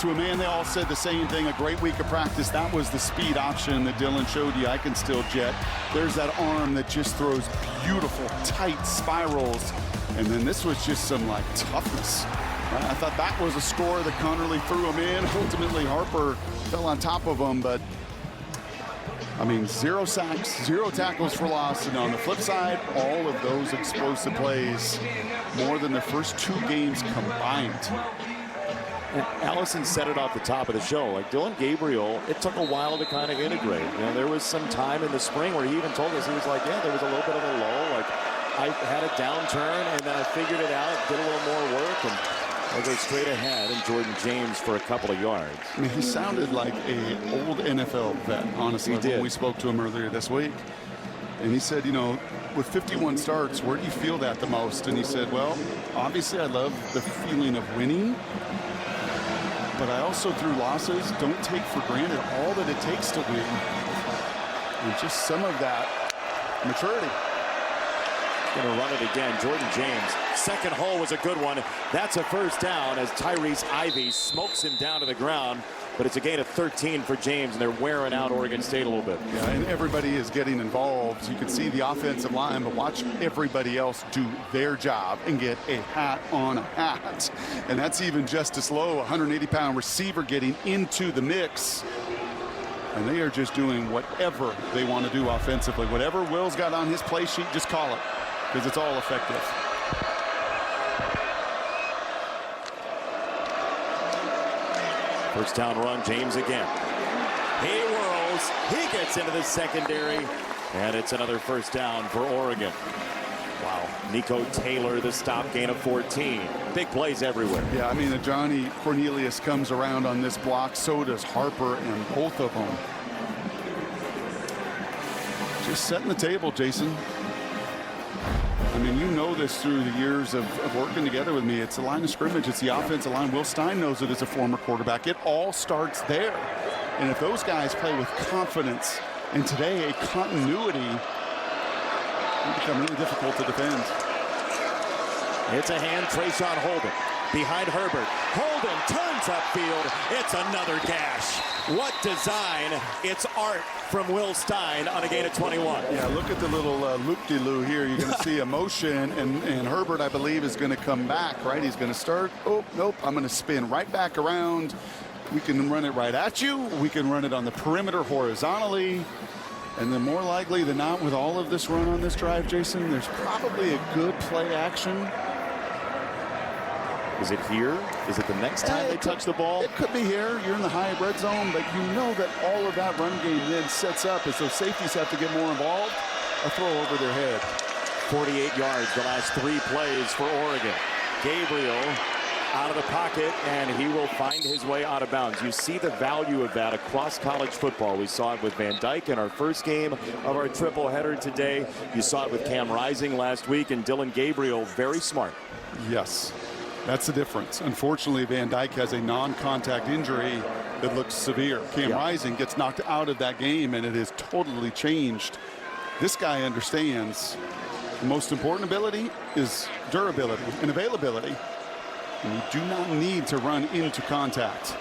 To a man, they all said the same thing. A great week of practice. That was the speed option that Dylan showed you. I can still jet. There's that arm that just throws beautiful, tight spirals. And then this was just some, like, toughness. I thought that was a score that Connerly threw him in. Ultimately, Harper fell on top of him, but I mean, 0 sacks, 0 tackles for loss, and on the flip side, all of those explosive plays, more than the first 2 games combined. And Allison said it off the top of the show. Like Dylan Gabriel, it took a while to kind of integrate. You know, there was some time in the spring where he even told us, he was like, yeah, there was a little bit of a lull. Like I had a downturn and then I figured it out, did a little more work, and I go straight ahead, and Jordan James for a couple of yards. I mean, he sounded like an old NFL vet, honestly, when we spoke to him earlier this week. And he said, you know, with 51 starts, where do you feel that the most? And he said, well, obviously I love the feeling of winning, but I also, through losses, don't take for granted all that it takes to win. And just some of that maturity. Going to run it again. Jordan James. Second hole was a good one. That's a first down as Tyrese Ivey smokes him down to the ground. But it's a gain of 13 for James, and they're wearing out Oregon State a little bit. Yeah, and everybody is getting involved. You can see the offensive line, but watch everybody else do their job and get a hat on a hat. And that's even just as low, 180-pound receiver getting into the mix. And they are just doing whatever they want to do offensively. Whatever Will's got on his play sheet, just call it, because it's all effective. First down run, James again. He whirls, he gets into the secondary, and it's another first down for Oregon. Wow, Nico Taylor, the stop, gain of 14. Big plays everywhere. Yeah, I mean, Johnny Cornelius comes around on this block, so does Harper, and both of them. Just setting the table, Jason. I mean, you know this through the years of working together with me. It's the line of scrimmage. It's the offensive line. Will Stein knows it as a former quarterback. It all starts there. And if those guys play with confidence and today a continuity, it become really difficult to defend. It's a hand, Trayshawn Holden. Behind Herbert. Holden turns upfield. It's another gash. What design. It's art from Will Stein on a gain of 21. Yeah, look at the little loop-de-loo here. You're going to see a motion, and Herbert, I believe, is going to come back, right? He's going to start. Oh, nope. I'm going to spin right back around. We can run it right at you. We can run it on the perimeter horizontally. And then more likely than not, with all of this run on this drive, Jason, there's probably a good play action. Is it here? Is it the next time they touch the ball? It could be here. You're in the high red zone, but you know that all of that run game then sets up as those safeties have to get more involved. A throw over their head. 48 yards the last 3 plays for Oregon. Gabriel out of the pocket, and he will find his way out of bounds. You see the value of that across college football. We saw it with Van Dyke in our first game of our triple header today. You saw it with Cam Rising last week, and Dylan Gabriel, very smart. Yes. That's the difference. Unfortunately, Van Dyke has a non-contact injury that looks severe. Cam Rising gets knocked out of that game, and it has totally changed. This guy understands the most important ability is durability and availability. And you do not need to run into contact.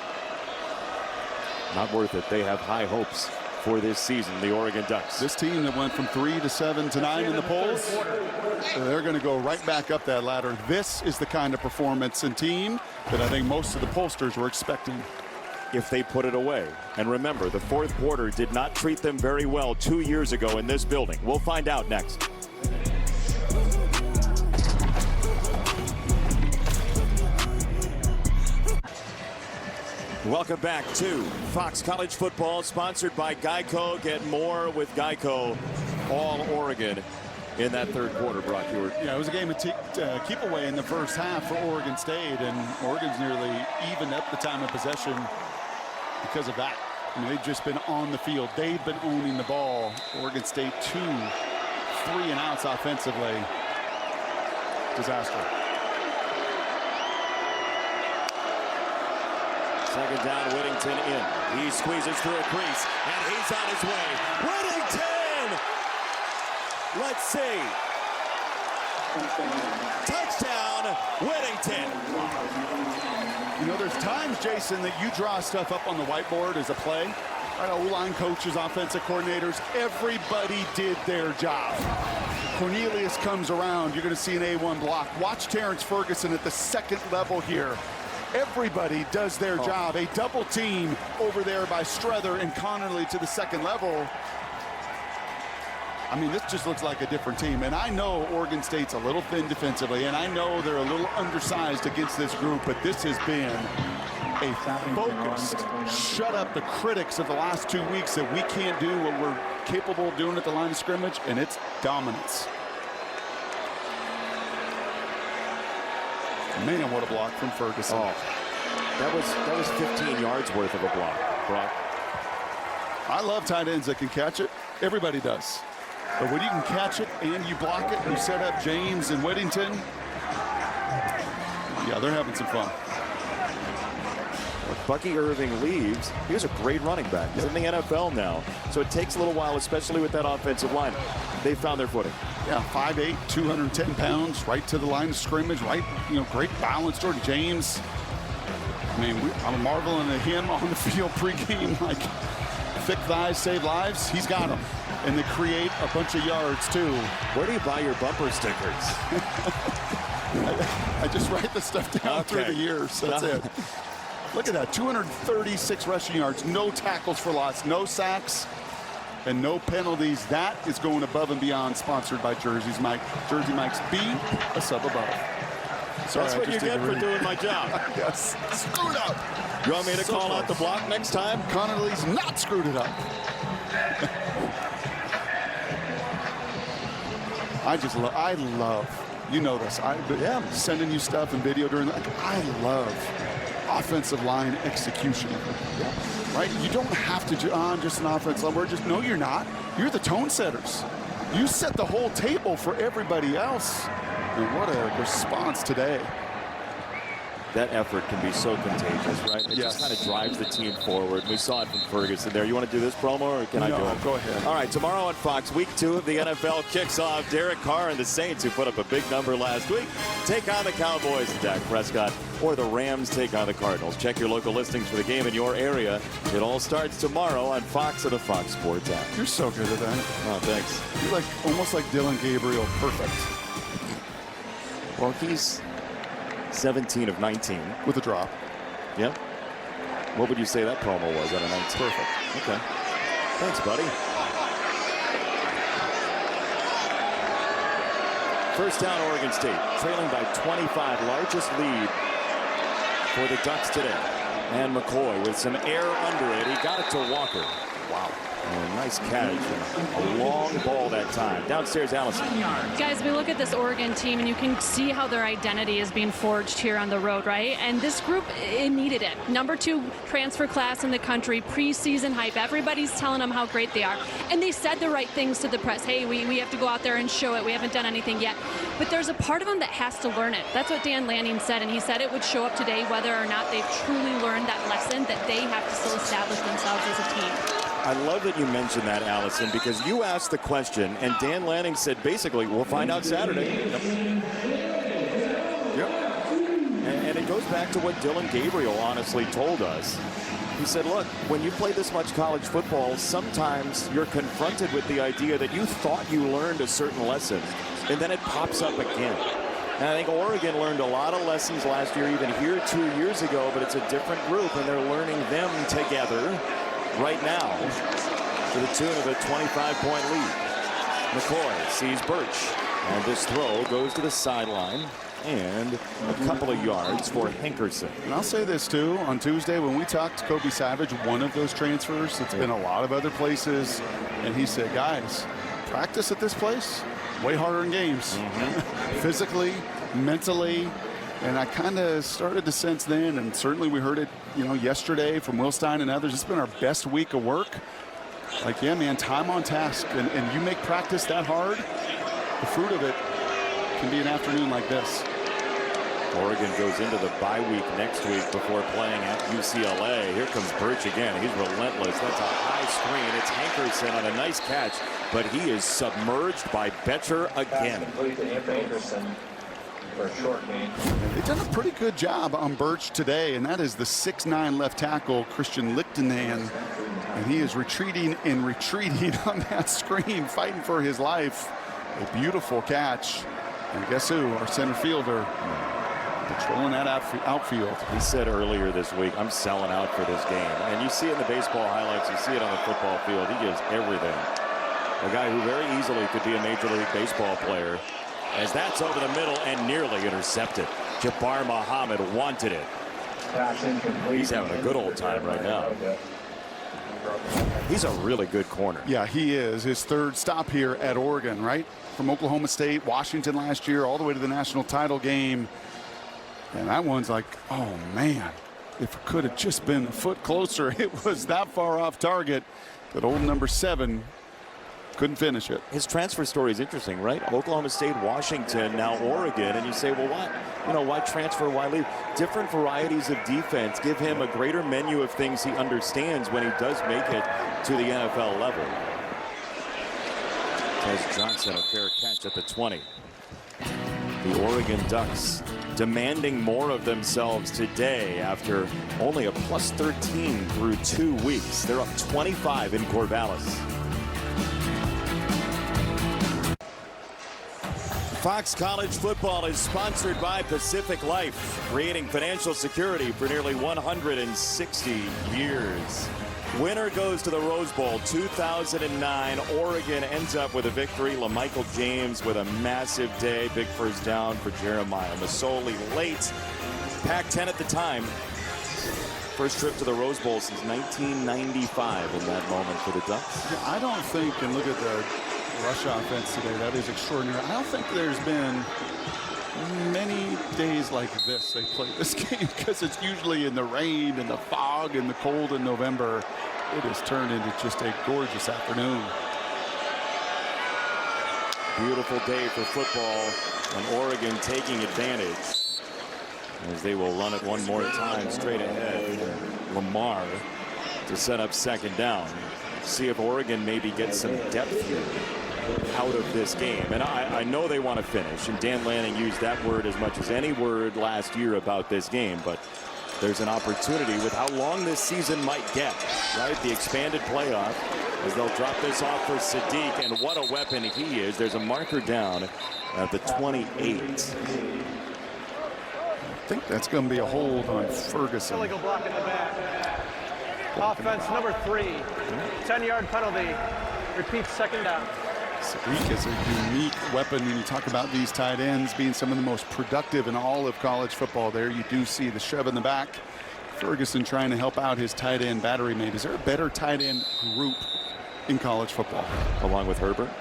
Not worth it. They have high hopes for this season, the Oregon Ducks. This team that went from 3 to 7 to 9 in the polls, they're going to go right back up that ladder. This is the kind of performance and team that I think most of the pollsters were expecting. If they put it away. And remember, the fourth quarter did not treat them very well 2 years ago in this building. We'll find out next. Welcome back to Fox College Football, sponsored by Geico. Get more with Geico. All Oregon in that third quarter, Brock Hewitt. Yeah, it was a game of keep away in the first half for Oregon State, and Oregon's nearly evened up the time of possession because of that. I mean, they've just been on the field. They've been owning the ball. Oregon State 2 3-and-outs offensively. Disaster. Second down, Whittington in. He squeezes through a crease, and he's on his way. Whittington! Let's see. Touchdown, Whittington. You know, there's times, Jason, that you draw stuff up on the whiteboard as a play. Right, O-line coaches, offensive coordinators, everybody did their job. Cornelius comes around, you're going to see an A1 block. Watch Terrence Ferguson at the second level here. Everybody does their job. A double team over there by Strother and Connerly to the second level. I mean, this just looks like a different team. And I know Oregon State's a little thin defensively, and I know they're a little undersized against this group, but this has been a focused, shut up the critics of the last 2 weeks that we can't do what we're capable of doing at the line of scrimmage, and it's dominance. Man, what a block from Ferguson. Oh, that was 15 yards worth of a block, Brock. I love tight ends that can catch it. Everybody does. But when you can catch it and you block it, and you set up James and Whittington, yeah, they're having some fun. Bucky Irving leaves. He was a great running back. He's in the NFL now. So it takes a little while, especially with that offensive line. They found their footing. Yeah, 5'8", 210 pounds, right to the line of scrimmage, right, great balance. Jordan James. I mean, I'm marveling at him on the field pregame, like thick thighs save lives. He's got them. And they create a bunch of yards, too. Where do you buy your bumper stickers? I just write the stuff down through the years. That's it. Look at that, 236 rushing yards, no tackles for loss, no sacks, and no penalties. That is going above and beyond, sponsored by Jersey Mike's Be a Sub Above. Sorry, that's what you get for doing my job. Yes, screwed up. You want me to call out the block next time? Connerly's not screwed it up. I love, you know this. I'm sending you stuff and video during I love offensive line execution, right? You don't have to just an offensive line. No, you're not. You're the tone setters. You set the whole table for everybody else. And what a response today. That effort can be so contagious, right? It just kind of drives the team forward. We saw it from Ferguson there. You want to do this promo, or can I do it? Go ahead. All right, tomorrow on Fox, week 2 of the NFL kicks off. Derek Carr and the Saints, who put up a big number last week, take on the Cowboys and Dak Prescott, or the Rams take on the Cardinals. Check your local listings for the game in your area. It all starts tomorrow on Fox or the Fox Sports app. You're so good at that. Oh, thanks. You're like almost like Dylan Gabriel. Perfect. Well, he's 17 of 19. With a drop. Yep. What would you say that promo was out of 19? Perfect. Okay. Thanks, buddy. First down, Oregon State, trailing by 25, largest lead for the Ducks today. And McCoy with some air under it. He got it to Walker. Wow. Oh, nice catch. A long ball that time. Downstairs, Allison. Guys, we look at this Oregon team, and you can see how their identity is being forged here on the road, right? And this group, it needed it. Number 2 transfer class in the country, preseason hype. Everybody's telling them how great they are. And they said the right things to the press. Hey, we have to go out there and show it. We haven't done anything yet. But there's a part of them that has to learn it. That's what Dan Lanning said, and he said it would show up today whether or not they've truly learned that lesson, that they have to still establish themselves as a team. I love that you mentioned that, Allison, because you asked the question, and Dan Lanning said, basically, we'll find out Saturday. Yep. And it goes back to what Dylan Gabriel honestly told us. He said, look, when you play this much college football, sometimes you're confronted with the idea that you thought you learned a certain lesson, and then it pops up again. And I think Oregon learned a lot of lessons last year, even here 2 years ago, but it's a different group, and they're learning them together right now to the tune of a 25-point lead. McCoy sees Birch, and this throw goes to the sideline and a couple of yards for Hankerson. And I'll say this too, on Tuesday when we talked to Kobe Savage, one of those transfers, it's been a lot of other places, and he said, guys, practice at this place way harder in games. Physically, mentally. And I kind of started to sense then, and certainly we heard it, yesterday from Will Stein and others. It's been our best week of work. Like, yeah, man, time on task. And you make practice that hard, the fruit of it can be an afternoon like this. Oregon goes into the bye week next week before playing at UCLA. Here comes Birch again. He's relentless. That's a high screen. It's Hankerson on a nice catch, but he is submerged by Betcher again. For a short gain. They've done a pretty good job on Birch today, and that is the 6'9" left tackle, Christian Lichtenand. And he is retreating and retreating on that screen, fighting for his life. A beautiful catch. And guess who? Our center fielder patrolling that outfield. He said earlier this week, I'm selling out for this game. And you see it in the baseball highlights. You see it on the football field. He gives everything. A guy who very easily could be a Major League Baseball player. As that's over the middle and nearly intercepted. Jabbar Muhammad wanted it. He's having a good old time right now. He's a really good corner. Yeah, he is. His third stop here at Oregon, right? From Oklahoma State, Washington last year, all the way to the national title game. And that one's like, oh, man, if it could have just been a foot closer, it was that far off target that old number 7 couldn't finish it. His transfer story is interesting, right? Oklahoma State, Washington, now Oregon. And you say, well, what? You know, why transfer? Why leave? Different varieties of defense give him a greater menu of things he understands when he does make it to the NFL level. Tez Johnson, a fair catch at the 20. The Oregon Ducks demanding more of themselves today after only a +13 through 2 weeks. They're up 25 in Corvallis. Fox College Football is sponsored by Pacific Life, creating financial security for nearly 160 years. Winner goes to the Rose Bowl 2009. Oregon ends up with a victory. LaMichael James with a massive day. Big first down for Jeremiah Masoli late. Pac-10 at the time. First trip to the Rose Bowl since 1995 in that moment for the Ducks. Yeah, I don't think, and look at the rush offense today, that is extraordinary. I don't think there's been many days like this they play this game, because it's usually in the rain and the fog and the cold in November. It has turned into just a gorgeous afternoon. Beautiful day for football, and Oregon taking advantage as they will run it one more time straight ahead. Lamar to set up second down. See if Oregon maybe gets some depth here out of this game. And I know they want to finish, and Dan Lanning used that word as much as any word last year about this game, but there's an opportunity with how long this season might get, right? The expanded playoff, as they'll drop this off for Sadiq, and what a weapon he is. There's a marker down at the 28. I think that's going to be a hold on Ferguson. Illegal block in the back. Offense number 3, 10-yard penalty. Repeat, second down. Sadiq is a unique weapon when you talk about these tight ends being some of the most productive in all of college football. There you do see the shove in the back. Ferguson trying to help out his tight end battery mate. Is there a better tight end group in college football? Along with Herbert?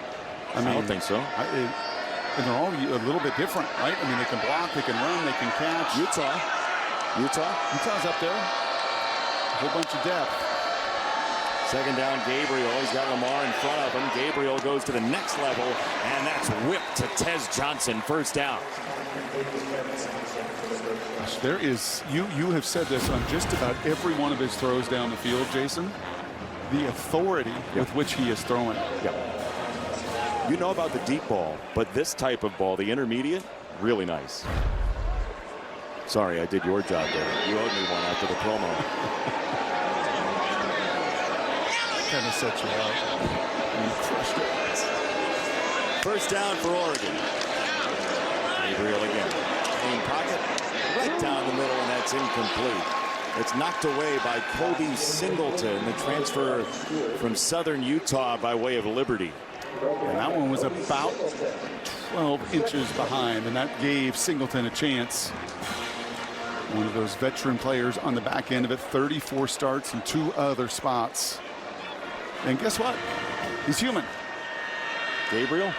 I don't think so. And they're all a little bit different, right? I mean, they can block, they can run, they can catch. Utah's up there. A whole bunch of depth. Second down, Gabriel. He's got Lamar in front of him. Gabriel goes to the next level, and that's whipped to Tez Johnson. First down. There is, you have said this on just about every one of his throws down the field, Jason. The authority with which he is throwing it. You know about the deep ball, but this type of ball, the intermediate, really nice. Sorry, I did your job there. You owed me one after the promo. Kind of set you up. First down for Oregon. Gabriel again. Clean pocket. Right down the middle, and that's incomplete. It's knocked away by Kobe Singleton, the transfer from Southern Utah by way of Liberty. And that one was about 12 inches behind, and that gave Singleton a chance. One of those veteran players on the back end of it, 34 starts in 2 other spots. And guess what? He's human. Gabriel?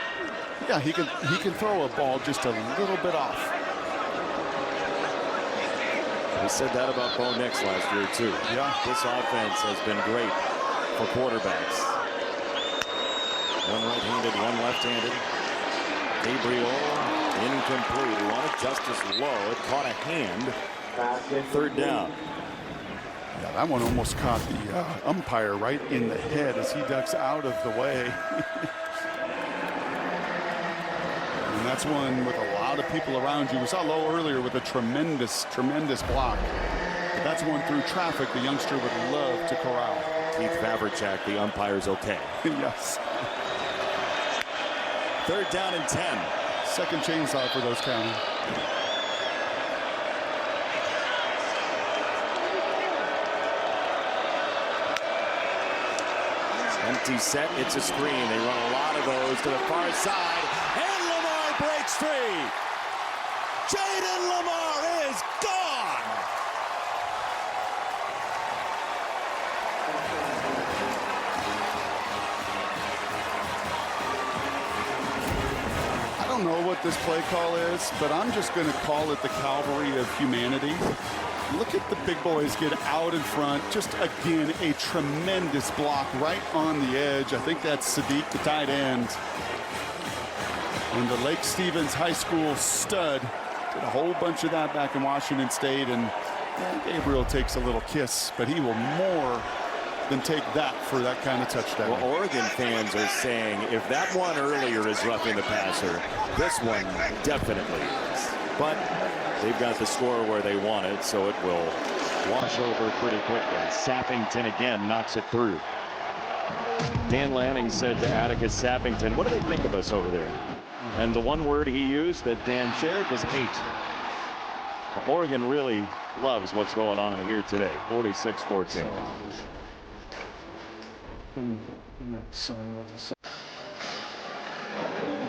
Yeah, he can throw a ball just a little bit off. We said that about Bo Nix last year too. Yeah. This offense has been great for quarterbacks. One right-handed, one left-handed. Gabriel Incomplete. He wanted Justice low. It caught a hand. 3rd down. Yeah, that one almost caught the umpire right in the head as he ducks out of the way. And that's one with a lot of people around you. We saw Lowe earlier with a tremendous block. But that's one through traffic the youngster would love to corral. Keith Vavracek, the umpire's okay. Yes. 3rd down and 10. Second chainsaw for those county. Empty set, it's a screen. They run a lot of those to the far side, and Lamar breaks free. Jaden Lamar is gone. I don't know what this play call is, but I'm just going to call it the cavalry of humanity. Look at the big boys get out in front. Just, again, a tremendous block right on the edge. I think that's Sadiq, the tight end. And the Lake Stevens High School stud did a whole bunch of that back in Washington State. And Gabriel takes a little kiss, but he will more than take that for that kind of touchdown. Well, Oregon fans are saying if that one earlier is roughing the passer, this one definitely is. But they've got the score where they want it, so it will wash over pretty quickly. Sappington again knocks it through. Dan Lanning said to Atticus Sappington, what do they think of us over there? And the one word he used that Dan shared was hate. Oregon really loves what's going on here today. 46-14.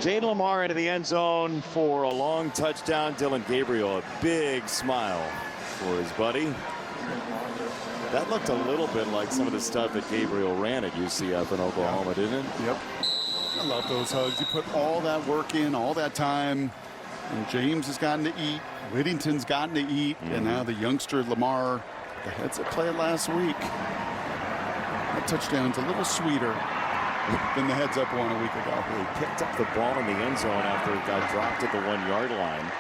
Jaden Lamar into the end zone for a long touchdown. Dylan Gabriel, a big smile for his buddy. That looked a little bit like some of the stuff that Gabriel ran at UCF in Oklahoma, didn't it? Yep. I love those hugs. You put all that work in, all that time, and James has gotten to eat. Whittington's gotten to eat, and now the youngster Lamar, the heads that played last week. That touchdown's a little sweeter than the heads up one a week ago. He picked up the ball in the end zone after it got dropped at the 1-yard line.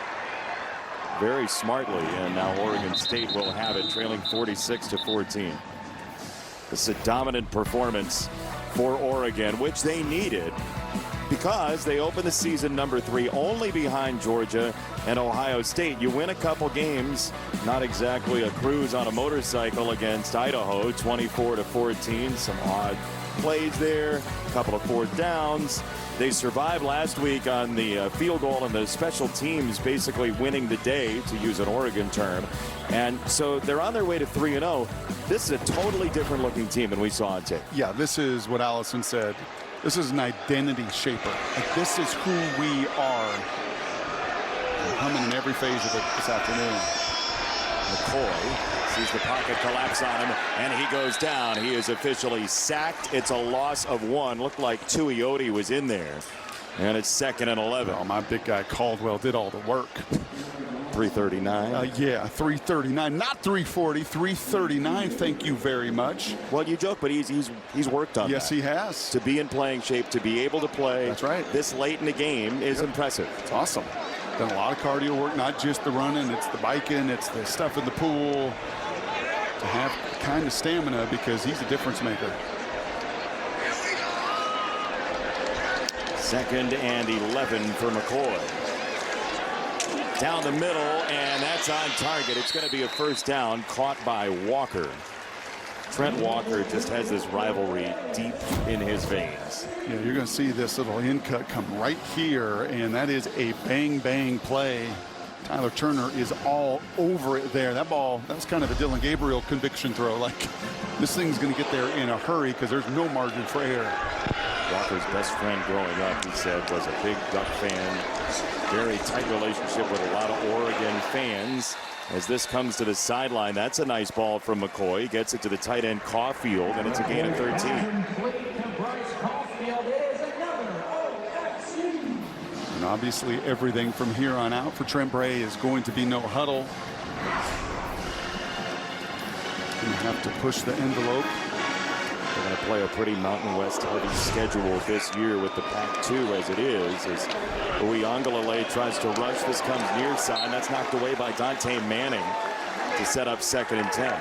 Very smartly, and now Oregon State will have it, trailing 46-14. It's a dominant performance for Oregon, which they needed because they opened the season number 3 only behind Georgia and Ohio State. You win a couple games, not exactly a cruise on a motorcycle against Idaho, 24-14. Some odd plays there, a couple of 4th downs. They survived last week on the field goal and the special teams basically winning the day, to use an Oregon term. And so they're on their way to 3-0. This is a totally different looking team than we saw on tape. Yeah, this is what Allison said. This is an identity shaper. Like, this is who we are. We're coming in every phase of it this afternoon. McCoy sees the pocket collapse on him, and he goes down. He is officially sacked. It's a loss of 1. Looked like Tuioti was in there. And it's 2nd and 11. Well, my big guy Caldwell did all the work. 339. Yeah, 339, not 340, 339. Thank you very much. Well, you joke, but he's worked on that. Yes, he has. To be in playing shape, to be able to play. That's right. This late in the game is impressive. It's awesome. Done a lot of cardio work, not just the running, it's the biking, it's the stuff in the pool. To have kind of stamina, because he's a difference maker. 2nd and 11 for McCoy. Down the middle, and that's on target. It's going to be a 1st down, caught by Walker. Trent Walker just has this rivalry deep in his veins. Yeah, you're going to see this little in cut come right here, and that is a bang play. Tyler Turner is all over it there. That ball, that was kind of a Dylan Gabriel conviction throw. Like, this thing's going to get there in a hurry because there's no margin for error. Walker's best friend growing up, he said, was a big Duck fan. Very tight relationship with a lot of Oregon fans. As this comes to the sideline, that's a nice ball from McCoy. Gets it to the tight end Caulfield, and it's a gain of 13. And obviously everything from here on out for Trent Bray is going to be no huddle. You have to push the envelope. They're going Going to play a pretty Mountain West heavy schedule this year with the Pac-2 as it is. As Uiagalelei tries to rush, this comes near side. That's knocked away by Dante Manning to set up 2nd and 10.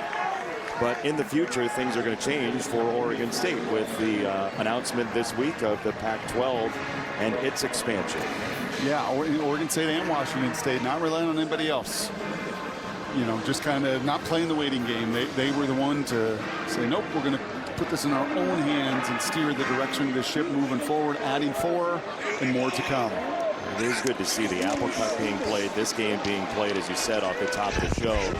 But in the future, things are going to change for Oregon State with the announcement this week of the Pac-12 and its expansion. Yeah, Oregon State and Washington State not relying on anybody else. You know, just kind of not playing the waiting game. They were the one to say, nope, we're going to put this in our own hands and steer the direction of the ship moving forward, adding 4 and more to come. It is good to see the apple cut being played, this game being played, as you said, off the top of the show.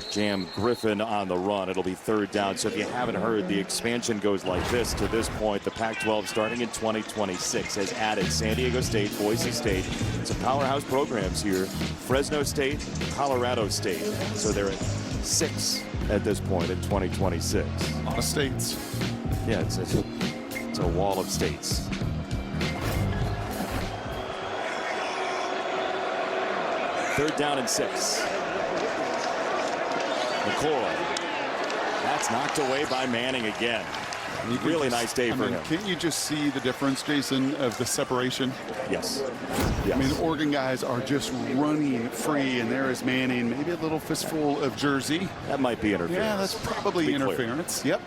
Jam Griffin on the run. It'll be 3rd down. So if you haven't heard, the expansion goes like this. To this point, the Pac-12 starting in 2026 has added San Diego State, Boise State, some powerhouse programs here, Fresno State, Colorado State. So they're at 6 at this point in 2026. A lot of states. Yeah, it's a wall of states. Third down and 6. McCoy. That's knocked away by Manning again. Really nice day for him. Can't you just see the difference, Jason, of the separation? Yes. I mean, the Oregon guys are just running free, and there is Manning, maybe a little fistful of jersey. That might be interference. Yeah, that's probably interference. Yep.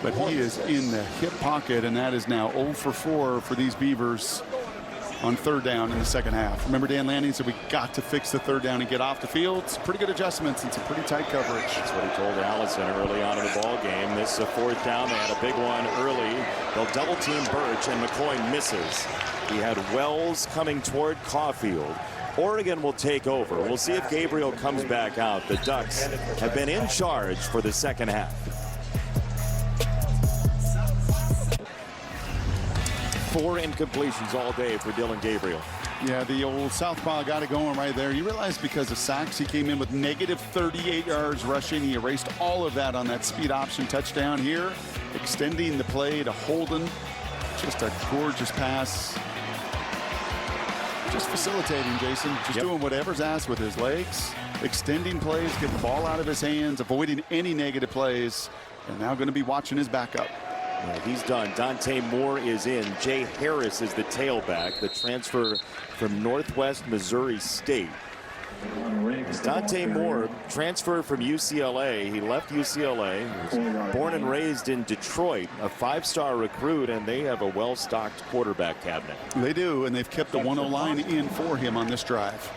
But he is in the hip pocket, and that is now 0 for 4 for these Beavers on 3rd down in the 2nd half. Remember, Dan Lanning said we got to fix the 3rd down and get off the field. It's pretty good adjustments and some pretty tight coverage. That's what he told Allison early on in the ball game. This is a 4th down. They had a big one early. They'll double team Birch, and McCoy misses. He had Wells coming toward Caulfield. Oregon will take over. We'll see if Gabriel comes back out. The Ducks have been in charge for the 2nd half. 4 incompletions all day for Dylan Gabriel. Yeah, the old southpaw got it going right there. You realize because of sacks, he came in with negative 38 yards rushing. He erased all of that on that speed option touchdown here, extending the play to Holden. Just a gorgeous pass. Just facilitating, Jason. Just doing whatever's asked with his legs, extending plays, getting the ball out of his hands, avoiding any negative plays, and now going to be watching his backup. Yeah, he's done. Dante Moore is in. Jay Harris is the tailback, the transfer from Northwest Missouri State. Dante Moore transferred from UCLA. He left UCLA. He was born and raised in Detroit, a 5-star recruit, and they have a well-stocked quarterback cabinet. They do, and they've kept the 1-0 line in for him on this drive.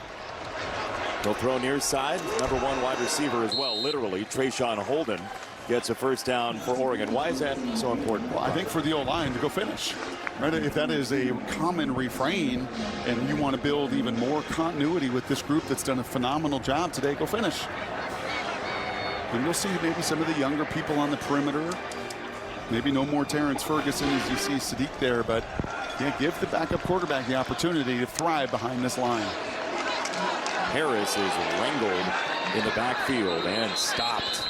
They'll throw near side. Number 1 wide receiver as well, literally, Trayshawn Holden. Gets a 1st down for Oregon. Why is that so important? Well, I think for the O-line to go finish. Right? If that is a common refrain and you want to build even more continuity with this group that's done a phenomenal job today, go finish. And we'll see maybe some of the younger people on the perimeter. Maybe no more Terrence Ferguson as you see Sadiq there, but yeah, give the backup quarterback the opportunity to thrive behind this line. Harris is wrangled in the backfield and stopped.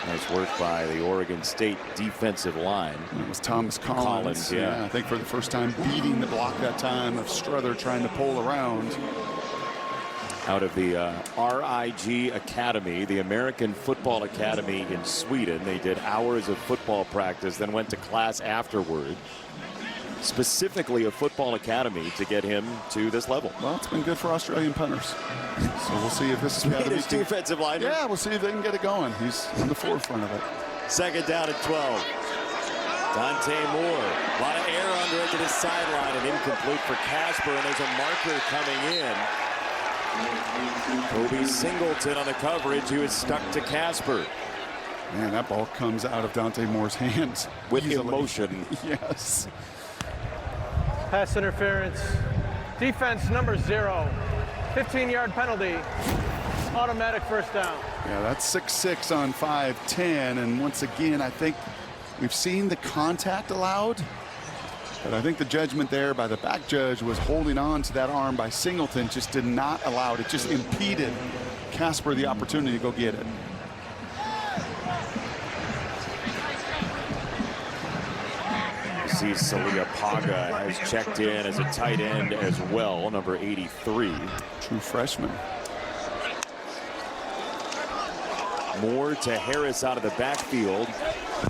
Nice work by the Oregon State defensive line. It was Thomas Collins. Yeah, I think for the first time beating the block that time of Struther trying to pull around. Out of the RIG Academy, the American Football Academy in Sweden. They did hours of football practice, then went to class afterward. Specifically a football academy to get him to this level. Well, it's been good for Australian punters. So we'll see if this academy defensive line. Yeah, we'll see if they can get it going. He's on the forefront of it. 2nd down and 12. Dante Moore. A lot of air under it to the sideline and incomplete for Casper, and there's a marker coming in. Kobe Singleton on the coverage. He was stuck to Casper. Man, that ball comes out of Dante Moore's hands with emotion. Yes. Pass interference. Defense number 0. 15-yard penalty. Automatic 1st down. Yeah, that's 6-6 on 5-10. And once again, I think we've seen the contact allowed. But I think the judgment there by the back judge was holding on to that arm by Singleton, just did not allow it. It just impeded Casper the opportunity to go get it. See Salia Paga has checked in as a tight end as well, number 83. True freshman. Moore to Harris out of the backfield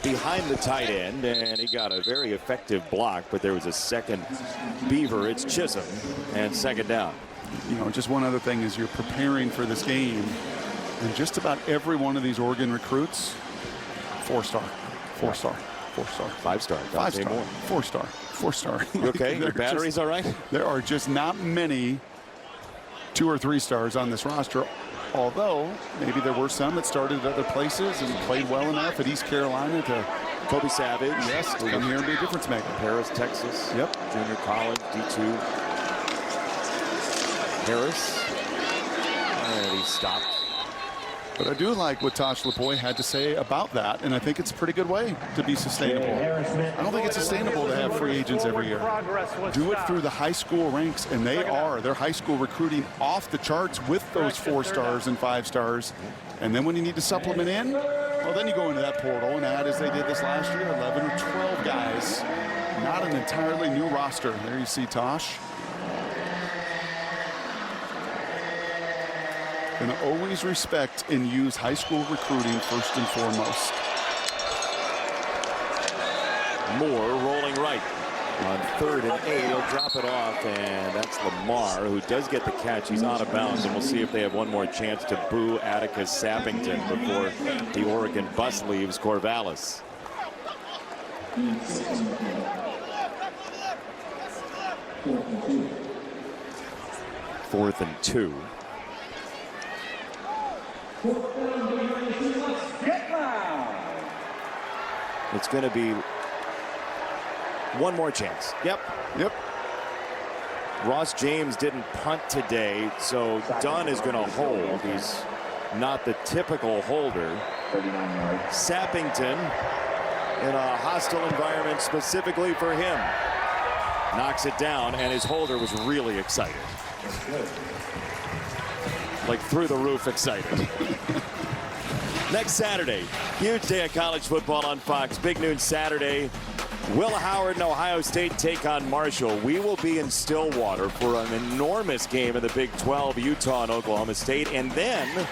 behind the tight end, and he got a very effective block, but there was a second Beaver. It's Chisholm, and second down. You know, just one other thing is you're preparing for this game, and just about every one of these Oregon recruits, 4-star, 4-star, 4-star, 5-star, 5-star, 4-star, 4-star. You okay? Your battery's all right? There are just not many 2 or 3 stars on this roster. Although maybe there were some that started at other places and played well enough at East Carolina to Kobe Savage. Yes, to come here and be a difference maker. Paris, Texas. Yep. Junior college, D2. Harris. And he stopped. But I do like what Tosh Lupoi had to say about that, and I think it's a pretty good way to be sustainable. I don't think it's sustainable to have free agents every year. Do it through the high school ranks, and they are. Their high school recruiting off the charts with those 4 stars and 5 stars. And then when you need to supplement in, well, then you go into that portal and add, as they did this last year, 11 or 12 guys. Not an entirely new roster. There you see Tosh. And always respect and use high school recruiting first and foremost. Moore rolling right on 3rd and 8. He'll drop it off, and that's Lamar, who does get the catch. He's out of bounds, and we'll see if they have one more chance to boo Atticus Sappington before the Oregon bus leaves Corvallis. 4th and 2. It's going to be one more chance. Yep. Ross James didn't punt today, so Dunn is going to hold. He's not the typical holder. Sappington in a hostile environment specifically for him. Knocks it down, and his holder was really excited. Like through the roof excited. Next Saturday, huge day of college football on Fox. Big noon Saturday. Will Howard and Ohio State take on Marshall. We will be in Stillwater for an enormous game in the Big 12, Utah and Oklahoma State. And then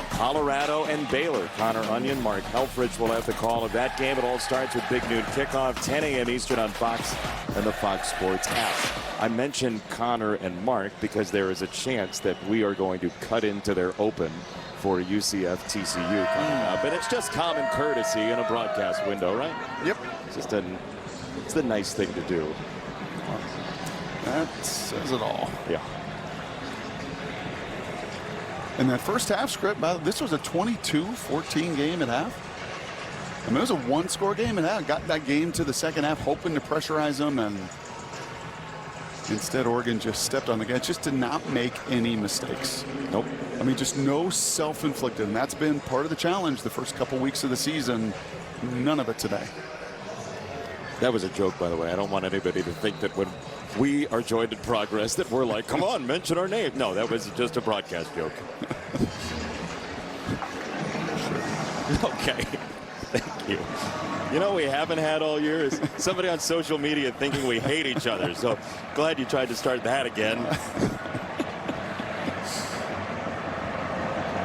Colorado and Baylor. Connor Onion, Mark Helfrich will have the call of that game. It all starts with Big Noon kickoff, 10 a.m. Eastern on Fox and the Fox Sports app. I mentioned Connor and Mark because there is a chance that we are going to cut into their open for UCF TCU coming up. And it's just common courtesy in a broadcast window, right? Yep. It's the nice thing to do. That says it all. Yeah. And that first half script, this was a 22-14 game at half. I mean, it was a 1-score game at half. Got that game to the second half, hoping to pressurize them, and instead Oregon just stepped on the gas, just did not make any mistakes. Nope. I mean, just no self-inflicted, and that's been part of the challenge the first couple weeks of the season. None of it today. That was a joke, by the way. I don't want anybody to think that when we are joined in progress that we're like, come on, mention our name. No, that was just a broadcast joke. Okay. Thank you. You know, we haven't had all year is somebody on social media thinking we hate each other. So glad you tried to start that again.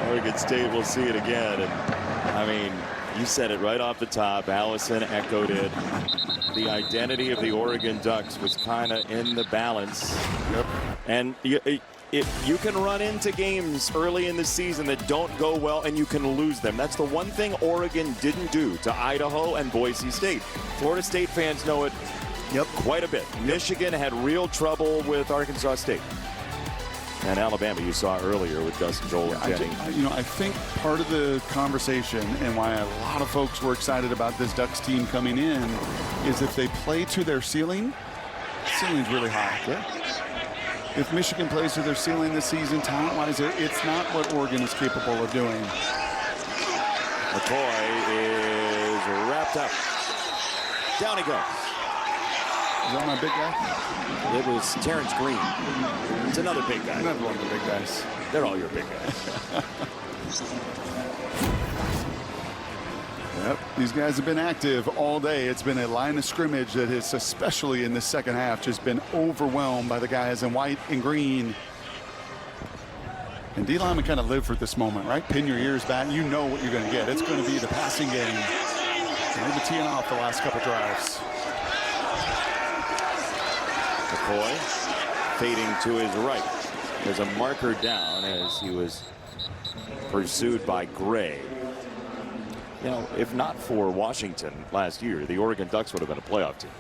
Oregon State will see it again. And I mean, you said it right off the top. Allison echoed it. The identity of the Oregon Ducks was kind of in the balance. Yep. And you can run into games early in the season that don't go well, and you can lose them. That's the one thing Oregon didn't do to Idaho and Boise State. Florida State fans know it quite a bit. Michigan had real trouble with Arkansas State. And Alabama, you saw earlier with Gus, Joel, and Jenny. I think part of the conversation and why a lot of folks were excited about this Ducks team coming in is if they play to their ceiling, ceiling's really high. Yeah. If Michigan plays to their ceiling this season, talent-wise, it's not what Oregon is capable of doing. McCoy is wrapped up. Down he goes. Is that my big guy? It was Terrence Green. It's another big guy. Another one of the big guys. They're all your big guys. Yep, these guys have been active all day. It's been a line of scrimmage that has, especially in the second half, just been overwhelmed by the guys in white and green. And D linemen kind of live for this moment, right? Pin your ears back. You know what you're going to get. It's going to be the passing game. And they've been teeing off the last couple drives. McCoy fading to his right. There's a marker down as he was pursued by Gray. You know, if not for Washington last year, the Oregon Ducks would have been a playoff team.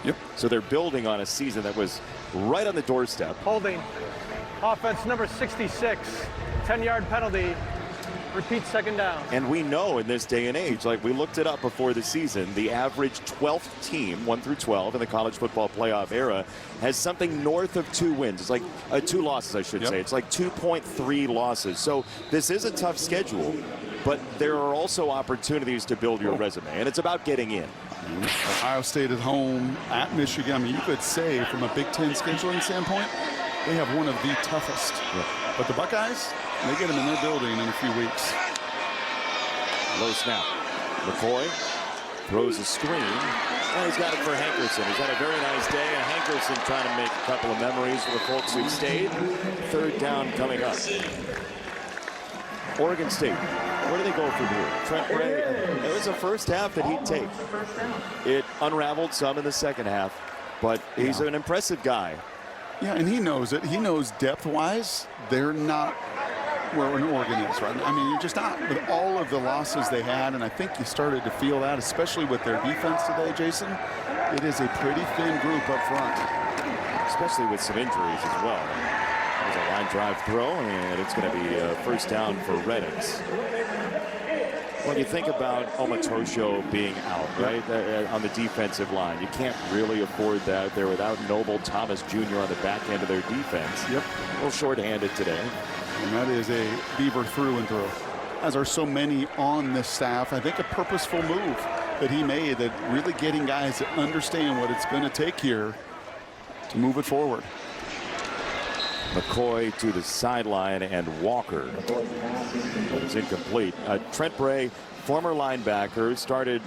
Yep. So they're building on a season that was right on the doorstep. Holding. Offense number 66. 10-yard penalty. Repeat second down. And we know in this day and age, like we looked it up before the season, the average 12th team, 1 through 12 in the college football playoff era, has something north of 2 wins. It's like 2 losses, I should say. It's like 2.3 losses. So this is a tough schedule, but there are also opportunities to build your resume, and it's about getting in. Ohio State at home, at Michigan. I mean, you could say from a Big Ten scheduling standpoint, they have one of the toughest. But the Buckeyes, they get them in their building in a few weeks. Low snap. McCoy throws a screen, and he's got it for Hankerson. He's had a very nice day, and Hankerson trying to make a couple of memories for the folks who've stayed. 3rd down coming up. Oregon State, where do they go from here? Trent Bray, it was the first half that he'd take. It unraveled some in the second half, but he's an impressive guy. Yeah, and he knows it. He knows depth-wise, they're not where an Oregon is, right? I mean, you're just not with all of the losses they had, and I think you started to feel that, especially with their defense today, Jason. It is a pretty thin group up front. Especially with some injuries as well. There's a line drive throw, and it's going to be a first down for Reddings. When you think about Omatosho being out, right, on the defensive line, you can't really afford that. They're without Noble Thomas Jr. on the back end of their defense. Yep. A little short-handed today. And that is a Beaver through and through. As are so many on this staff, I think a purposeful move that he made, that really getting guys to understand what it's going to take here to move it forward. McCoy to the sideline, and Walker. It's incomplete. Trent Bray, former linebacker, started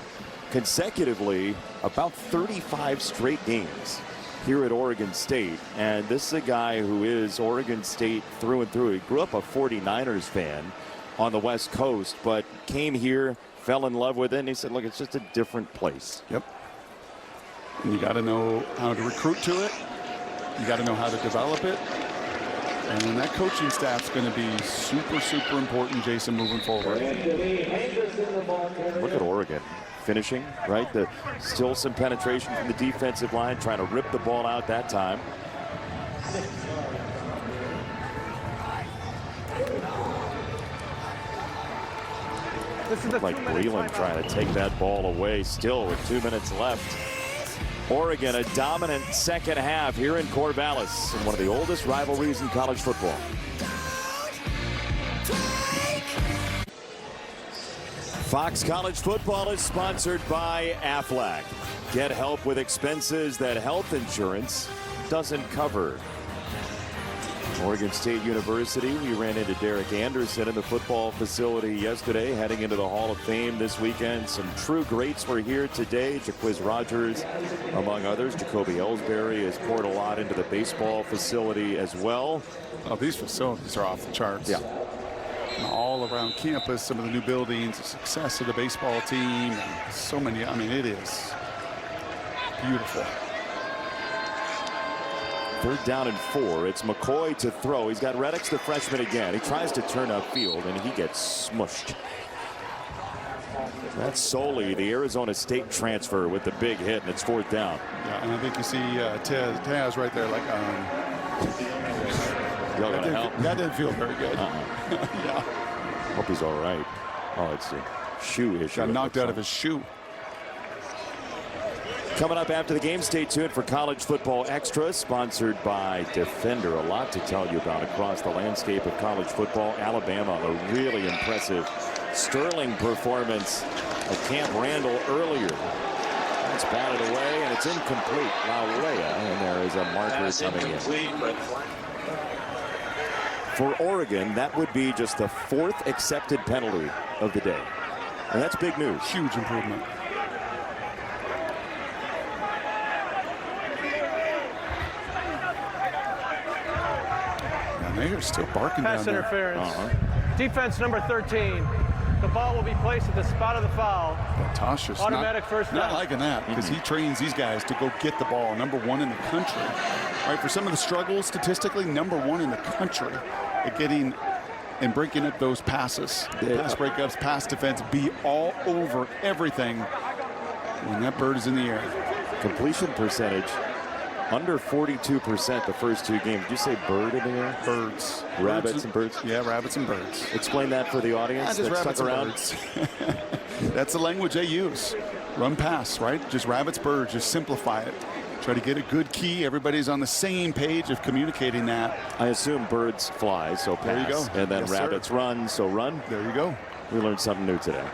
consecutively about 35 straight games here at Oregon State. And this is a guy who is Oregon State through and through. He grew up a 49ers fan on the West Coast, but came here, fell in love with it, and he said, look, it's just a different place. Yep. And you got to know how to recruit to it. You got to know how to develop it. And then that coaching staff's going to be super, super important, Jason, moving forward. Look at Oregon finishing, right? Still some penetration from the defensive line, trying to rip the ball out that time. This is like Breland trying to take that ball away still with 2 minutes left. Oregon, a dominant second half here in Corvallis in one of the oldest rivalries in college football. Fox College Football is sponsored by Aflac. Get help with expenses that health insurance doesn't cover. Oregon State University, we ran into Derek Anderson in the football facility yesterday, heading into the Hall of Fame this weekend. Some true greats were here today. Jaquiz Rogers, among others. Jacoby Ellsbury has poured a lot into the baseball facility as well. Oh, these facilities are off the charts. Yeah. All around campus, some of the new buildings, the success of the baseball team, and so many. I mean, it is beautiful. 3rd down and 4. It's McCoy to throw. He's got Reddix, the freshman, again. He tries to turn upfield, and he gets smushed. That's solely the Arizona State transfer with the big hit, and it's 4th down. Yeah, and I think you see Taz right there, like, Y'all gonna help? That didn't feel very good. Yeah. Hope he's all right. Oh, it's a shoe issue. Got knocked out of his shoe. Coming up after the game, stay tuned for College Football Extra, sponsored by Defender. A lot to tell you about across the landscape of college football. Alabama, a really impressive, sterling performance at Camp Randall earlier. That's batted away, and it's incomplete. Laulea, and there is a marker coming in. For Oregon, that would be just the 4th accepted penalty of the day. And that's big news. Huge improvement. and they are still barking Pass down there. interference. Defense number 13. The ball will be placed at the spot of the foul. Tasha's Automatic first not down. liking that because he trains these guys to go get the ball. Number 1 in the country. Right, for some of the struggles statistically, number 1 in the country at getting and breaking up those passes. Pass breakups, pass defense, be all over everything when that bird is in the air. Completion percentage under 42% the first 2 games. Did you say bird in the air? Birds. Rabbits and birds? Yeah, rabbits and birds. Explain that for the audience Just that's rabbits stuck and around. birds. That's the language they use. Run pass, right? Just rabbits, birds, just simplify it. Try to get a good key. Everybody's on the same page of communicating that. I assume birds fly, so pass. There you go. And then Yes, rabbits sir. run, so run. There you go. We learned something new today.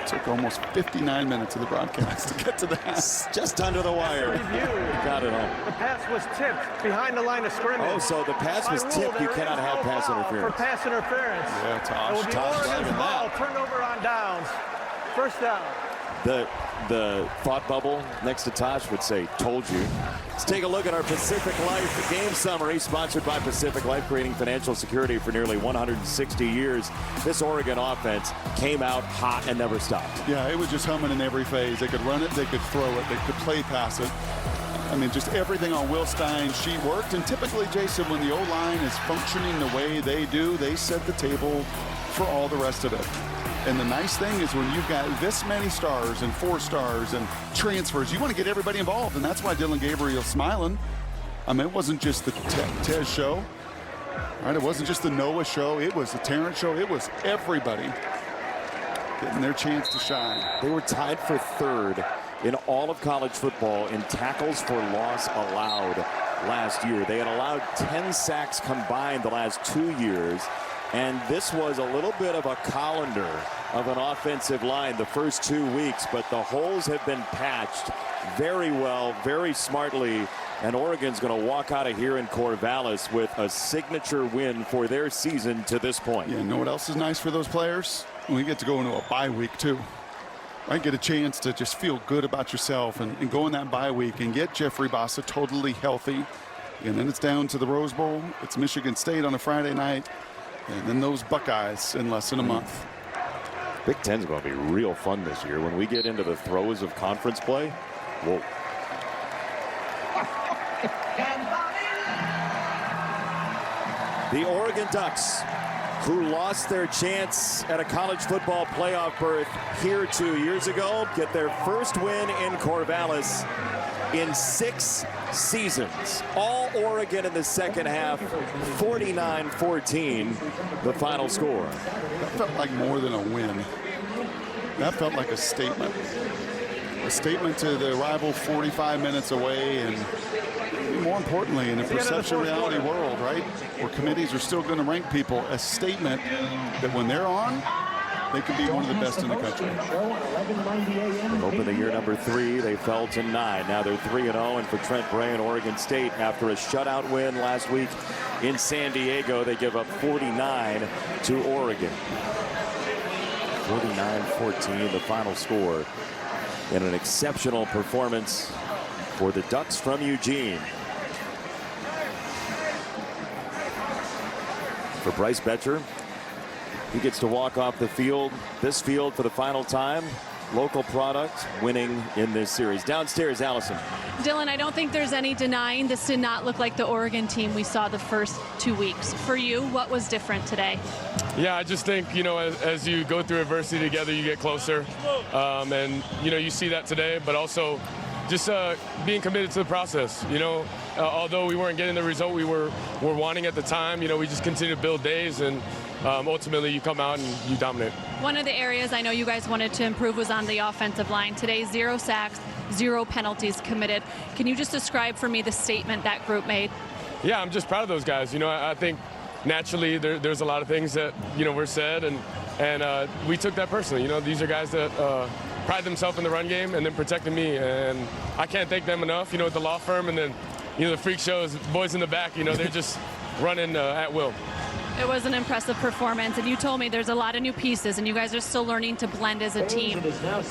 Took almost 59 minutes of the broadcast to get to that. Just under the wire. Got it home. The pass was tipped behind the line of scrimmage. Oh, so the pass was By rule, tipped. You there cannot is have no pass foul interference. For pass interference. Yeah, Tosh. It will be Tosh Oregon's driving ball. that. Turnover on downs. First down. The thought bubble next to Tosh would say, told you. Let's take a look at our Pacific Life game summary, sponsored by Pacific Life, creating financial security for nearly 160 years. This Oregon offense came out hot and never stopped. Yeah, it was just humming in every phase. They could run it, they could throw it, they could play pass it. I mean, just everything on Will Stein's sheet worked. And typically, Jason, when the O-line is functioning the way they do, they set the table for all the rest of it. And the nice thing is when you've got this many stars and 4 stars and transfers, you want to get everybody involved. And that's why Dylan Gabriel's smiling. I mean, it wasn't just the Tez show. Right? It wasn't just the Noah show. It was the Terrence show. It was everybody getting their chance to shine. They were tied for 3rd in all of college football in tackles for loss allowed last year. They had allowed 10 sacks combined the last 2 years. And this was a little bit of a colander of an offensive line the first 2 weeks, but the holes have been patched very well, very smartly, and Oregon's going to walk out of here in Corvallis with a signature win for their season to this point. Yeah, you know what else is nice for those players? We get to go into a bye week too. Right, get a chance to just feel good about yourself and go in that bye week and get Jeffrey Bassa totally healthy. And then it's down to the Rose Bowl. It's Michigan State on a Friday night. And then those Buckeyes in less than a month. Big Ten's going to be real fun this year. When we get into the throes of conference play, whoa. The Oregon Ducks, who lost their chance at a college football playoff berth here 2 years ago, get their first win in Corvallis in 6 seasons. All Oregon in the second half, 49-14, the final score. That felt like more than a win. That felt like a statement. A statement to the rival 45 minutes away, and more importantly, in a perception reality world, right, where committees are still going to rank people, a statement that when they're on, they could be one of the best in the country. Open the year number 3, they fell to 9. Now they're 3-0, and for Trent Bray and Oregon State, after a shutout win last week in San Diego, they give up 49 to Oregon. 49-14, the final score, in an exceptional performance for the Ducks from Eugene. For Bryce Betcher, he gets to walk off the field, this field, for the final time. Local product winning in this series. Downstairs, Allison. Dylan, I don't think there's any denying this did not look like the Oregon team we saw the first 2 weeks. For you, what was different today? Yeah, I just think, you know, as you go through adversity together, you get closer. And, you know, you see that today, but also just being committed to the process. You know, although we weren't getting the result we were wanting at the time, you know, we just continue to build days, and ultimately you come out and you dominate. One of the areas I know you guys wanted to improve was on the offensive line. Today, 0 sacks, 0 penalties committed. Can you just describe for me the statement that group made? Yeah, I'm just proud of those guys. You know, I think naturally there's a lot of things that, you know, were said, and we took that personally. You know, these are guys that pride themselves in the run game and then protecting me, and I can't thank them enough. You know, at the law firm, and then, you know, the freak shows, boys in the back, you know, they're just running at will. It was an impressive performance, and you told me there's a lot of new pieces, and you guys are still learning to blend as a team.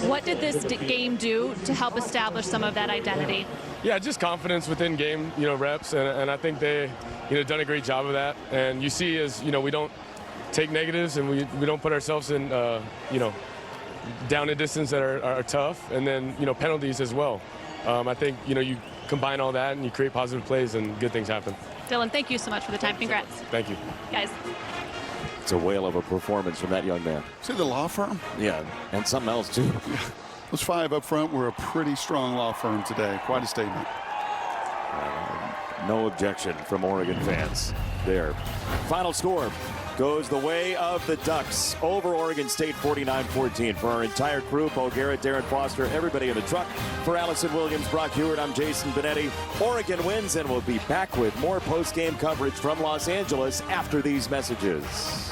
What did this game do to help establish some of that identity? Yeah, just confidence within game, you know, reps, and I think they done a great job of that. And you see, as we don't take negatives and we don't put ourselves in, down a distance that are tough, and then penalties as well. I think you combine all that and you create positive plays and good things happen. Dylan, thank you so much for the time. Congrats. Thank you. Guys. It's a whale of a performance from that young man. See the law firm? Yeah, and something else too. Those 5 up front were a pretty strong law firm today. Quite a statement. No objection from Oregon fans there. Final score goes the way of the Ducks over Oregon State 49-14. For our entire crew, Bo Garrett, Darren Foster, everybody in the truck. For Allison Williams, Brock Hewitt, I'm Jason Benetti. Oregon wins, and we'll be back with more post-game coverage from Los Angeles after these messages.